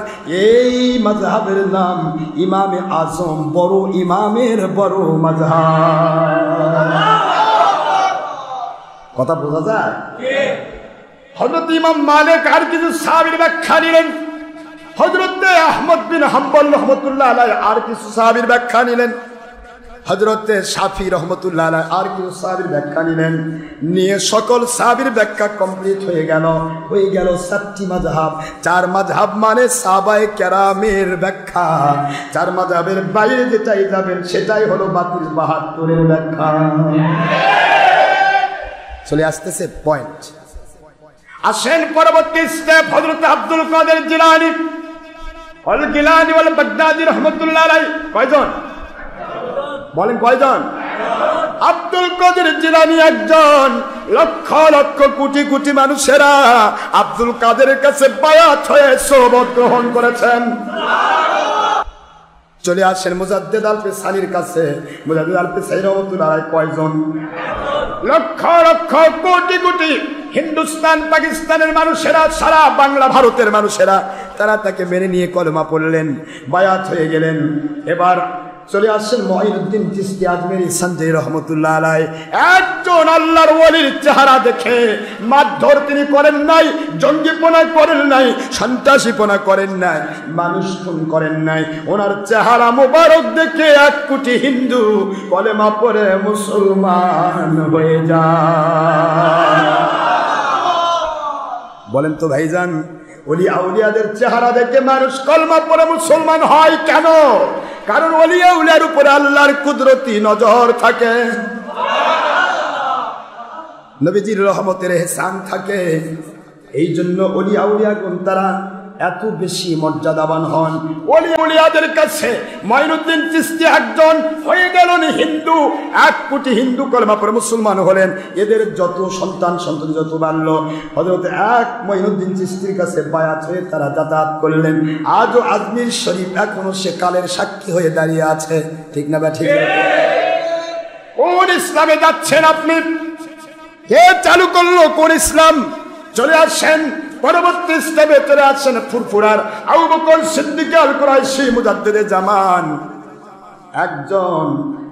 এই মাযহাবের নাম ইমামে আযম, বড় ইমামের বড় মাযহাব। কথা বোঝা যায়? হযরত ইমাম মালিক আর কিছু সাহাবীর ব্যাখ্যা নিলেন। হযরতে আহমদ বিন হাম্বল রাহমাতুল্লাহ আলাইহি আর কিছু সাহাবীর ব্যাখ্যা নিলেন। হযরতে শাফি রাহমাতুল্লাহ আলাইহি আর কিছু সাহাবীর ব্যাখ্যা নিলেন। নিয়ে সকল সাহাবীর ব্যাখ্যা কমপ্লিট হয়ে গেল চারটি মাযহাব। চার মাযহাব মানে সাহাবায়ে কেরামের ব্যাখ্যা। চার মাযহাবের বাইরে যেটাই যাবেন সেটাই হলো বাতিল ৭২-এর ব্যাখ্যা। চলে আসতেছে পয়েন্ট। আসেন পরবর্তী স্টেপ, হযরত আব্দুল কাদের জিলানী ওয়াল গিলানী ওয়াল বাগদাদি রাহমাতুল্লাহ আলাইহি। কয়জন বলেন? কয়জন? আব্দুল কাদের জিলানী একজন। লক্ষ লক্ষ কোটি কোটি মানুষেরা আব্দুল কাদের কাছে বায়াত হয়ে সোহবত গ্রহণ করেছেন। চলে আসেন মুজাদ্দিদ আল-ফিসানির কাছে। মুজাদ্দিদ আল-ফিসানি রাহমাতুল্লাহ আলাইহি কয়জন? লক্ষ লক্ষ কোটি কোটি হিন্দুস্তান, পাকিস্তানের মানুষেরা, সারা বাংলা ভারতের মানুষেরা তারা তাকে মেনে নিয়ে কলেমা পড়লেন, বায়াত হয়ে গেলেন। এবার চলে আসছেন মুঈনুদ্দিন চিশতি আজমেরি সঞ্জয় রহমতুল্লাহ আলাইহি। একজন আল্লাহর ওলির চেহারা দেখে মারধর তিনি করেন নাই, জঙ্গিপনা করেন নাই, সন্ত্রাসীপনা করেন নাই, মানুষ খুন করেন নাই। ওনার চেহারা মোবারক দেখে ১ কোটি হিন্দু কলেমা পড়ে মুসলমান হয়ে যায়। বলেন তো ভাইজান, ওলি আউলিয়াদের চেহারা দেখে মানুষ কলমা পড়ে মুসলমান হয় কেন? কারণ ওলি আউলিয়ার উপরে আল্লাহর কুদরতি নজর থাকে, নবীজির রহমতের এহসান থাকে। এই জন্য ওলি আউলিয়াগণ তারা এত বেশি মর্যাদাবান হন। ওলি আউলিয়াদের কাছে মুঈনুদ্দিন চিশতি একজন হয়ে গেলেন হিন্দু। ১ কোটি হিন্দু কলেমা পড়ে মুসলমান হলেন। এদের যত সন্তান যত বাড়ল, হযরত মুঈনুদ্দিন চিশতির কাছে বায়াত হয়ে তারা যাতায়াত করলেন। আজও আজমির শরীফ এখনো সে কালের সাক্ষী হয়ে দাঁড়িয়ে আছে। ঠিক না বা ঠিক? কোন ইসলামে যাচ্ছেন আপনি? কে চালু করলো কোন ইসলাম? চলে আসেন পরবর্তী ইসলামে, চলে আসেন ফুরফুরার আবু বকর সিদ্দিক আল কুরাইশি মুজাদ্দিদে জামান, একজন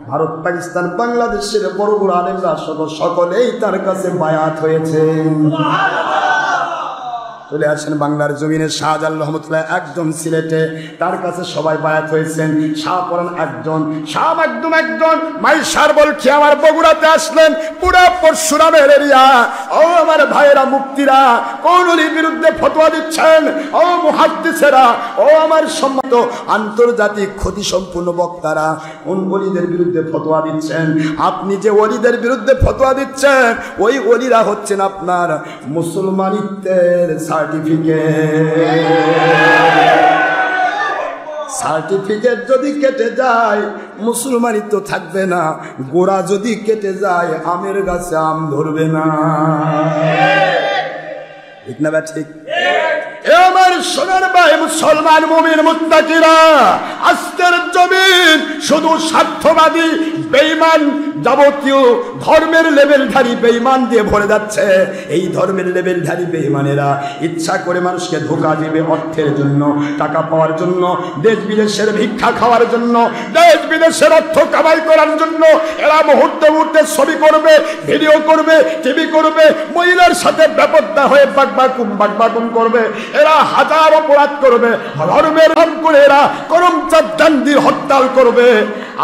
ভারত পাকিস্তান বাংলাদেশের বড় বড় আলেমরা সকলেই তার কাছে বায়াত হয়েছে। চলে আসেন বাংলার জমিনে শাহজালাল রহমতুল্লাহ একজন সিলেটে, তার কাছে সবাই বায়াত হয়েছেন। শাহপরান একজন, শাহ একদম একজন, মাইশার বলছি আমার বগুড়াতে আসলেন, পুরা পরশুরামের এরিয়া। ও আমার ভাইয়েরা মুফতিরা কোন ওলির বিরুদ্ধে ফতোয়া দিচ্ছেন? ও মুহাদ্দিসেরা, ও আমার সম্মত আন্তর্জাতিক ক্ষতি সম্পূর্ণ বক্তারা কোন ওলিদের বিরুদ্ধে ফতোয়া দিচ্ছেন? আপনি যে ওলিদের বিরুদ্ধে ফতোয়া দিচ্ছেন, ওই ওলিরা হচ্ছেন আপনার মুসলমানিত্বের সার্টিফিকেট যদি কেটে যায় মুসলমানিত্ব থাকবে না, গোড়া যদি কেটে যায় আমের গাছে আম ধরবে না। ঠিক না বা ঠিক? আমার সোনার ভাই মুসলমান মুমিন মুত্তাকিরা, আজকের জমিন শুধু স্বার্থবাদী বেঈমান যাবতীয় ধর্মের লেভেলধারী বেঈমান দিয়ে ভরে যাচ্ছে। এই ধর্মের লেভেলধারী বেঈমানেরা ইচ্ছা করে মানুষকে ধোঁকা দিবে অর্থের জন্য, টাকা পাওয়ার জন্য, দেশ বিদেশের ভিক্ষা খাওয়ার জন্য, দেশ বিদেশের অর্থ কামাই করার জন্য। এরা মুহূর্তে মুহূর্তে ছবি করবে, ভিডিও করবে, টিভি করবে, মহিলার সাথে বেপরদা হয়ে বাগবাগুন করবে। এরা হাজার অপরাধ করবে, ধর্মের নাম করে এরা করমচাঁদ গান্ধীর হরতাল করবে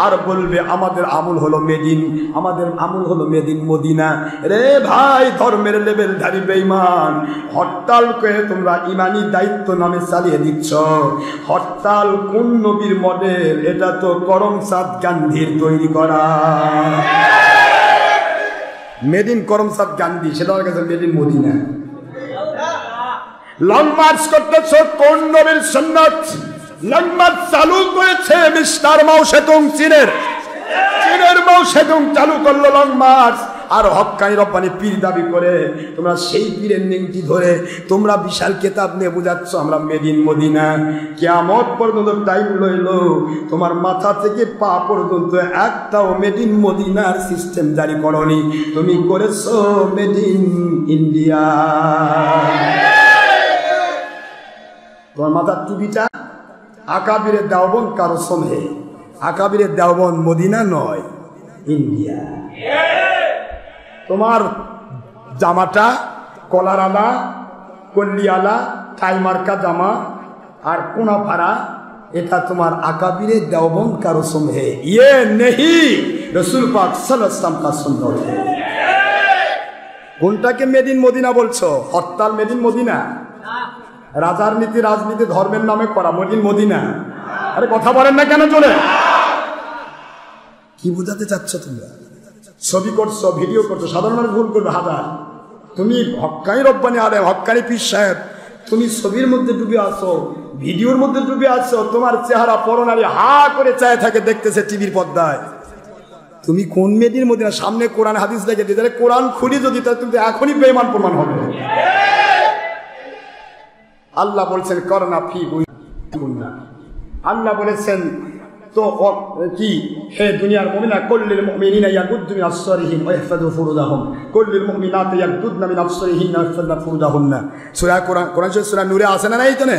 আর বলবে আমাদের আমল হলো মেদিন, আমাদের আমল হলো মেদিন মদিনা। রে ভাই, ধর্মের লেভেলধারী বেঈমান, হরতাল করে তোমরা ইমানি দায়িত্ব নামে চালিয়ে দিচ্ছ। হরতাল কোন নবীর মডেল? এটা তো করমচাঁদ গান্ধীর তৈরি করা। মেদিন করমচাঁদ গান্ধী, সেটা আমার কাছে মেদিন মদিনা। লং মার্চ করতেছ কোন নবীর সুন্নাত? লং মার্চ চালু করেছে মিস্টার মাও সেতুং, চীনের মাও সেতুং চালু করলো লং মার্চ। আর হক্কানি রব্বানি পীর দাবি করে তোমরা সেই পীরের নিংটি ধরে তোমরা বিশাল কেতাব নিয়ে বুঝাচ্ছ আমরা মেদিন মদিনা। কিয়ামত পর্যন্ত টাইম লইল, তোমার মাথা থেকে পা পর্যন্ত একটাও মেদিন মদিনার সিস্টেম জারি করনি, তুমি করেছো মেদিন ইন্ডিয়া। তোমার মাথার টুপিটা আকাবিরের দেওবন্দ কারো সমহে, আকাবিরের দেওবন্দ মদিনা নয়, ইন্ডিয়া। তোমার জামাটা কলার আলা, কল্লি আলা, টাই মার্কা জামা আর কোনা ফাড়া, এটা তোমার আকাবিরের দেওবন্দ কারো সমহে। ইয়ে নেহি রসুল পাক সাল্লাল্লাহু আলাইহি ওয়াসাল্লাম কা সুন্নাত। কোনটাকে মেদিন মদিনা বলছো? হরতাল মেদিন মদিনা? রাজার নীতি রাজনীতি ধর্মের নামে করা মেদিন মদিনা? আরে কথা বলেন না কেন? চলে কি বুঝাতে চাচ্ছ? তোমরা ছবি করছো, ভিডিও করছো, সাধারণ মানুষ ভুল করবে হাজার। তুমি হক্কানি রব্বানি আলেম, হক্কানি পীর সাহেব, তুমি ছবির মধ্যে ডুবে আছো, ভিডিওর মধ্যে ডুবে আছো, তোমার চেহারা পরনারী হা করে চায় থাকে দেখতেছে টিভির পর্দায়। তুমি কোন মেদিন মদিনা? সামনে কোরআন হাদিস লেগে দিয়ে, তাহলে কোরআন খুলি যদি, তাহলে তুমি এখনই বেঈমান প্রমাণ হবে। আল্লাহ বলছেন করোনা ফি বুইনা, আল্লাহ বলেছেন তো কি, হে দুনিয়ার মুমিনা কুল্লিল মুমিনিনা ইয়াগুদ্দু মিন আবসারিহিম ওয়া ইয়াহফাযু ফুরুজাহুম কুল্লিল মুমিনাতি ইয়াগুদ্দুনা মিন আবসারিহিন্না ওয়া ইয়াহফাযনা ফুরুজাহুন্না। সূরা কোরআন সূরা নূরে আছে না? নাই তো না?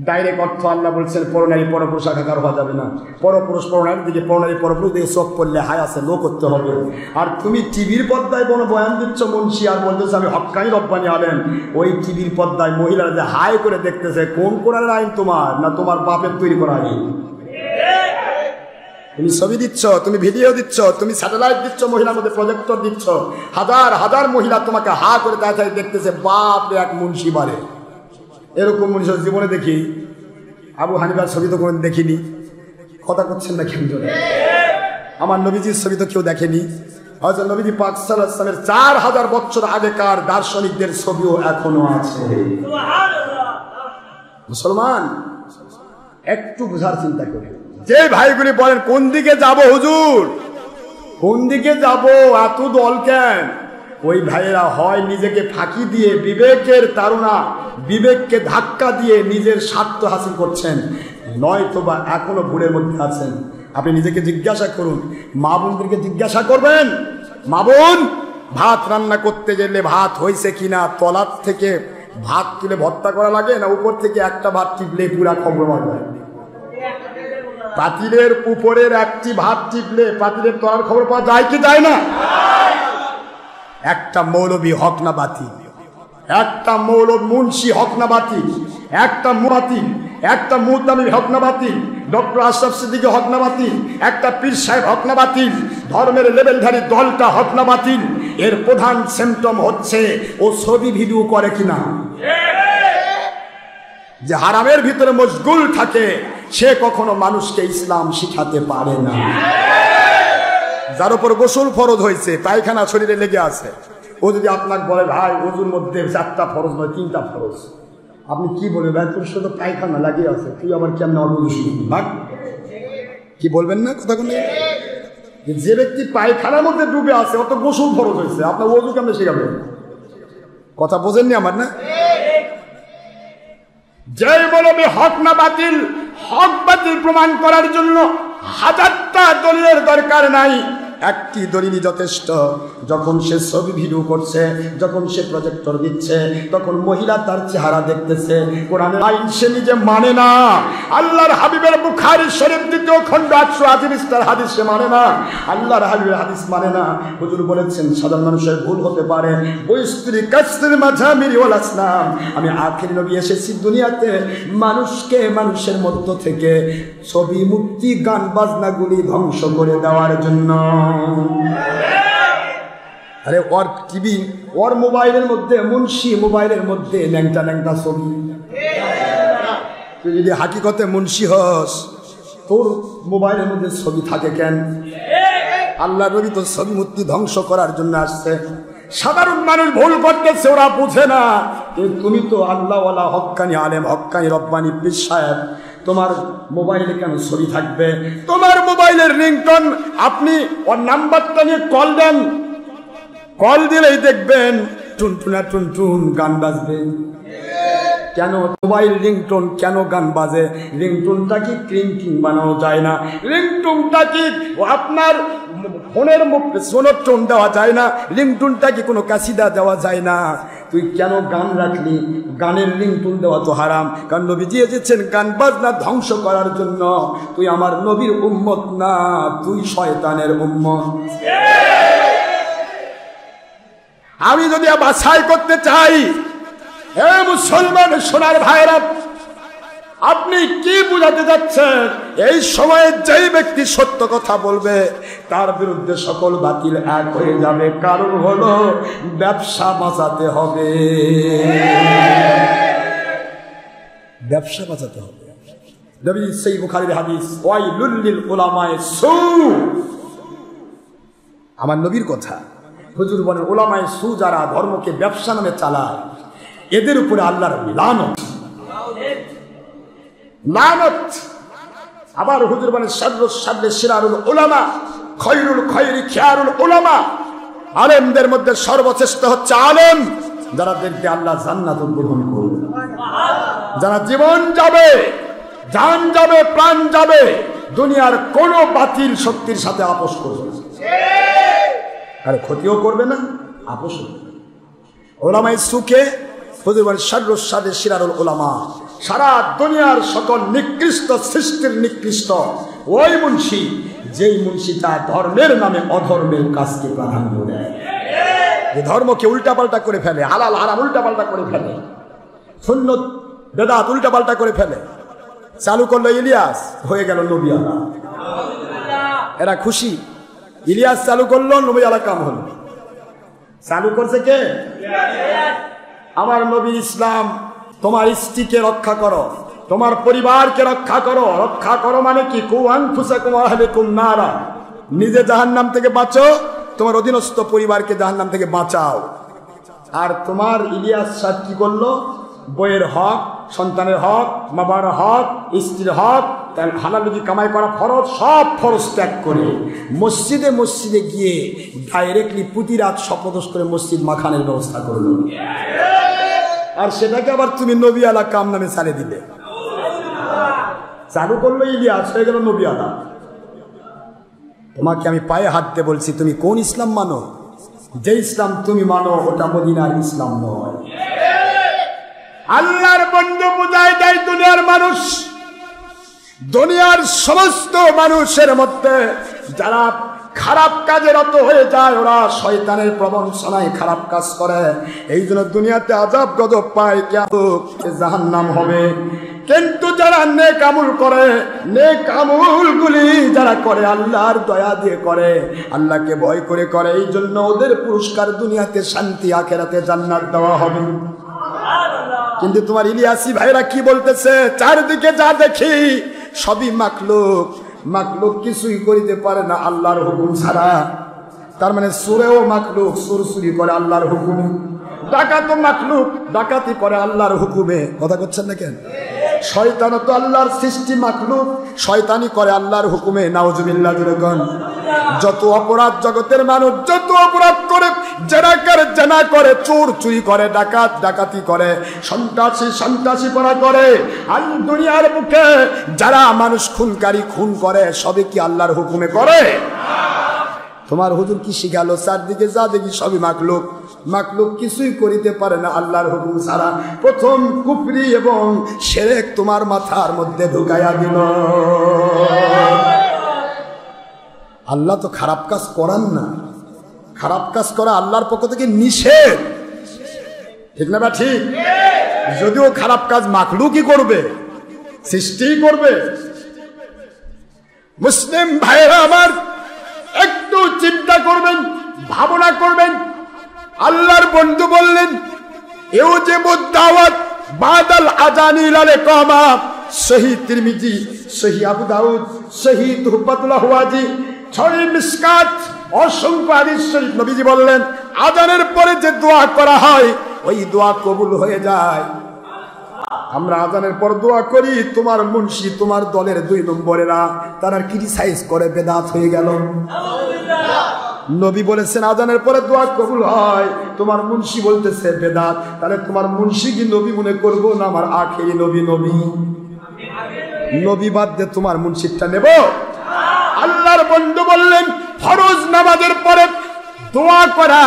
ডাইরেক্ট অর্থ আল্লাহ বলছেন পরনারী পরপুরুষ একাকার হওয়া যাবে না। পরপুরুষ পরনারীর দিকে, পরনারী পরপুরুষ দিকে চোখ পড়লে হায় আছে লো করতে হবে। আর তুমি টিভির পর্দায় কোনো বয়ান দিচ্ছ মুন্সি, আর বলতেছে আমি হক্কানি রব্বানি আলেম। ওই টিভির পর্দায় মহিলারা যে হাই করে দেখতেছে, কোন কোরআনের আইন তোমার না তোমার বাপের তৈরি করা আইন? তুমি ছবি দিচ্ছ, তুমি ভিডিও দিচ্ছ, তুমি স্যাটেলাইট দিচ্ছ, মহিলার মধ্যে প্রজেক্টর দিচ্ছ, হাজার হাজার মহিলা তোমাকে হা করে তাড়াতাড়ি দেখতেছে, বাপ এক মুন্সি বারে। এরকম মনীষের জীবনে দেখি, আবু হানিফার ছবি তো কোনোদিন দেখিনি। কথা করছেন না কেন? আমার নবীজির ছবি তো কেউ দেখেনি। হযরত নবীজি পাক সাল্লাল্লাহু আলাইহি ওয়াসাল্লামের 4000 বছর আগেকার দার্শনিকদের ছবিও এখনো আছে। মুসলমান একটু বোঝার চিন্তা করি। যে ভাইগুলি বলেন কোন দিকে যাব হুজুর, কোন দিকে যাব, এত দল কেন? ওই ভাইয়েরা হয় নিজেকে ফাঁকি দিয়ে বিবেকের তাড়না, বিবেককে ধাক্কা দিয়ে নিজের স্বার্থ হাসিল করছেন, নয়তো বা এখনো ভুলের মধ্যে আছেন। আপনি নিজেকে জিজ্ঞাসা করুন, মা বোনদেরকে জিজ্ঞাসা করবেন, মা বোন ভাত রান্না করতে গেলে ভাত হয়েছে কিনা তলার থেকে ভাত তুলে ভর্তা করা লাগে, না উপর থেকে একটা ভাত টিপলে পুরা খবর পাওয়া যায়? পাতিলের উপরের একটি ভাত টিপলে পাতিলের তলার খবর পাওয়া যায় কি যায় না? একটা মৌলবী হক না বাতিল, একটা মৌলবী মুন্সি হক না বাতিল, একটা মুবাতিল, একটা মুতামিম হক না বাতিল, ডক্টর আশরাফ সিদ্দিকী হক না বাতিল, একটা পীর সাহেব হক না বাতিল, ধর্মের লেভেলধারী দলটা হক না বাতিল। এর প্রধান সিম্পটম হচ্ছে ও ছবি ভিডিও করে কিনা। যে হারামের ভিতরে মশগুল থাকে সে কখনো মানুষকে ইসলাম শিখাতে পারে না। যার উপর গোসল ফরজ হয়েছে, পায়খানা শরীরে লেগে আছে, ও যদি আপনাকে বলে ভাই ওজুর মধ্যে 4টা ফরজ নয় 3টা ফরজ, আপনি কি বলবেন? ভাই তোর সাথে পায়খানা লাগিয়ে আছে, তুই আবার কেমন অবুঝ ভাগ কি বলবেন না? কথা কোন যে ব্যক্তি পায়খানার মধ্যে ডুবে আছে অত গোসল ফরজ হয়েছে, আপনার ওজু কেমন শেখাবেন? কথা বোঝেননি আমার না? যেই বলবে হক না বাতিল, হক বাতিল প্রমাণ করার জন্য 1000টা দলিলের দরকার নাই, একটি দলিলই যথেষ্ট। যখন সে ছবি ভিডিও করছে, যখন সে প্রজেক্টর দিচ্ছে, তখন মহিলা তার চেহারা দেখতেছে, কোরআনের আইন সে নিজে মানে না, আল্লাহর হাবিবের বুখারী শরীফ 2য় খণ্ড 880 পৃষ্ঠার হাদিস সে মানে না, আল্লাহর হাবিবের হাদিস মানে না। হুজুর বলেছেন সাধারণ মানুষের ভুল হতে পারে, বৈস্ত্রী কাসরিল মাঝামির ওয়াল আসনাম, আমি আখির নবী এসেছি দুনিয়াতে মানুষকে মানুষের মধ্য থেকে ছবি মূর্তি গান বাজনাগুলি ধ্বংস করে দেওয়ার জন্য। আরে ওর টিভি, ওর মোবাইলের মধ্যে, মুন্সি মোবাইলের মধ্যে ন্যাংটা ন্যাংটা ছবি। তুই যদি হাকিকতে মুন্সি হস, তোর মোবাইলের মধ্যে ছবি থাকে কেন? আল্লাহ নবী তো ছবি মূর্তি ধ্বংস করার জন্য আসছে। সাধারণ মানুষ ভুল করতেছে, ওরা বুঝে না। তুমি তো আল্লাহওয়ালা হক্কানি আলেম, হক্কানি রব্বানি পীর সাহেব, তোমার মোবাইলে কেন ছবি থাকবে? তোমার মোবাইলের রিংটোন, আপনি ওর নাম্বারটা নিয়ে কল দেন, কল দিলেই দেখবেন টুনটুনা টুনটুন গান বাজবে। কেন মোবাইল রিংটোন কেন গান বাজে? রিংটোনটা কি ক্রিংকিং বানানো যায় না? রিংটোনটা কি আপনার ফোনের সোনোর টোন দেওয়া যায় না? রিংটোনটা কি কোনো কাসিদা দেওয়া যায় না? তুই কেন গান রাখলি? গানের রিংটোন দেওয়া তো হারাম, কারণ নবীজি এসেছেন গান বাজনা ধ্বংস করার জন্য। তুই আমার নবীর উম্মত না, তুই শয়তানের উম্মত। আমি যদি বাছাই করতে চাই, হে মুসলমান সোনার ভাইরা, আপনি কি বুঝাতে যাচ্ছেন? এই সময়ে যেই ব্যক্তি সত্য কথা বলবে তার বিরুদ্ধে সকল বাতিল এক হয়ে যাবে। কারণ হলো ব্যবসা বাঁচাতে হবে, ব্যবসা বাঁচাতে হবে। নবী সেই বুখারীর হাদিস, ওয়াইলুল লিল উলামায়ে সু, আমার নবীর কথা। হুজুর বলেন উলামায়ে সু যারা ধর্মকে ব্যবসা নামে চালায়, এদের উপরে আল্লাহর লানত, লানত। আবার হুজুর বলেন শাররুস শাররি শিরারুল উলামা, খায়রুল খায়রি খিয়ারুল উলামা, আলেমদের মধ্যে সর্বশ্রেষ্ঠ হচ্ছে আলেম যাদেরকে আল্লাহ জান্নাত উদ্বোধন করবে, যারা জীবন যাবে, জান যাবে, প্রাণ যাবে, দুনিয়ার কোন বাতিল শক্তির সাথে আপোষ করবে, আরে ক্ষতিও করবে না, আপোষ করবে। উলামায়ে সুকে হুজুর বলেন শাররুস শাররি শিরারুল উলামা, সারা দুনিয়ার সকল নিকৃষ্ট সৃষ্টির নিকৃষ্ট ওই মুন্সি, যেই মুন্সিটা ধর্মের নামে অধর্মের কাজকে প্রাধান্য দেয়, এই ধর্মকে উল্টাপাল্টা করে ফেলে, হালাল হারাম উল্টাপাল্টা করে ফেলে, সুন্নত বেদাত উল্টাপাল্টা করে ফেলে। চালু করলো ইলিয়াস, হয়ে গেল নবী আলা। এরা খুশি, ইলিয়াস চালু করলো, নবী আলা কাম হলো। চালু করছে কে? আমার নবী ইসলাম। তোমার স্ত্রীকে রক্ষা করো, তোমার পরিবারকে রক্ষা করো। রক্ষা করো মানে কি? কু আনফুসাকুম ওয়া আহলিকুম নারা, নিজে জাহান্নাম থেকে বাঁচো, তোমার অধীনস্থ পরিবারকে জাহান্নাম থেকে বাঁচাও। আর তোমার ইলিয়াস সাহেব কি করলো? বইয়ের হক, সন্তানের হক, বাবার হক, স্ত্রীর হক, তার হালাল রুজি কামাই করা ফরজ, সব ফরজ ত্যাগ করে মসজিদে মসজিদে গিয়ে ডাইরেক্টলি প্রতি রাত শপথ করে মসজিদ মাখানের ব্যবস্থা করলো। আর সেটাকে আবার তুমি নবী আলা কাম নামে চালিয়ে দিলে। চালু করলো ইলিয়াস, হয়ে গেল নবী আলা। তোমাকে আমি পায়ে হাত দিয়ে বলছি, তুমি কোন ইসলাম মানো? যে ইসলাম তুমি মানো ওটা মদিনার ইসলাম নয়। আল্লাহর বন্ধু বুঝায় দেয় দুনিয়ার মানুষ, দুনিয়ার সমস্ত মানুষের মধ্যে যারা খারাপ কাজে রত হয়ে যায় ওরা শয়তানের প্রবঞ্চনায় খারাপ কাজ করে। এই জন্য দুনিয়াতে আযাব গজব পায়, কিয়ামতে জাহান্নাম হবে। কিন্তু যারা নেক আমল করে, নেক আমলগুলি যারা করে আল্লাহর দয়া দিয়ে করে, আল্লাহকে ভয় করে করে, এই জন্য ওদের পুরস্কার দুনিয়াতে শান্তি, আখিরাতে জান্নাত দেওয়া হবে। কিন্তু তোমার ইলিয়াসি ভাইরা কি বলতেছে? চারদিকে যা দেখি সবই মাখলুক, মাখলুক কিছুই করিতে পারে না আল্লাহর হুকুম ছাড়া। তার মানে সুরেও মাখলুক, সুর চুরি করে আল্লাহর হুকুমে, ডাকাতও মাখলুক, ডাকাতি করে আল্লাহর হুকুমে। কথা করছেন না কেন? শয়তানও তো আল্লাহর সৃষ্টি, মাখলুক, শয়তানি করে আল্লাহর হুকুমে। নাউজুবিল্লাহ। যত অপরাধ জগতের মানুষ যত অপরাধ করে, জেনা করে, চোর চুরি করে, ডাকাত ডাকাতি করে, সন্ত্রাসী করা করে, আর দুনিয়ার বুকে যারা মানুষ খুনকারী খুন করে সবে কি আল্লাহর হুকুমে করে? তোমার হুজুর কি শিখালো? চারদিকে যা দেখি সবই মাখলুক, মাখলুক কিছুই করিতে পারে না আল্লাহর হুকুম ছাড়া। প্রথম কুফরি এবং শিরক তোমার মাথার মধ্যে ঢুকাইয়া দিল। আল্লাহ তো খারাপ কাজ করান না, খারাপ কাজ করা আল্লাহর পক্ষ থেকে নিষেধ, ঠিক না? বা ঠিক? যদিও খারাপ কাজ মাখলুকই করবে, সৃষ্টি করবে। মুসলিম ভাইরা আমার, একটু চিন্তা করবেন, ভাবনা করবেন। আল্লাহর বন্ধু বললেন, এও যে দাওয়াত বাদাল আজানি ইলাল ইকামা, সহিহ তিরমিজি, সহিহ আবু দাউদ, সহিহ তুহফাতুল আহওয়াজি, সহিহ মিশকাত, অসংখ্য হাদিস শরীফ। নবীজি বললেন, আজানের পরে যে দোয়া করা হয় ওই দোয়া কবুল হয়ে যায়। আমরা আজানের পর দোয়া করি, তোমার মুন্সি, তোমার দলের 2 নম্বরেরা তারা ক্রিটিসাইজ করে বেদাত হয়ে গেল। নবী বলেছেন আজানের পরে দোয়া কবুল হয়, তোমার মুন্সি বলতেছে বেদাত। তাহলে তোমার মুন্সি কি নবী মনে করবো না আমার আখেরি নবী? নবী বাদ দিয়ে তোমার মুন্সিটা নেব? আল্লাহর বন্ধু বললেন, ফরজ নামাজের পরে দোয়া করা।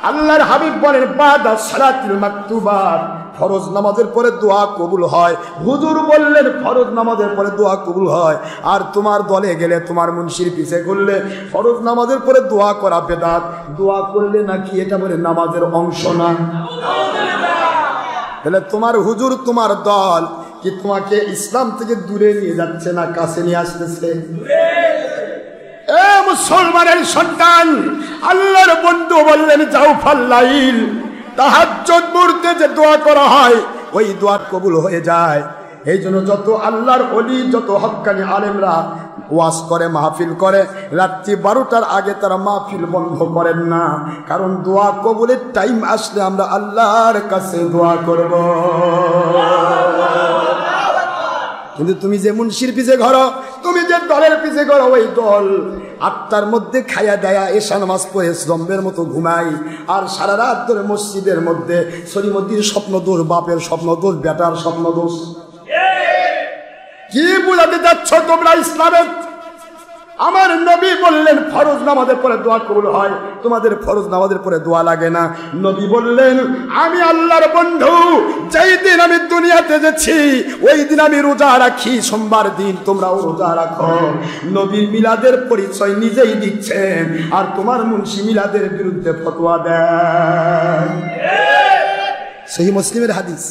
আল্লাহর হাবিব বলেন, বাদা সালাতুল মাকতুবাত, ফরজ নামাজের পরে দোয়া কবুল হয়। হুজুর বললেন ফরজ নামাজের পরে দোয়া কবুল হয়, আর তোমার দলে গেলে, তোমার মুন্সির পিছে করলে ফরজ নামাজের পরে দোয়া করা বেদাত। দোয়া করলে নাকি এটা বলে নামাজের অংশ না? তাহলে তোমার হুজুর, তোমার দল কি তোমাকে ইসলাম থেকে দূরে নিয়ে যাচ্ছে না কাছে নিয়ে আসতেছে? এ মুসলমানের সন্তান, আল্লাহর বন্ধু বললেন, জাওফাল লাইল, তাহাজ্জুদ মুহূর্তে যে দোয়া করা হয় ওই দোয়া কবুল হয়ে যায়। এই জন্য যত আল্লাহর ওলি, যত হক্কানি আলেমরা ওয়াজ করে, মাহফিল করে, রাত্রি 12টার আগে তারা মাহফিল বন্ধ করেন না। কারণ দোয়া কবুলের টাইম আসলে আমরা আল্লাহর কাছে দোয়া করব। কিন্তু তুমি যে মুন্সির পিছে ঘরো, তুমি যে দলের পিছে ঘরো, ওই দল 8টার মধ্যে খাইয়া দেয়া এশা নামাজ পড়ে জম্বের মতো ঘুমাই, আর সারা রাত ধরে মসজিদের মধ্যে সরিমদ্দির স্বপ্ন দোষ, বাপের স্বপ্ন দোষ, বেটার স্বপ্ন দোষ। কি বুঝাতে যাচ্ছ তোমরা ইসলামের? আমার নবী বললেন ফরজ নামাজের পরে দোয়া কবুল হয়, তোমাদের ফরজ নামাজের পরে দোয়া লাগে না। নবী বললেন, আমি আল্লাহর বন্ধু, যেই দিন আমি দুনিয়াতে যাচ্ছি ওই দিন আমি রোজা রাখি, সোমবার দিন তোমরাও রোজা রাখো। নবীর মিলাদের পরিচয় নিজেই দিচ্ছেন, আর তোমার মুন্সি মিলাদের বিরুদ্ধে ফতোয়া দেয়। সহিহ মুসলিমের হাদিস।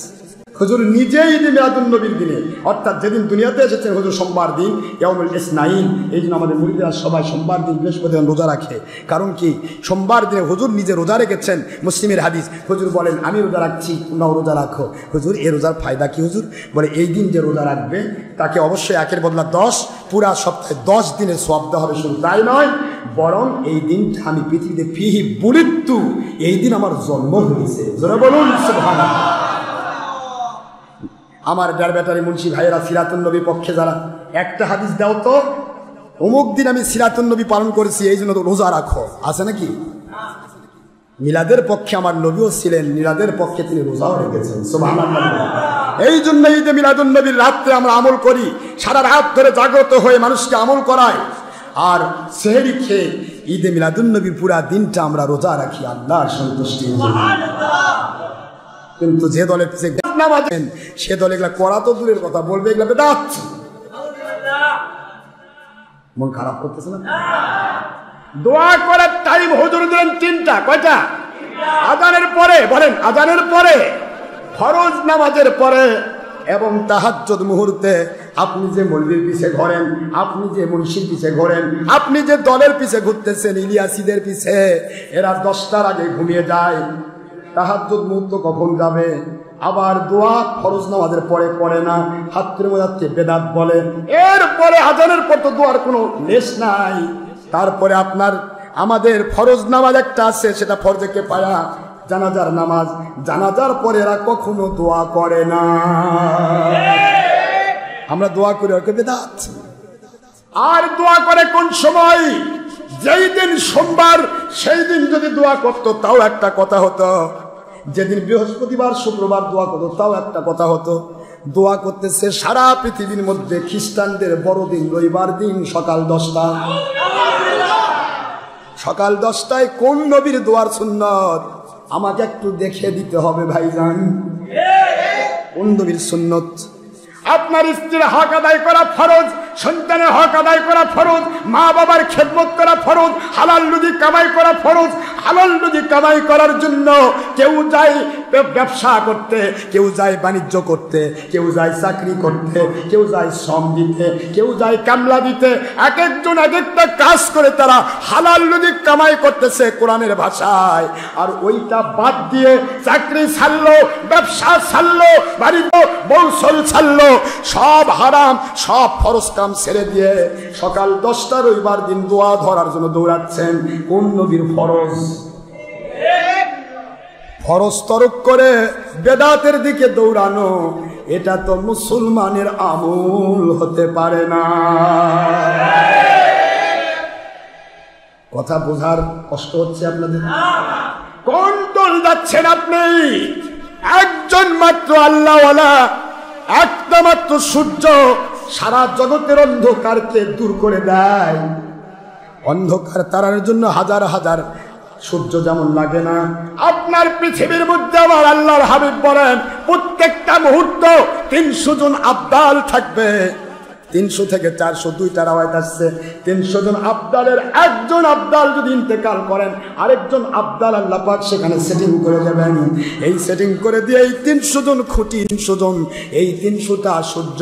হুজুর নিজেই মিলাদুন নবীর দিনে, অর্থাৎ যেদিন দুনিয়াতে এসেছেন হুজুর সোমবার দিন, ইয়াউমুল ইসনাইন। এই জন্য আমাদের মুরিদরা সবাই সোমবার দিন, বৃহস্পতিবার রোজা রাখে। কারণ কি? সোমবার দিনে হুজুর নিজে রোজা রেখেছেন। মুসলিমের হাদিস। হুজুর বলেন, আমি রোজা রাখছি, তোমরাও রোজা রাখো। হুজুর, এই রোজার ফায়দা কি হুজুর? বলে, এই দিন যে রোজা রাখবে তাকে অবশ্যই 1-এর বদলা 10, পুরা সপ্তাহে 10 দিনের সওয়াব দেওয়া হবে। শুধু তাই নয়, বরং এই দিনটা আমি পৃথিবীতে ফিহি বুলিত্তু, এই দিন আমার জন্ম হয়েছে। জোরে বলুন সুবহানাল্লাহ। আমার ডার ব্যাটারি মুন্সি ভাইয়েরা, সিরাতুন নবী পক্ষে যারা, একটা হাদিস দাও তো, অমুক দিন আমি সিরাতুন নবী পালন করেছি, এই জন্য তো রোজা রাখো, আছে নাকি? মিলাদের পক্ষে আমার নবীও ছিলেন, মিলাদের পক্ষে তিনি রোজাও রেখেছেন। সুবহানাল্লাহ। এই জন্য ঈদে মিলাদুন নবীর রাত্রে আমরা আমল করি, সারা রাত ধরে জাগ্রত হয়ে মানুষকে আমল করায়। আর সেহরি খেয়ে ঈদে মিলাদুন্নবী পুরা দিনটা আমরা রোজা রাখি আল্লাহর সন্তুষ্টি। কিন্তু যে দলের নামাজেন সে দল এগুলা করা তো দূরের কথা, বলবে এগুলা বেদাত। মন খারাপ করতেছে না? দোয়া করার টাইম হুজুর দিলেন তিনটা। কয়টা? আজানের পরে, বলেন আজানের পরে, ফরজ নামাজের পরে এবং তাহাজ্জুদ মুহূর্তে। আপনি যে মৌলবীর পিছে ঘোরেন, আপনি যে মুন্সির পিছে ঘোরেন, আপনি যে দলের পিছে ঘুরতেছেন, ইলিয়াসীদের পিছে, এরা 10টার আগে ঘুমিয়ে যায়। তাহাজ্জুদ মুহূর্ত কখন যাবে? আবার দোয়া ফরজ নামাজের পরে পড়ে না, হাতের মধ্যে বেদাত বলে। এরপরে আজানের পর তো দোয়ার কোনো লেশ নাই। তারপরে আপনার আমাদের ফরজ নামাজ একটা আছে, সেটা ফরজে কিফায়া, জানাজার নামাজ। জানাজার পরে এরা কখনো দোয়া করে না, আমরা দোয়া করি ওকে বেদাত। আর দোয়া করে কোন সময়? যেই দিন সোমবার সেই দিন যদি দোয়া করতো তাও একটা কথা হতো, যেদিন বৃহস্পতিবার শুক্রবার দোয়া করতো তাও একটা কথা হতো। দোয়া করতেছে সারা পৃথিবীর মধ্যে খ্রিস্টানদের বড়দিন রবিবার দিন সকাল 10টা। সকাল 10টায় কোন নবীর দোয়ার সুন্নত আমাকে একটু দেখে দিতে হবে ভাইজান, কোন নবীর সুন্নত? আপনার স্ত্রীর হক আদায় করা ফরজ, সন্তানের হক আদায় করা ফরজ, মা বাবার খেদমত করা ফরজ, হালাল রুজি কামাই করা ফরজ। হালাল রুজি কামাই করার জন্য কেউ যায় ব্যবসা করতে, কেউ যায় বাণিজ্য করতে, কেউ যায় চাকরি করতে, কেউ যায় শ্রম দিতে, কেউ যায় কামলা দিতে। এক একজন এক একটা কাজ করে তারা হালাল রুজি কামাই করতেছে কোরআনের ভাষায়। আর ওইটা বাদ দিয়ে চাকরি ছাড়লো, ব্যবসা ছাড়লো, বাণিজ্য বৌসল ছাড়লো, সব হারাম, সব ফরজ কাম ছেড়ে দিয়ে সকাল 10টা রবিবার দিন দোয়া ধরার জন্য দৌড়াচ্ছেন। কোন নবীর ফরজ? ফরজ তরক করে বেদাতের দিকে দৌড়ানো, এটা তো মুসলমানের আমল হতে পারে না। কথা বোঝার কষ্ট হচ্ছে আপনাদের? কোন দল যাচ্ছেন আপনি? একজন মাত্র আল্লাহওয়ালা, একটা মাত্র সূর্য সারা জগতের অন্ধকারকে দূর করে দেয়। অন্ধকার তারার জন্য হাজার হাজার সূর্য যেমন লাগে না, আপনার পৃথিবীর মধ্যে আমার আল্লাহর হাবিব বলেন প্রত্যেকটা মুহূর্ত 300 জন আবদাল থাকবে। 300 থেকে 400 দুইটা রাওয়ায়াত আসছে। 300 জন আবদালের একজন আবদাল যদি ইন্তেকাল করেন, আরেকজন আবদাল আল্লাহ পাক সেখানে সেটিং করে দেবেন। এই সেটিং করে দিয়ে এই 300 জন খুঁটি, 300 জন, এই 300টা সূর্য,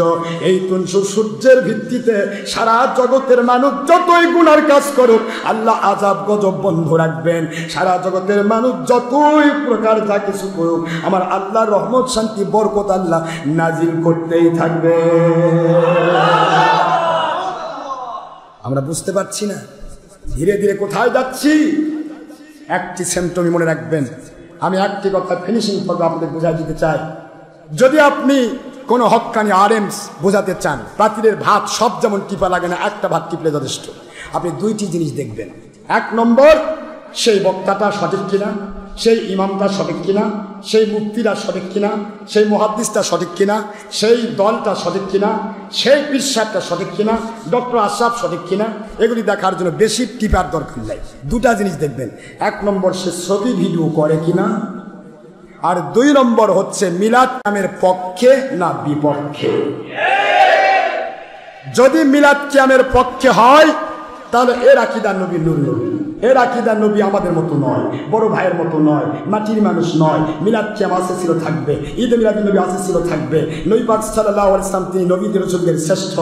এই 300 সূর্যের ভিত্তিতে সারা জগতের মানুষ যতই গুনার কাজ করুক আল্লাহ আযাব গজব বন্ধ রাখবেন। সারা জগতের মানুষ যতই প্রকার যা কিছু করুক আমার আল্লাহর রহমত শান্তি বরকত আল্লাহ নাজিল করতেই থাকবে। আমরা বুঝতে পারছি না ধীরে ধীরে কোথায় যাচ্ছি। একটি সেন্টমি মনে রাখবেন, আমি একটি কথা ফিনিশিং করবো, আপনাদের বোঝাই দিতে চাই। যদি আপনি কোনো হক্কানি আরএমস বোঝাতে চান, পাতিলের ভাত সব যেমন টিপা লাগে না, একটা ভাত টিপলে যথেষ্ট। আপনি দুইটি জিনিস দেখবেন। 1 নম্বর, সেই বক্তাটা সঠিক কিনা, সেই ইমামটা সঠিক কিনা, সেই মুফতিরা সঠিক কিনা, সেই মুহাদ্দিসটা সঠিক কিনা, সেই দলটা সঠিক কিনা, সেই পীর সাহেবটা সঠিক কিনা, ডক্টর আশরাফ সঠিক কিনা, এগুলি দেখার জন্য বেশি টিপার দরকার নাই। দুটা জিনিস দেখবেন। 1 নম্বর, সে ছবি ভিডিও করে কিনা, আর 2 নম্বর হচ্ছে মিলাদ নামের পক্ষে না বিপক্ষে। যদি মিলাদ কিয়ামের পক্ষে হয় তাহলে এর আকীদা নবী নূর নবী, এর আকীদা নবী আমাদের মতো নয়, বড় ভাইয়ের মতো নয়, মাটির মানুষ নয়। মিলাদ কিয়াম আছে ছিল থাকবে, ঈদে মিলাদুন নবী আছে ছিল থাকবে। নবী পাক সাল্লাল্লাহু আলাইহি ওয়াসাল্লাম তিনি নবীদের রাসূলদের শ্রেষ্ঠ।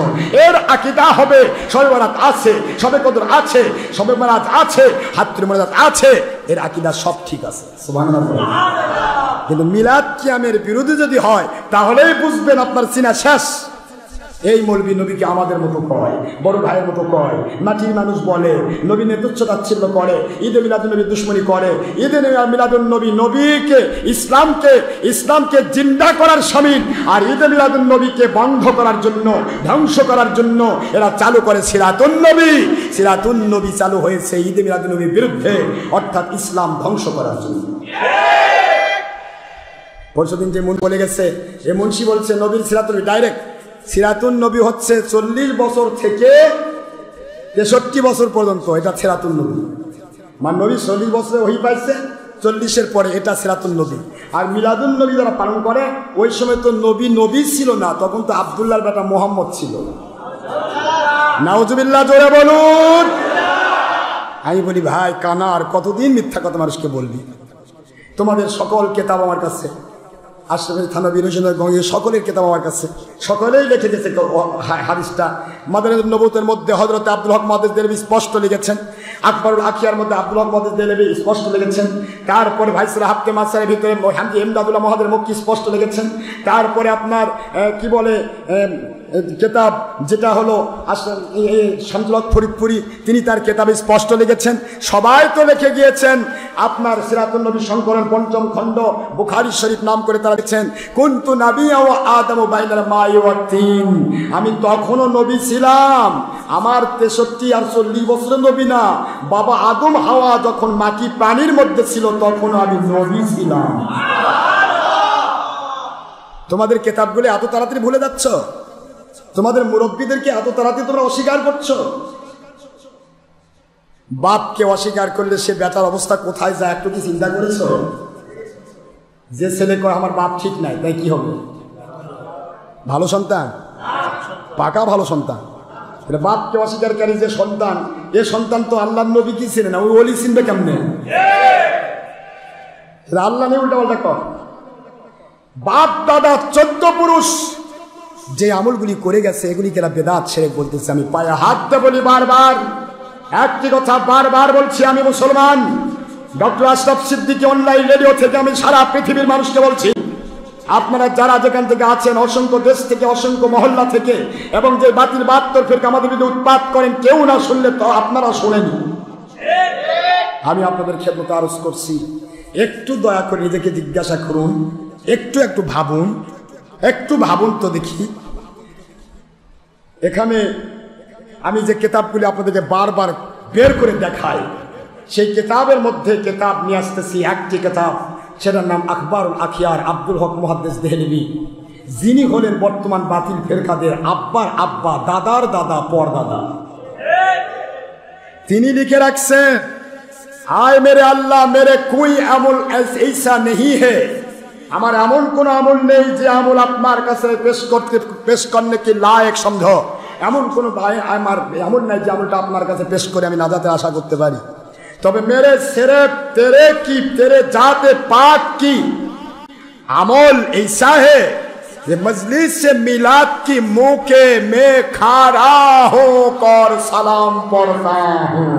এর আকীদা হবে শবে বরাত আছে, শবে কদর আছে, শবে বরাত আছে, হাত্রে মোনাজাত আছে, এর আকীদা সব ঠিক আছে। সুবহানাল্লাহ। কিন্তু মিলাদ কিয়ামের বিরোধী যদি হয় তাহলেই বুঝবেন আপনার চিনা শেষ। এই মৌলবী নবীকে আমাদের মতো কয়, বড় ভাইয়ের মতো কয়, মাটির মানুষ বলে, নবী তুচ্ছ তাচ্ছিল্য করে, ঈদে মিলাদুন নবী দুশ্মনী করে। ঈদে মিলাদুন নবী নবীকে ইসলামকে জিন্দা করার শামিল, আর ঈদে মিলাদুন নবীকে বন্ধ করার জন্য, ধ্বংস করার জন্য এরা চালু করে সিরাতুন নবী। সিরাতুন নবী চালু হয়েছে ঈদে মিলাদুন নবীর বিরুদ্ধে, অর্থাৎ ইসলাম ধ্বংস করার জন্য। পরশুদিন যে বলে গেছে, এ মুন্সি বলছে নবীর সিরাতুন ডাইরেক্ট। সিরাতুন নবী হচ্ছে 40 বছর থেকে 63 বছর পর্যন্ত এটা সিরাতুন নবী। মানে নবী 40 বছরে ওহী পাইছে, 40-এর পরে এটা সিরাতুন নবী। আর মিলাদুন নবী যারা পালন করে, ওই সময় তো নবী ছিল না, তখন তো আব্দুল্লাহর বেটা মোহাম্মদ ছিল। নাউজুবিল্লাহ, জোরে বলুন। আমি বলি ভাই কানা, আর কতদিন মিথ্যা কথা মানুষকে বলবি? তোমাদের সকল কেতাব আমার কাছে, আশরাফ থানভী রশিদগঞ্জের সকলের কেতাব আমার কাছে, সকলেই লিখে গেছে হাদিসটা। মাদারিয়াতুন নবুওয়াতের মধ্যে হযরত আব্দুল হক মুহাদ্দিস দেহলভী স্পষ্ট লিখেছেন, আকবরুল আখিয়ার মধ্যে আব্দুল হক মুহাদ্দিস দেহলভী স্পষ্ট লিখেছেন, তারপরে ভাইসরা হাফতে মাসারের ভিতরে হামজি ইমদাদুল্লাহ মুহাদ্দিস মক্কি স্পষ্ট লিখেছেন, তারপরে আপনার কি বলে কেতাব যেটা হলো শামসুল হক ফরিদপুরি, তিনি তার কেতাবে স্পষ্ট লিখেছেন। সবাই তো লিখে গিয়েছেন আপনার সিরাতুন নবী সংকলন ৫ম খণ্ড বুখারী শরীফ নাম করে তারা লিখছেন, কুনতু নাবিয়্যান ওয়া আদামু বাইনাল মাই ওয়াত তিন। আমি তখনও নবী ছিলাম, আমার ৬৩ আর ৪০ বছরের নবী না, বাবা আদম হাওয়া যখন মাটি পানির মধ্যে ছিল তখন আমি নবী ছিলাম। তোমাদের কেতাবগুলো এত তাড়াতাড়ি ভুলে যাচ্ছ? তোমাদের মুরব্বীদেরকে এত তাড়াতাড়ি তোমরা অস্বীকার করছো? বাপকে অস্বীকার করলে সে বেটার অবস্থা কোথায় যায় একটু কি চিন্তা করেছো? যে ছেলে কয় আমার বাপ ঠিক নাই, তাই কি হবে? ভালো সন্তান, পাকা ভালো সন্তান। বাপকে অস্বীকারী যে সন্তান, এ সন্তান তো আল্লাহর নবী কি ছিলেন না, ওই ওলি চিনবে কেমনে? আল্লাহ নেই, উল্টা পাল্টা কর। বাপ দাদা 14 পুরুষ যে আমলগুলি করে গেছে এগুলিকে এরা বেদাত শিরক বলতেছে। আমি পায়ে হাত দিয়ে বলি বারবার, একটি কথা বারবার বলছি, আমি মুসলমান। Doctor Ashraf Siddiqui online radio থেকে আমি সারা পৃথিবীর মানুষকে বলছি, আপনারা যারা যেখান থেকে আছেন, অসংখ্য দেশ থেকে, অসংখ্য মহল্লা থেকে, এবং যে বাতিল বাহাত্তর ফিরকা আমাদের বিরুদ্ধে উৎপাত করেন, কেউ না শুনলে তো আপনারা শোনেনি। আমি আপনাদের খেদমতে আরজ করছি, একটু দয়া করে নিজেকে জিজ্ঞাসা করুন, একটু ভাবুন, একটু ভাবুন তো দেখি। এখানে আমি যে কেতাবগুলি আপনাদেরকে বারবার বের করে দেখাই, সেই কেতাবের মধ্যে কেতাব নিয়ে আসতেছি, একটি কেতাব, সেটার নাম আখবারুল আখিয়ার, আব্দুল হক মুহাদ্দিস দেহলভী, যিনি হলেন বর্তমান বাতিল ফেরকাদের আব্বার আব্বা, দাদার দাদা, পরদাদা। তিনি লিখে রাখছেন, আয় মেরে আল্লাহ, মেরে কোই আমল ऐसा नहीं है, আমার এমন কোন আমল নেই যে আমল আপনার কাছে পেশ করনে কি লায়ক সমঝো। এমন কোন আমার আমল নাই যে আমলটা আপনার কাছে পেশ করে আমি নাজাতের আশা করতে পারি। তবে মেরে সিরফ তেরে কি তেরে জাতে পাক কি আমল ऐसा है যে মজলিস से मिलाद की मौके में खड़ा होकर सलाम पढ़ता हूं।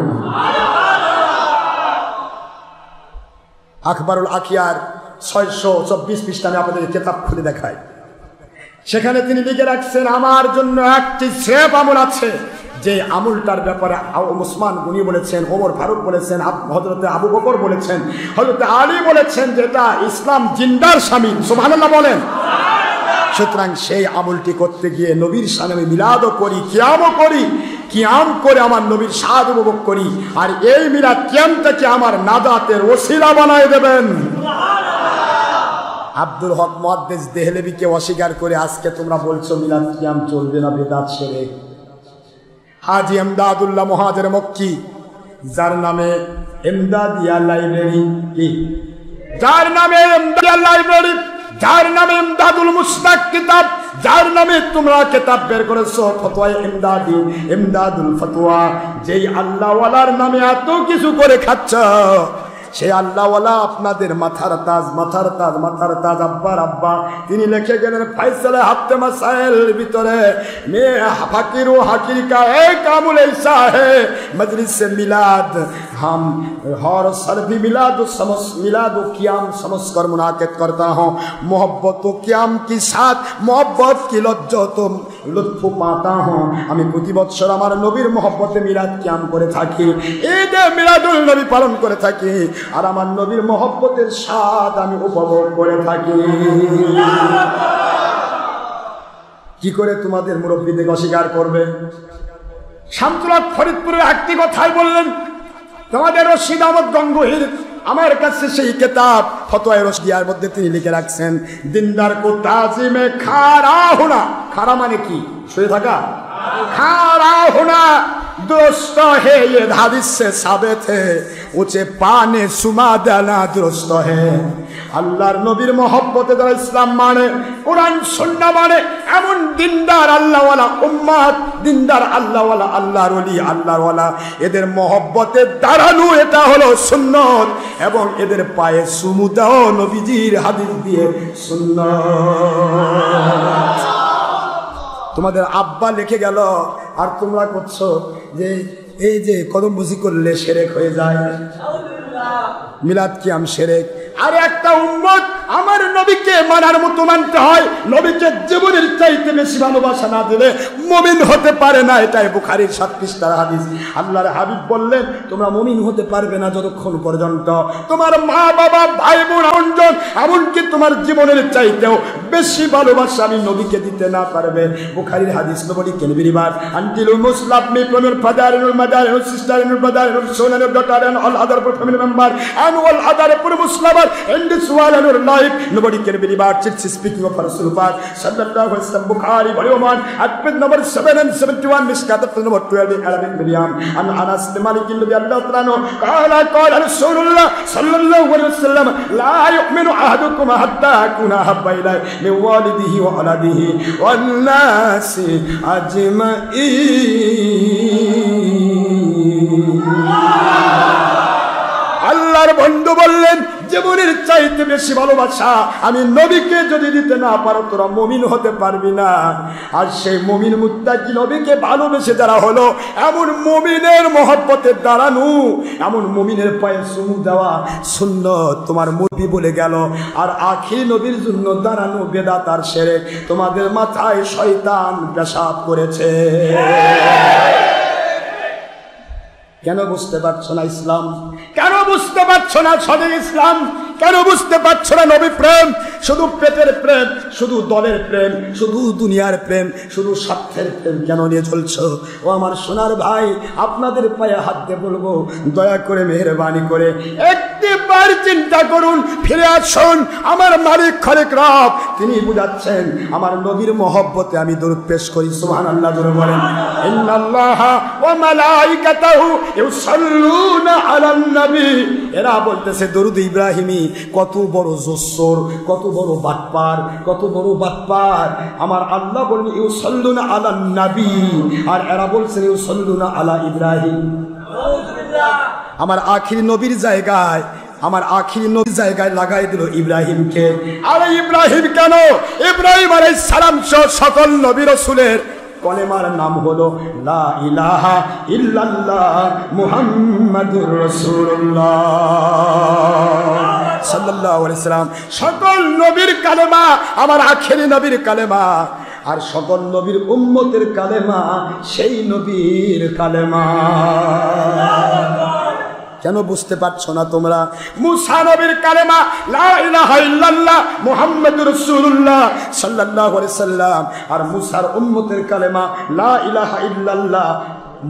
আখবারুল আখিয়ার 624 পৃষ্ঠা আমি আপনাদের কেতাব খুলে দেখাই। সেখানে তিনি লিখে রাখছেন, আমার জন্য একটি শ্রেফ আমল আছে, যে আমলটার ব্যাপারে ওসমান গনি বলেছেন, ওমর ফারুক বলেছেন, হযরতে আবু বকর বলেছেন, হযরতে আলী বলেছেন, যেটা ইসলাম জিন্দার শামিল। সুবহানাল্লাহ বলেন। সুতরাং সেই আমলটি করতে গিয়ে নবীর সামনে আমি মিলাদও করি, কিয়ামও করি, কিয়াম করে আমার নবীর স্বাদ উপভোগ করি। আর এই মিলাদ কিয়ামটাকে আমার নাজাতের ওসিলা বানায় দেবেন। আব্দুল হক মুহাদ্দিস দেহলভীকে অস্বীকার করে আজকে তোমরা বলছো মিলাদ কিয়াম চলবে না, বেদাত শিরক। হাজী ইমদাদুল্লাহ মুহাজির মক্কি, যার নামে ইমদাদিয়া লাইব্রেরি, কি যার নামে ইমদাদিয়া লাইব্রেরি, যার নামে ইমদাদুল মুশতাক কিতাব, যার নামে তোমরা কিতাব বের করেছো ফতোয়া ইমদাদি, ইমদাদুল ফতোয়া, যেই আল্লাহ ওয়ালার নামে এত কিছু করে খাচ্ছ, সেই আল্লাহওয়ালা আপনাদের মাথার তাজ, মাথার তাজ, মাথার তাজ, আব্বার আব্বা। তিনি লিখে গেলেন ফাইসালে হাফতে মাসাইল ভিতরে, মে ফাকির ও হাকির কা এক আমল ऐसा है मजलिस से मिलाद हम हर सर्दी मिलाद व क़ियाम समझ कर मुनाकिद करता हूँ। मोहब्बत व क़ियाम के साथ मोहब्बत की लज्जत व लुत्फ पाता हूँ। আমি প্রতি বছর আমার নবীর মহব্বতে মিলাদ কিয়াম করে থাকি, ঈদে মিলাদুল নবী পালন করে থাকি, আর আমার নবীর মহব্বতের স্বাদ আমি উপভোগ করে থাকি। কি করে তোমাদের মুরব্বীদের অস্বীকার করবে? শামসুল হক ফরিদপুরের একটি কথাই বললেন, তোমাদের রশিদ আহমদ গঙ্গোহীর আমার কাছে সেই কিতাব ফতোয়ায়ে রশদিয়ার মধ্যে তিনি লিখে রাখছেন, দিনদার কো তাজিমে খারা হোনা। খারা মানে কি? শুয়ে থাকা। খারা হোনা दुरुस्त है ये हदीस से साबित है उचे पाने सुमा देना दुरुस्त है আল্লাহর নবীর মহব্বতে যারা ইসলাম মানে কোরআন সুন্নাহ মানে এমন দিনদার আল্লাহওয়ালা উম্মত দিনদার আল্লাহওয়ালা আল্লাহর ওলি আল্লাহর ওয়ালা এদের মহব্বতে দাঁড়ানো এটা হলো সুন্নাত এবং এদের পায়ে চুমু দাও নবীজির হাদিস দিয়ে সুন্নাত তোমাদের আব্বা লিখে গেল আর তোমরা করছো যে এই যে কদম বুঝি করলে শিরক হয়ে যায় মিলাদ কিয়াম শিরক আর একটা উম্মত আমার নবীকে মানার মতো মানতে হয় নবীকে জীবনের চাইতে বেশি ভালোবাসা না দিলে মুমিন হতে পারে না এটাই বুখারীর 7 পৃষ্ঠার হাদিস আল্লাহর হাবিব বললেন তোমরা মুমিন হতে পারবে না যতক্ষণ পর্যন্ত তোমার মা বাবা ভাই বোন আপনজন এমনকি তোমার জীবনের চাইতেও বেশি ভালোবাসা আমি নবীকে দিতে না পারবে বুখারীর হাদিস নবী কেনবিরিবার আনটিল মুসলাম মি প্রমির ফাদারুল মাদারুল সিস্টারুল ব্রাদারুল সোনার daughter and all other family member and all other পুরো মুসলিম in this world and your life nobody can be about it speaking of Rasulullah sallallahu alaihi wasallam Bukhari volume 1 hadith number 771 Mishkat number 12 Arabic medium and Anas bin Malik radhiyallahu anhu qala Rasulullah sallallahu alaihi wasallam la yu'minu ahadukum hatta akuna habba ilayhi min walidihi wa waladihi wan nasi ajma'in আল্লাহর বন্ধু বললেন জীবনের চাইতে বেশি ভালোবাসা আমি নবীকে যদি দিতে না পারো তোরা মুমিন হতে পারবি না আর সেই মুমিন মুত্তাকি নবীকে ভালোবেসে যারা হলো এমন মুমিনের মহব্বতে দাঁড়ানো এমন মুমিনের পায়ে চুমু দেওয়া সুন্নাত তোমার নবী বলে গেল আর আখির নবীর জন্য দাঁড়ানো বেদাত আর শিরক তোমাদের মাথায় শয়তান পেশাব করেছে কেন বুঝতে পারছো না ইসলাম কেন বুঝতে পারছো না সঠিক ইসলাম কেন বুঝতে পারছো না নবী প্রেম শুধু পেটের প্রেম শুধু দলের প্রেম শুধু দুনিয়ার প্রেম শুধু স্বার্থের প্রেম কেন নিয়ে চলছো ও আমার সোনার ভাই আপনাদের পায়ে হাত দিয়ে বলবো দয়া করে মেহেরবানি করে একবার চিন্তা করুন ফিরে আসুন আমার মালিক খালিক রব তিনি বুঝাচ্ছেন আমার নবীর মহব্বতে আমি দরুদ পেশ করি সুবহানাল্লাহ জোরে বলেন ইন্নাল্লাহা ওয়া মালাইকাতাহু ইউসাল্লুনা আলান নবী এরা বলতেছে দরুদ ইব্রাহিমী কত বড় জোসর কত বড় বাটপার আমার আল্লাহ বলেন ইউসাল্লুনা আলান নবী আর এরা বলছেন ইউসাল্লুনা আলা ইব্রাহিম আমার আখির নবীর জায়গায় লাগাই দিল ইব্রাহিমকে আরে ইব্রাহিম কেন ইব্রাহিম আলাইহিস সালাম সকল নবী রাসূলের কলেমার নাম হলো লা ইলাহা ইল্লাল্লাহ মুহাম্মাদুর রাসূলুল্লাহ সাল্লাল্লাহু আলাইহি সাল্লাম সকল নবীর কালেমা আমার আখেরি নবীর কালেমা আর সকল নবীর উম্মতের কালেমা সেই নবীর কালেমা কেন বুঝতে পারছো না তোমরা মুসা নবীর কালেমা লা ইলাহা ইল্লাল্লাহ মুহাম্মাদুর রাসূলুল্লাহ সাল্লাল্লাহু আলাইহি সাল্লাম আর মুসার উম্মতের কালেমা লা ইলাহা ইল্লাল্লাহ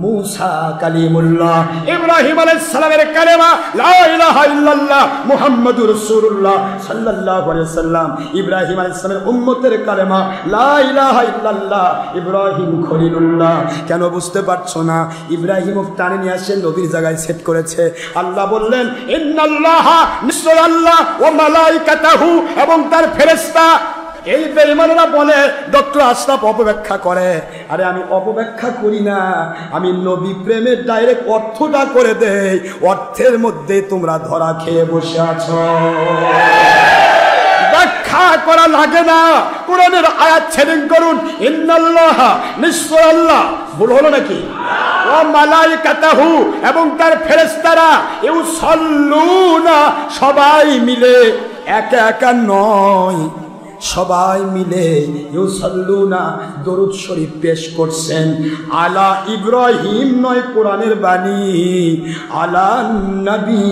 মুসা কালিমুল্লাহ ইব্রাহিম আলাইহিস সালামের কালেমা লা ইলাহা ইল্লাল্লাহ মুহাম্মাদুর রাসূলুল্লাহ সাল্লাল্লাহু আলাইহি সাল্লাম ইব্রাহিম আলাইহিস সালামের উম্মতের কালেমা লা ইলাহা ইল্লাল্লাহ ইব্রাহিম খলিলুল্লাহ কেন বুঝতে পারছো না ইব্রাহিম টানে নিয়ে আসে নবীর জায়গায় সেট করেছে আল্লাহ বললেন ইন্নাল্লাহা নিশ্চয় আল্লাহ ওয়া মালাইকাতাহু এবং তার ফেরেশতা এই বেঈমানরা বলে ডক্টর আশরাফ অপব্যাখ্যা করে আরে আমি অপব্যাখ্যা করি না আমি নবী প্রেমের ডাইরেক্ট অর্থটা করে দেই অর্থের মধ্যে তোমরা ধরা খেয়ে বসে আছো ব্যাখ্যা করা লাগে না কোরআনের আয়াত ছেড়েন করুন ইন্নাল্লাহা নিশ্চয় আল্লাহ ভুল হলো নাকি ও মালাইকাতাহু এবং তার ফেরেশতারা ইউসাল্লুনা সবাই মিলে একা একা নয় সবাই মিলে ইউসাল্লুনা দরুদ শরীফ পেশ করছেন আলা ইব্রাহিম নয় কোরআনের বাণী আলা নবী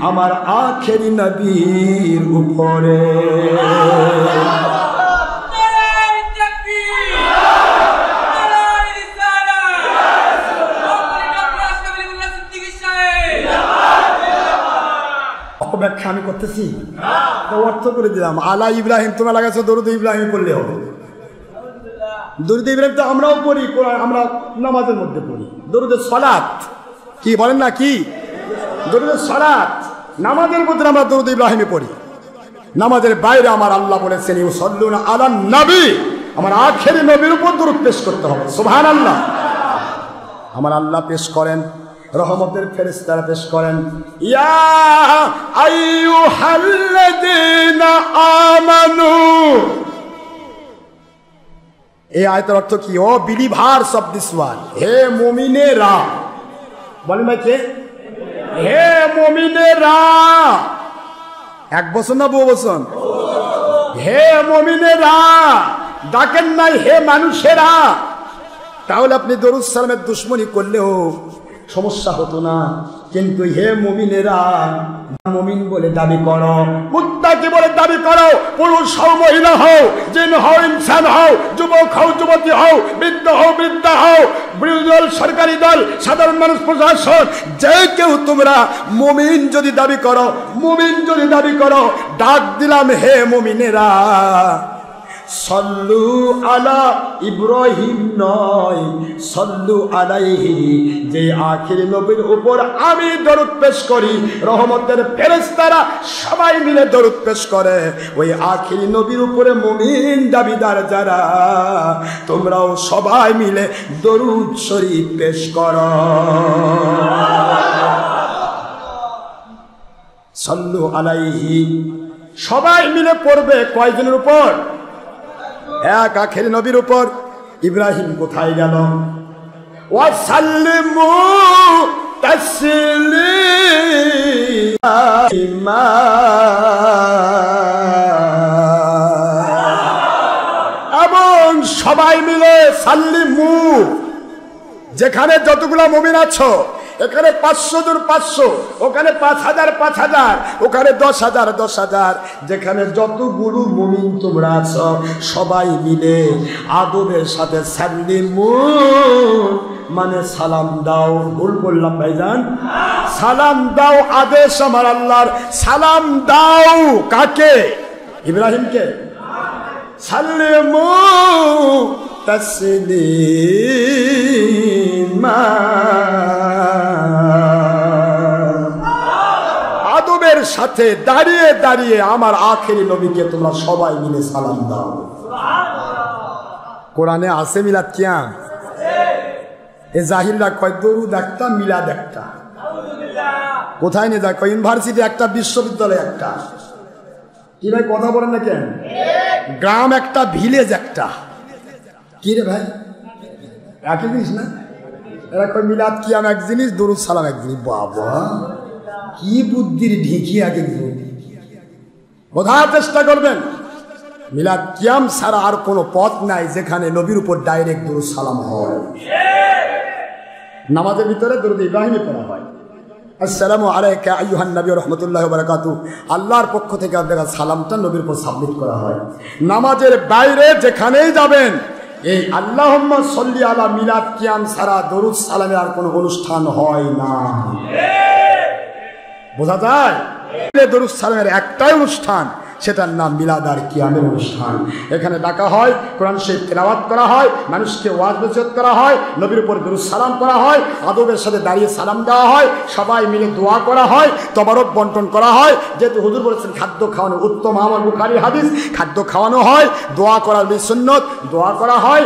আমার আখেরি নবীর উপরে ব্যাখ্যা আমি করতেছি অর্থ করে দিলাম আলা ইব্রাহিম তোমরা লাগাচ্ছ দরুদ ইব্রাহিম করলে হবে দরুদ ইব্রাহিম তো আমরাও পড়ি, কোরআন আমরা নামাজের মধ্যে পড়ি। দরুদের সালাত কি বলেন না, কি দরুদের সালাত নামাজের মধ্যে আমরা দরুদ ইব্রাহিমে পড়ি। নামাজের বাইরে আমার আল্লাহ বলেছেন ইউসাল্লুনা আলান নবী, আমার আখেরি নবীর উপর দরুদ পেশ করতে হবে। সুবহানাল্লাহ। আমার আল্লাহ পেশ করেন, রহমতের ফেরেশতারা পেশ করেন, ইয়া আইয়ুহাল্লাযীনা আমানু। এই আয়াতের অর্থ কি? O believers of this world, হে মুমিনেরা। বলেন ভাই কে? হে মুমিনেরা। এক বছর না বহু বছর? হে মুমিনেরা, ডাকেন নাই হে মানুষেরা। তাহলে আপনি দরুদ সালামের দুশমনী করলেও সমস্যা হতো না। কিন্তু হে মুমিনেরা, মুমিন বলে দাবি করো, মুত্তাকি বলে দাবি করো, পুরুষ হও মহিলা হও, জিন হও ইনসান হও, যুবক হও যুবতী হও, বৃদ্ধ হও বৃদ্ধা হও, বিরোধী দল সরকারি দল সাধারণ মানুষ প্রশাসন, যে কেউ তোমরা মুমিন যদি দাবি করো, মুমিন যদি দাবি করো, ডাক দিলাম হে মুমিনেরা, সল্লু আলা ইব্রাহিম নয়, সল্লু আলাইহি, যে আখিরি নবীর উপর আমি দরুদ পেশ করি, রহমতের ফেরেশতারা সবাই মিলে দরুদ পেশ করে, ওই আখিরি নবীর উপরে মুমিন দাবিদার যারা, তোমরাও সবাই মিলে দরুদ শরীফ পেশ করো। সল্লু আলাইহি সবাই মিলে পড়বে কয়জনের উপর? এক আখেরি নবীর উপর। ইব্রাহিম কোথায় গেল? ওয়াসাল্লিমু তাসলিমা, এবং সবাই মিলে সাল্লিমু, যেখানে যতগুলো মুমিন আছো, এখানে 500 জন 500, ওখানে 5000 5000, ওখানে 10,000 10,000, যেখানে যতগুলো মুমিন তোমরা আছো সবাই মিলে আদবের সাথে সাল্লিমু মানে সালাম দাও। ভুল বললাম ভাইজান? সালাম দাও আদেশ আমার আল্লাহর। সালাম দাও কাকে? ইব্রাহিমকে। সাল্লিমু তাসলিমা, আদবের সাথে দাঁড়িয়ে দাঁড়িয়ে আমার আখেরি নবীকে তোমরা সবাই মিলে সালাম দাও। কোরআনে আছে মিলাদ কিয়াম? এ জাহিলরা কয় দরুদ একটা মিলাদ একটা। কোথায় নিয়ে যায়? কয় ইউনিভার্সিটি একটা, বিশ্ববিদ্যালয় একটা। কি ভাই কথা বলেন না কেন? গ্রাম একটা, ভিলেজ একটা। কি রে ভাই, একই জিনিস না? এরা কয় মিলাদ কিয়াম এক জিনিস, দরুদ সালাম এক জিনিস। বাবা কি বুদ্ধির ঢিকি আগে বোঝার চেষ্টা করবেন। মিলাদ কিয়াম ছাড়া আর কোনো পথ নাই যেখানে নবীর উপর ডাইরেক্ট দরুদ সালাম হয়। নামাজের ভিতরে দরুদ ইব্রাহিমে পড়া হয়, আসসালামু আলাইকা আইয়ুহান নবী ওয়া রাহমাতুল্লাহি ওয়া বারাকাতুহু, আল্লাহর পক্ষ থেকে আপনার সালামটা নবীর উপর সাবমিট করা হয়। নামাজের বাইরে যেখানেই যাবেন এই আল্লাহুম্মা সাল্লি আলা মিলাদ কিয়াম ছাড়া দরুদ সালামের আর কোনো অনুষ্ঠান হয় না। বোঝা যায়? দরুদ সালামের একটাই অনুষ্ঠান, সেটার নাম মিলাদ আর কিয়ামের অনুষ্ঠান। এখানে ডাকা হয়, কোরআন শরীফ তেলাওয়াত করা হয়, মানুষকে ওয়াজ নসিহত করা হয়, নবীর উপর দরুদ সালাম করা হয়, আদবের সাথে দাঁড়িয়ে সালাম দেওয়া হয়, সবাই মিলে দোয়া করা হয়, তবারক বন্টন করা হয়। যেহেতু হুজুর বলেছেন খাদ্য খাওয়ানো উত্তম, আমার বুখারী হাদিস, খাদ্য খাওয়ানো হয়, দোয়া করার সুন্নাত, দোয়া করা হয়।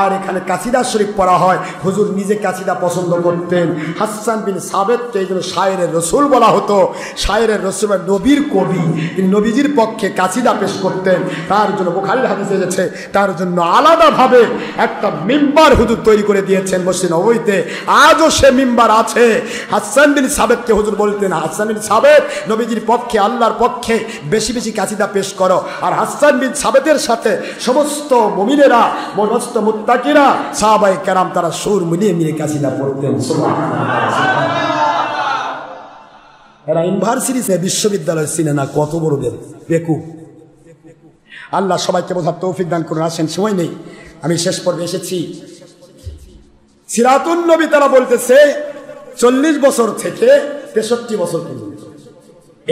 আর এখানে কাসিদা শরীফ পড়া হয়। হুজুর নিজে কাসিদা পছন্দ করতেন। হাসান বিন সাবেতকে এই জন্য শায়েরের রসুল বলা হতো। শায়েরের রসুল নবীর কবি, তিনি নবীজির পক্ষে কাসিদা পেশ করতেন। তার জন্য বুখারীর হাদিসে এসেছে, তার জন্য আলাদাভাবে একটা মিম্বার হুজুর তৈরি করে দিয়েছেন মসজিদ নববীতে। আজও সে মিম্বার আছে। হাসান বিন সাবেতকে হুজুর বলতেন, হাসান বিন সাবেত নবীজির পক্ষে, আল্লাহর পক্ষে বেশি বেশি কাসিদা পেশ করো। আর হাসান বিন সাবেতের সাথে সমস্ত মুমিনেরা, সমস্ত মুত্তাকিরা, সাহাবায়ে কেরাম তারা সুর মিলিয়ে মিলিয়ে কাসিদা পড়তেন। এরা ইউনিভার্সিটিতে, বিশ্ববিদ্যালয় চিনে না, কত বড় বেকুব। আল্লাহ সবাইকে বোঝার তৌফিক দান করুন। আসেন, সময় নেই, আমি শেষ পর্বে এসেছি। সিরাতুন নবী তারা বলতেছে 40 বছর থেকে 63 বছর পর্যন্ত,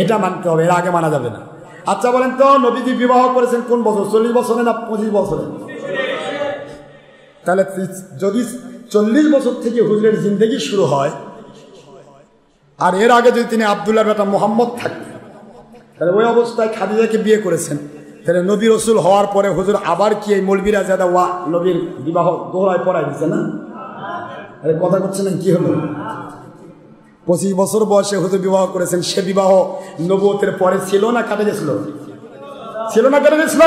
এটা মানতে হবে, এর আগে মানা যাবে না। আচ্ছা বলেন তো, নবীজি বিবাহ করেছেন কোন বছর? 40 বছরে না 25 বছরে? তাহলে যদি 40 বছর থেকে হুজুরের জিন্দেগি শুরু হয়, আর এর আগে যদি তিনি আব্দুল্লাহর বেটা মোহাম্মদ থাকতেন, তাহলে ওই অবস্থায় খাদিজাকে বিয়ে করেছেন, তাহলে নবী রসুল হওয়ার পরে হুজুর আবার কি এই মৌলবীরা যাদা ওয়া নবীর বিবাহ দোহরায় পড়াই দিচ্ছে না? আরে কথা করছেন না, কি হলো? 25 বছর বয়সে হুজুর বিবাহ করেছেন, সে বিবাহ নবুয়তের পরে ছিল না কাটে গেছিল? ছিল না কেটে গেছিল?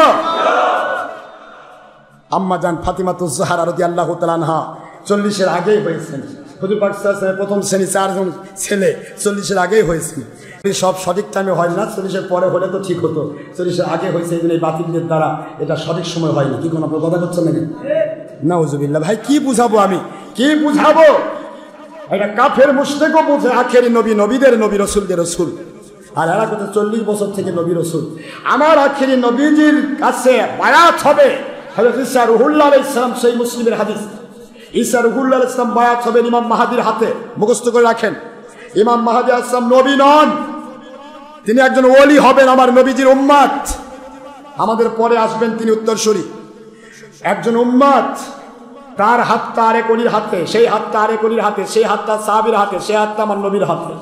আম্মা জান ফাতিমাতুজ জাহরা রাদিয়াল্লাহু তাআলা আনহা 40-এর আগেই হয়েছেন। হুজুর পাক সাল্লাল্লাহু আলাইহি ওয়াসাল্লাম প্রথম শ্রেণী 4 জন ছেলে 40-এর আগেই হয়েছেন। সব সঠিক টাইমে হয় না, 40-এর পরে হলে তো ঠিক হতো, 40-এর আগে হয়েছে, এই জন্য এই বাতিলদের দ্বারা এটা সঠিক সময় হয়নি। কি কোন আপনার কথা করছেন নাকি? নাউজুবিল্লাহ। ভাই কি বুঝাবো আমি, কি বুঝাবো? এটা কাফের মুশরিকও বুঝে আখেরি নবী নবীদের নবী রসুলদের রসুল, আর এরা কত 40 বছর থেকে নবী রসুল। আমার আখেরি নবীজির কাছে বায়াত হবে হযরত ঈসা রুহুল্লাহ আলাইহিস সালাম, সেই মুসলিমের হাদিস। ঈসা রুহুল্লাহ আলাইহিস সালাম বায়াত হবেন ইমাম মাহদির হাতে, মুখস্থ করে রাখেন। ইমাম মাহদি আলাইহিস সালাম নবী নন, তিনি একজন ওলি হবেন, আমার নবীজির উম্মত। আমাদের পরে আসবেন তিনি উত্তরসূরি, একজন উম্মত। তার হাতটা আরেক ওলির হাতে, সেই হাতটা আরেক ওলির হাতে, সেই হাতটা সাহাবীর হাতে, সেই হাতটা আমার নবীর হাতে।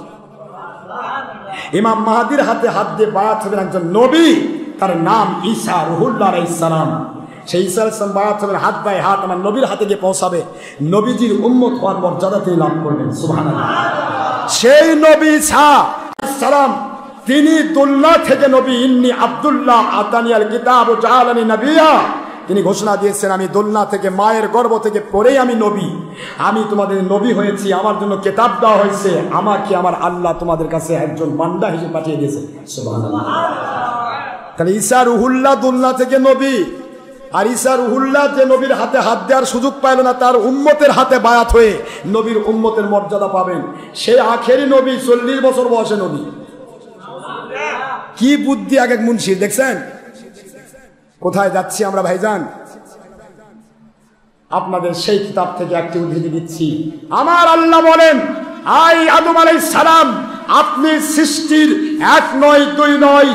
ইমাম মাহদির হাতে হাত দিয়ে বায়াত হবেন একজন নবী, তার নাম ঈসা রুহুল্লাহ আলাইহিস সালাম। সেই ঈসা আলাইহিস সালাম বায়াত হবেন, হাত বাই হাত আমার নবীর হাতে গিয়ে পৌঁছাবে, নবীজির উম্মত হওয়ার মর্যাদা তিনি লাভ করবেন। সুবহানাল্লাহ। সেই নবী ঈসা আলাইহিস সালাম তিনি দুল্লাহ থেকে নবী, ইন্নী আব্দুল্লাহ আতানিয়াল কিতাব ওয়া জাআলানি নবিয়্যা, তিনি ঘোষণা দিয়েছেন আমি দোলনা থেকে, মায়ের গর্ভ থেকে পড়েই আমি নবী, আমি তোমাদের নবী হয়েছি, আমার জন্য কিতাব দেওয়া হয়েছে, আমাকে আমার আল্লাহ তোমাদের কাছে একজন বান্দা হিসেবে পাঠিয়ে দিয়েছে। সুবহানাল্লাহ। তাহলে ঈসা রুহুল্লাহ দোলনা থেকে নবী, আর ঈসা রুহুল্লাহ যে নবীর হাতে হাত দেওয়ার সুযোগ পাইল না, তার উম্মতের হাতে বায়াত হয়ে নবীর উম্মতের মর্যাদা পাবেন। সে আখেরি নবী, 40 বছর বয়সে নবী। কি বুদ্ধি এক এক মুন্সির, দেখছেন কোথায় যাচ্ছি আমরা ভাইজান? আপনাদের সেই কিতাব থেকে একটি উদ্ধৃতি দিচ্ছি। আমার আল্লাহ বলেন, আই আদম আলাইহিস সালাম, আপনি সৃষ্টির 1 নয় 2 নয়,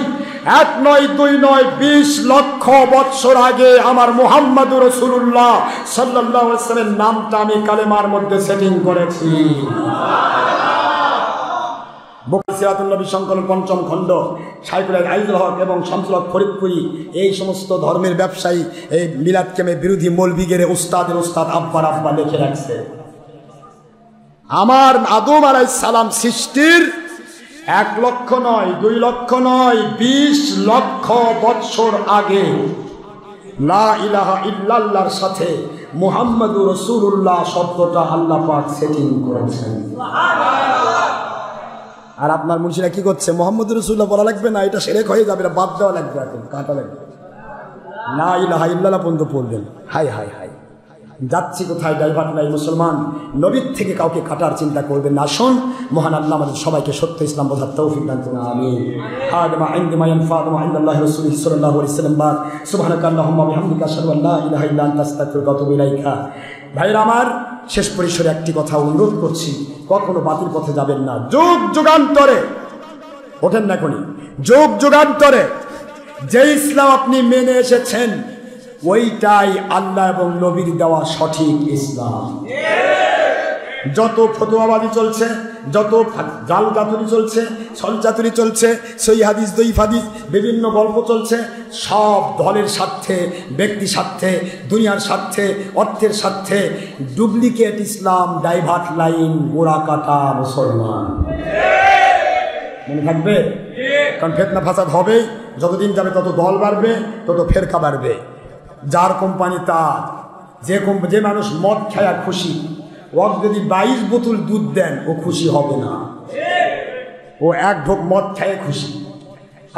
1 নয় 2 নয়, 20 লক্ষ বৎসর আগে আমার মুহাম্মদুর রাসূলুল্লাহ সাল্লাল্লাহু আলাইহি ওয়াসাল্লামের নামটা আমি কালেমার মধ্যে সেটিং করেছি। সিরাতুন নবী সংকলন 5ম খণ্ড, শাইখুল আইজুল হক এবং শামসুল হক ফরিদপুরি, এই সমস্ত ধর্মের ব্যবসায়ী এই মিলাদ কেমে বিরোধী মৌলবীগের উস্তাদের উস্তাদ আব্বার আব্বা লিখে রাখছে, আমার আদম আলাইহিস সালাম সৃষ্টির 1 লক্ষ নয় 2 লক্ষ নয়, 20 লক্ষ বৎসর আগে লা ইলাহা ইল্লাল্লাহর সাথে মুহাম্মাদুর রাসূলুল্লাহ শব্দটা আল্লাহ পাক সেটিং করেছেন। আর আপনার মুন্সিরা কি করছে? মুহাম্মদুর রাসূলুল্লাহ বলা লাগবে না, এটা শিরক হয়ে যাবে, এটা বাদ দেওয়া লাগবে, এখন কাটা লাগবে, লা ইলাহা ইল্লাল্লাহ পর্যন্ত পড়বেন। হাই হাই হাই, যাচ্ছি কোথায়? ডাইভার্ট নাই। মুসলমান নবীর থেকে কাউকে কাটার চিন্তা করবেন না। আসুন, মহান আল্লাহ আমাদের সবাইকে সত্য ইসলাম বোঝার তৌফিক দান করুন। আমিন। হাদমা ইনদামা ইয়ানফা'ু ইনদাল্লাহি রাসূলিহি সাল্লাল্লাহু আলাইহি ওয়াসাল্লাম। সুবহানাকা আল্লাহুম্মা বিহামদিকা আশহাদু আল্লা ইলাহা ইল্লা আনতা আস্তাগফিরুকা ওয়া আতুবু ইলাইকা। ভাইরা আমার, শেষ পরিসরে একটি কথা অনুরোধ করছি, কখনো বাতিল পথে যাবেন না। যুগ যুগান্তরে, ওঠেন না কোনি, যুগ যুগান্তরে যে ইসলাম আপনি মেনে এসেছেন, ওইটাই আল্লাহ এবং নবীর দেওয়া সঠিক ইসলাম। যত ফতোয়াবাজি চলছে, যত জাল চাতুরি চলছে, ছল চাতুরি চলছে, সহি হাদিস দঈফ হাদিস বিভিন্ন গল্প চলছে, সব দলের স্বার্থে, ব্যক্তি স্বার্থে, দুনিয়ার স্বার্থে, অর্থের স্বার্থে ডুপ্লিকেট ইসলাম, ডাইভার্ট লাইন, গোড়া কাটা মুসলমান। মনে থাকবে, কারণ ফিতনা ফাসাদ হবেই, যতদিন যাবে তত দল বাড়বে, তত ফেরকা বাড়বে। যার কোম্পানি তার, যে মানুষ মদ খায়া খুশি, ও যদি 22 বোতল দুধ দেন ও খুশি হবে না, ও 1 ঢোক মদ খেয়ে খুশি।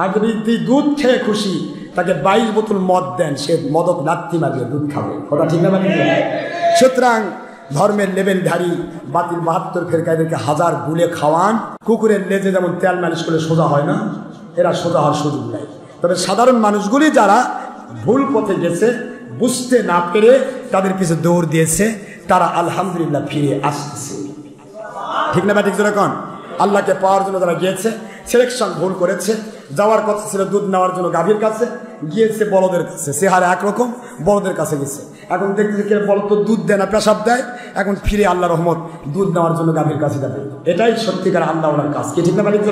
আর যদি দুধ খেয়ে খুশি, তাকে 22 বোতল মদ দেন, সে মদক রাত্রি মারবে, দুধ খাবে। কথা ঠিক না? সুতরাং ধর্মের লেবেলধারী বাতিল 72 ফেরকাদেরকে 1000 গুলে খাওয়ান। কুকুরের লেজে যেমন তেল মালিশ করলে সোজা হয় না, এরা সোজা হওয়ার সুযোগ নেই। তবে সাধারণ মানুষগুলি যারা ভুল পথে গেছে, বুঝতে না পেরে তাদের পিছনে দৌড় দিয়েছে, তারা আলহামদুলিল্লাহ ফিরে আসতেছে। ঠিক না? ঠিক যেরকম আল্লাহকে পাওয়ার জন্য যারা গিয়েছে, সিলেকশন ভুল করেছে, যাওয়ার কথা ছিল দুধ নেওয়ার জন্য গাভীর কাছে, গিয়েছে বলদের কাছে। চেহারা একরকম, বলদের কাছে গেছে। এখন দেখতেছে কে বল তো দুধ দেয় না, পেশাব দেয়। এখন ফিরে আল্লাহ রহমত দুধ নেওয়ার জন্য গাভীর কাছে যাবে। এটাই সত্যিকার আল্লাহ ওনার কাজ। কি ঠিক না মালিক?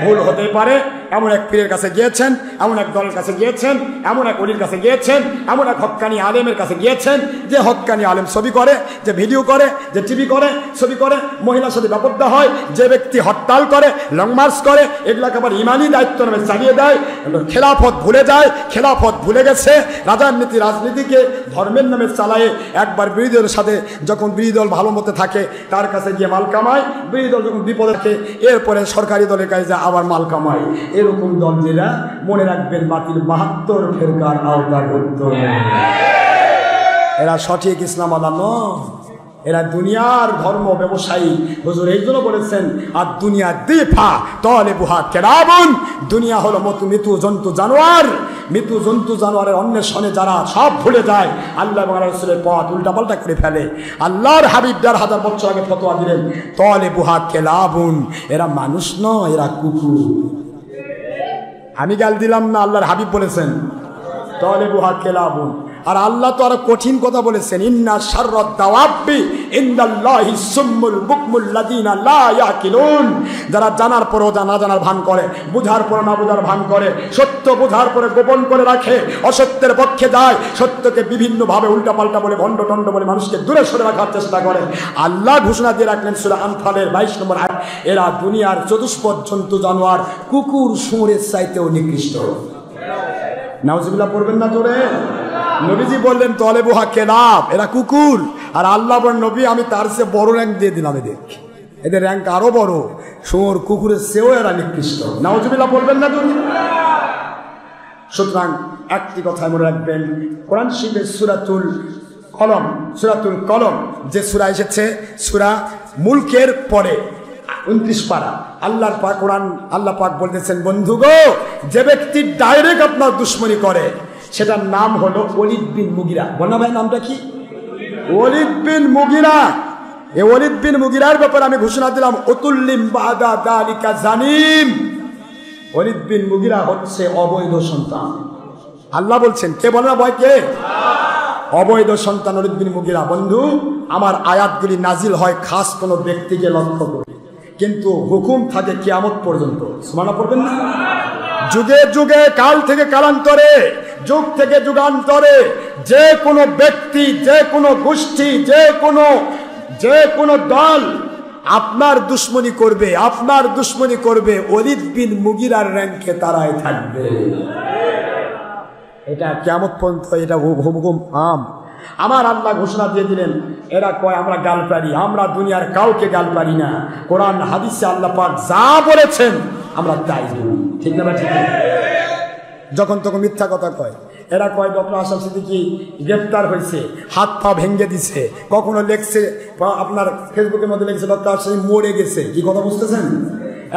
ভুল হতেই পারে। এমন এক পীরের কাছে গিয়েছেন, এমন এক দলের কাছে গিয়েছেন, এমন এক অলির কাছে গিয়েছেন, এমন এক হক্কানি আলেমের কাছে গিয়েছেন যে হক্কানি আলেম ছবি করে, যে ভিডিও করে, যে টিভি করে, ছবি করে, মহিলার সাথে ব্যাপারটা হয়, যে ব্যক্তি হরতাল করে, লং মার্চ করে, এগুলাকে আবার ইমানি দায়িত্ব নামে চালিয়ে দেয়। খেলাফত ভুলে যায়, খেলাফত ভুলে গেছে। রাজনীতি রাজনীতিকে ধর্মের নামে চালায়ে একবার বিরোধী দলের সাথে যখন বিরোধী দল ভালো মতো থাকে তার কাছে গিয়ে মাল কামায়, বিরোধী দল যখন বিপদে থাকে এরপরে সরকারি দলের কাছে যা আবার মাল কামায়। এরকম দল যেটা মনে রাখবেন বাতিল 72 ফেরকার আওতাভুক্ত। এরা সঠিক ইসলাম আলানো, এরা দুনিয়ার ধর্ম ব্যবসায়ী। হুজুর এই জন্য বলেছেন আর দুনিয়া দিফা তলে বুহা কেরাবুন, দুনিয়া হলো মৃত্যু জন্তু জানোয়ার। মৃত্যু জন্তু জানোয়ারের অন্বেষণে যারা সব ভুলে যায়, আল্লাহ এবং রাসূলের পথ উল্টাপাল্টা করে ফেলে। আল্লাহর হাবিব 1000 বছর আগে ফতোয়া দিলেন তলে বুহা কেলাবুন, এরা মানুষ নয়, এরা কুকুর। আমি গাল দিলাম না, আল্লাহর হাবিব বলেছেন তলে বুহা কেলাবুন। আর আল্লাহ তো আরো কঠিন কথা বলেছেন, ইন্না শাররাদ দাওয়াবি ইনদাল্লাহি সুম্মুল বুকমুল লাযিনা লা ইয়াকিলুন, যারা জানার পরও না জানার ভান করে, বুঝার পর না বুঝার ভান করে, সত্য বুঝার পরে গোপন করে রাখে, অসত্যের পক্ষে যায়, সত্যকে বিভিন্নভাবে উল্টাপাল্টা বলে ভণ্ড টণ্ড বলে মানুষকে দূরে সরে রাখার চেষ্টা করে। আল্লাহ ঘোষণা দিয়ে রাখলেন সূরা আনফালের 22 নম্বর আয়াত, এরা দুনিয়ার চতুষ্পদ জন্তু জানোয়ার কুকুর শুঁড়ের চাইতেও নিকৃষ্ট। নাউজুবিল্লাহ পড়বেন না জোরে? নবীজি বললেন তলে বুহা কেলাব, এরা কুকুর। আর আল্লাহ বলেন নবী আমি তার চেয়ে বড় র্যাঙ্ক দিয়ে দিলাম এদের র্যাঙ্ক আরো বড়, শুয়োর কুকুরের চেয়েও এরা নিকৃষ্ট। নাউজুবিল্লাহ বলবেন না জোরে? সুতরাং একটি কথা মনে রাখবেন, কোরআন শরীফের সূরাতুল কলম যে সূরা এসেছে, সূরা মুলকের পরে 29 পারা, আল্লাহর পাক কোরআন আল্লাহ পাক বলতেছেন বন্ধু গো, যে ব্যক্তি ডাইরেক্ট আপনার দুশ্মনী করে সেটার নাম হলো ওলীদ বিন মুগিরা। বলনা ভাই নামটা কি? ওলীদ বিন মুগিরা। এই ওলীদ বিন মুগিরার ব্যাপারে আমি ঘোষণা দিলাম উতুল্লিম বাদা যালিকা জানিম। ওলীদ বিন মুগিরা হচ্ছে অবৈধ সন্তান। আল্লাহ বলছেন, কে বলে না ভয়? কে? অবৈধ সন্তান ওলীদ বিন মুগিরা। বন্ধু আমার আয়াতগুলি নাজিল হয় খাস কোনো ব্যক্তিকে লক্ষ্য করে, কিন্তু হুকুম থাকে কিয়ামত পর্যন্ত। সুবহানাল্লাহ পড়বেন না? যুগে যুগে, কাল থেকে কালান্তরে, যুগ থেকে যুগান্তরে যে কোনো ব্যক্তি, যে কোনো গোষ্ঠী, যে কোনো দল আপনার দুশ্মনী করবে, ওলীদ বিন মুগিরার র্যাঙ্কে তারাই থাকবে। এটা কিয়ামত পর্যন্ত, এটা হুকুম আম। আমার আল্লাহ ঘোষণা দিয়ে দিলেন, এরা কয় আমরা গাল পারি, আমরা দুনিয়ার কাউকে গাল পারি না। কোরআন হাদিসে আল্লাহ পাক যা বলেছেন আমরা তাই বলি। ঠিক না? ঠিক। যখন তখন মিথ্যা কথা কয়। এরা কয় ডক্টর আশরাফ সিদ্দিকী গ্রেফতার হয়েছে, হাত পা ভেঙে দিছে, কখনো লেখছে আপনার ফেসবুকের মধ্যে লেখছে ডক্টর আশরাফ মরে গেছে। কি কথা বুঝতেছেন?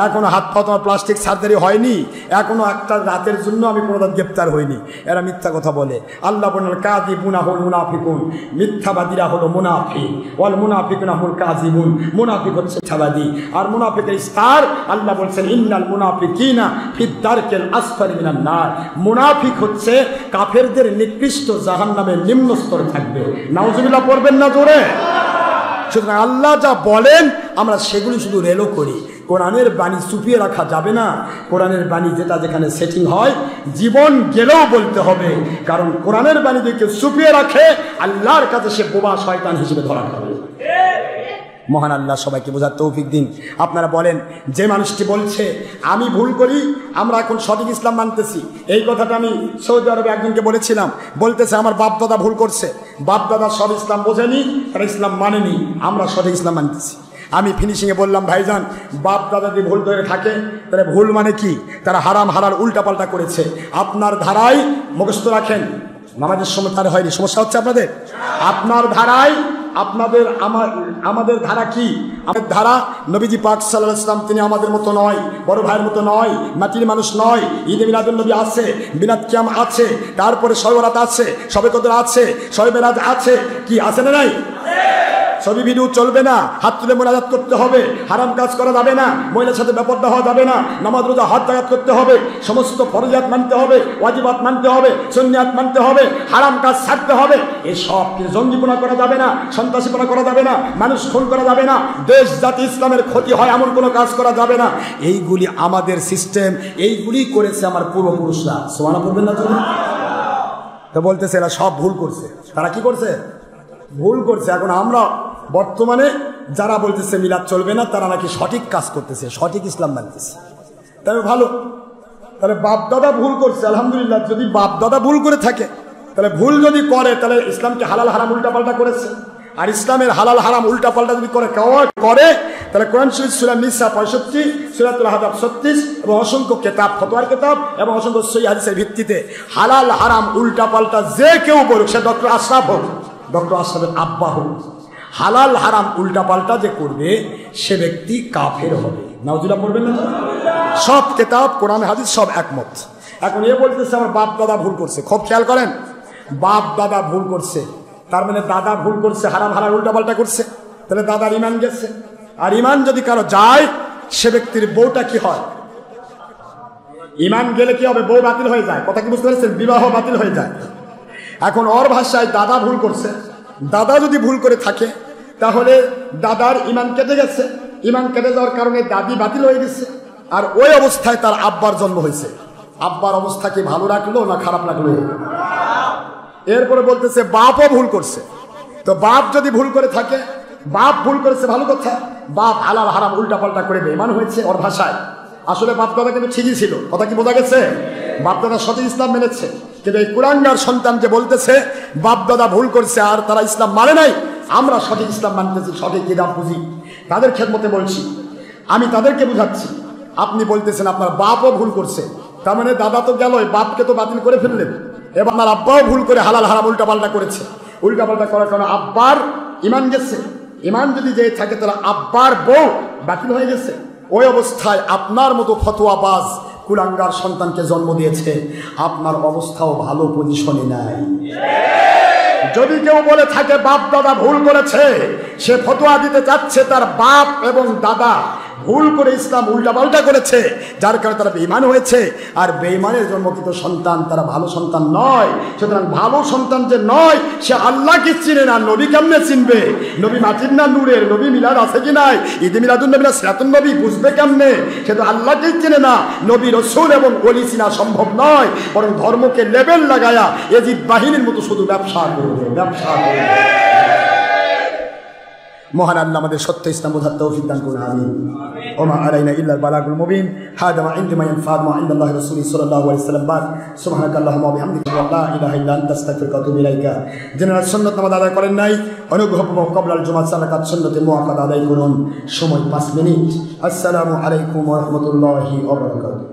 এখনো হাত পা তোমার প্লাস্টিক সার্জারি হয়নি, এখনো একটা রাতের জন্য আমি কোনো গ্রেপ্তার হইনি। এরা মিথ্যা কথা বলে। আল্লাহ বলেন কাযিবুনা হুল মুনাফিকুন, মিথ্যাবাদীরা হলো মুনাফিক, ওয়াল মুনাফিকুনা হুল কাযিবুন, মুনাফিক হচ্ছে মিথ্যাবাদী। আর মুনাফিকের স্তর আল্লাহ বলছেন ইন্নাল মুনাফিকিনা ফিদ দারকিল আসফালি মিনান নার, মুনাফিক হচ্ছে কাফেরদের নিকৃষ্ট জাহান্নামের নিম্ন স্তরে থাকবে। নাউজুবিল্লাহ পড়বেন না জোরে? সুতরাং আল্লাহ যা বলেন আমরা সেগুলি শুধু রেলো করি। কোরআনের বাণী চুপিয়ে রাখা যাবে না। কোরআনের বাণী যেটা যেখানে সেটিং হয় জীবন গেলেও বলতে হবে, কারণ কোরআনের বাণী যদি কেউ চুপিয়ে রাখে আল্লাহর কাছে সে বোবা শয়তান হিসেবে ধরা হবে। মহান আল্লাহ সবাইকে বোঝার তৌফিক দিন। আপনারা বলেন, যে মানুষটি বলছে আমি ভুল করি, আমরা এখন সঠিক ইসলাম মানতেছি, এই কথাটা আমি সৌদি আরবে একজনকে বলেছিলাম, বলতেছে আমার বাপ দাদা ভুল করছে, বাপ দাদা সব ইসলাম বোঝেনি, তারা ইসলাম মানেনি, আমরা সঠিক ইসলাম মানতেছি। আমি ফিনিশিংয়ে বললাম, ভাইজান বাপ দাদা যদি ভুল ধরে থাকে তাহলে ভুল মানে কি? তারা হারাম হালাল উল্টাপাল্টা করেছে। আপনার ধারায় মুখস্থ রাখেন, নামাজের সময় তার হয়নি, সমস্যা হচ্ছে আপনাদের। আপনার ধারায় আমাদের ধারা কি? আমাদের ধারা নবীজি পাক সাল্লাল্লাহু আলাইহি ওয়াসাল্লাম তিনি আমাদের মতো নয়, বড় ভাইয়ের মতো নয়, মাটির মানুষ নয়। ঈদে মিলাদুন নবী আছে, মিলাদ কিয়াম আছে, তারপরে শবে বরাত আছে, শবে কদর আছে, শবে মেরাজ আছে, কি আছে না নাই? ছবি ভিডিও চলবে না, হাত তুলে মোনাজাত করতে হবে, হারাম কাজ করা যাবে না, মহিলার সাথে বেপরদা হওয়া যাবে না, নামাজ রোজা হজ জাকাত করতে হবে, সমস্ত ফরজিয়াত মানতে হবে, ওয়াজিবাত মানতে হবে, সুন্নাত মানতে হবে, হারাম কাজ ছাড়তে হবে। এসব জঙ্গিপনা করা যাবে না, সন্ত্রাসীপনা করা যাবে না, মানুষ খুন করা যাবে না, দেশ জাতি ইসলামের ক্ষতি হয় এমন কোনো কাজ করা যাবে না। এইগুলি আমাদের সিস্টেম, এইগুলি করেছে আমার পূর্বপুরুষরা। সুবহানাল্লাহ পড়বেন না চলুন? তো বলতেছে এরা সব ভুল করছে। তারা কি করছে? ভুল করছে। এখন আমরা বর্তমানে যারা বলতেছে মিলাদ চলবে না, তারা নাকি সঠিক কাজ করতেছে, সঠিক ইসলাম মানতেছে। তবে ভালো, তাহলে বাপ দাদা ভুল করছে, আলহামদুলিল্লাহ। যদি বাপ দাদা ভুল করে থাকে, তাহলে ভুল যদি করে, তাহলে ইসলামকে হালাল হারাম উল্টাপাল্টা করেছে। আর ইসলামের হালাল হারাম উল্টাপাল্টা যদি করে তাহলে কোরআন শরীফ সূরা নিসা 65, সূরাতুল আহজাব 36 এবং অসংখ্য কিতাব, ফতোয়ার কিতাব এবং অসংখ্য সহিহ হাদিসের ভিত্তিতে হালাল হারাম উল্টাপাল্টা যে কেউ বলুক, সে ডক্টর আশরাফ হোক, ডক্টর আশরাফের আব্বা হোক, হালাল হারাম উল্টাপাল্টা যে করবে সে ব্যক্তি কাফের হবে। নাউজুবিল্লাহ পড়বেন না? সব কিতাব, কোরআন হাদিস সব একমত। এখন এ বলতেছে আমার বাপ দাদা ভুল করছে। খুব খেয়াল করেন, বাপ দাদা ভুল করছে, তার মানে দাদা ভুল করছে, হারাম হালাল উল্টাপাল্টা করছে, তাহলে দাদার ইমান গেছে। আর ইমান যদি কারো যায়, সে ব্যক্তির বউটা কি হয়? ইমান গেলে কি হবে? বউ বাতিল হয়ে যায়। কথা কি বুঝতে পারছেন? বিবাহ বাতিল হয়ে যায়। এখন ওর ভাষায় দাদা ভুল করছে। দাদা যদি ভুল করে থাকে, তাহলে দাদার ইমান কেটে গেছে। ইমান কেটে যাওয়ার কারণে দাদি বাতিল হয়ে গেছে। আর ওই অবস্থায় তার আব্বার জন্ম হয়েছে। আব্বার অবস্থা কি ভালো রাখলো না খারাপ লাগলো? এরপরে বলতেছে বাপও ভুল করছে। তো বাপ যদি ভুল করে থাকে, বাপ ভুল করেছে ভালো কথা, বাপ হালাল হারাম উল্টাপাল্টা করে বেঈমান হয়েছে ওর ভাষায়। আসলে বাপ দাদা কিন্তু ঠিকই ছিল। কথা কি বোঝা গেছে? বাপ দাদা সঠিক ইসলাম মেনেছে। কিন্তু এই কুলাঙ্গার সন্তান যে বলতেছে বাপ দাদা ভুল করছে আর তারা ইসলাম মানে নাই, আমরা সঠিক ইসলাম মানতেছি, সঠিক কিতাব বুঝি, তাদের খেদমতে বলছি, আমি তাদেরকে বুঝাচ্ছি। আপনি বলতেছেন আপনার বাপও ভুল করছে, তার মানে দাদা তো গেল, বাপকে তো বাতিল করে ফেললেন। এবার আপনার আব্বাও ভুল করে হালাল হারাম উল্টাপাল্টা করেছে। উল্টাপাল্টা করার কারণে আব্বার ইমান গেছে। ইমান যদি যে থাকে, তাহলে আব্বার বউ বাতিল হয়ে গেছে। ওই অবস্থায় আপনার মতো ফতোয়াবাজ কুলাঙ্গার সন্তানকে জন্ম দিয়েছে, আপনার অবস্থাও ভালো পজিশনে নাই। যদি কেউ বলে থাকে বাপ দাদা ভুল করেছে, সে ফতোয়া দিতে চাচ্ছে তার বাপ এবং দাদা ভুল করে ইসলাম উল্টাপাল্টা করেছে, যার কারণে তারা বেঈমান হয়েছে। আর বেঈমানের জন্মকৃত সন্তান তারা ভালো সন্তান নয়। সুতরাং ভালো সন্তান যে নয়, সে আল্লাহকে চিনে না, নবী কেমনে চিনবে? নবী মাটির না নূরের? নবী মিলাদ আছে কি নাই? ঈদে মিলাদুন নবী না সিরাতুন নবী বুঝবে কেমনে? সে তো আল্লাহকেই চিনে না। নবী রাসূল এবং ওলি চিনা সম্ভব নয়, বরং ধর্মকে লেবেল লাগায়া এজিদ বাহিনীর মতো শুধু ব্যবসা করবে, ব্যবসা করবে। মহান আল্লাহ আমাদের সত্য ইসলাম বোঝার তৌফিক দান করুন, আমিন। ওমা আলাইনা ইল্লাল বালাগুল মুবিন। হাদা মা ইনদা মা ইয়ানফা'ু মা ইনদাল্লাহি রাসূলি সাল্লাল্লাহু আলাইহি ওয়াসাল্লাম। সুবহানাকাল্লাহুম্মা ওয়া বিহামদিকা লা ইলাহা ইল্লা আনতা আস্তাগফিরুকা ওয়া আতুবু ইলাইকা। যারা সুন্নাত নামাজ আদায় করেন নাই, অনুগ্রহপূর্বক ক্বাবলাল জুমআহ সালাত সুন্নতে মুআক্কাদা আদায় করুন। সময় 5 মিনিট। আসসালামু আলাইকুম ওয়া রাহমাতুল্লাহি ওয়া বারাকাতুহু।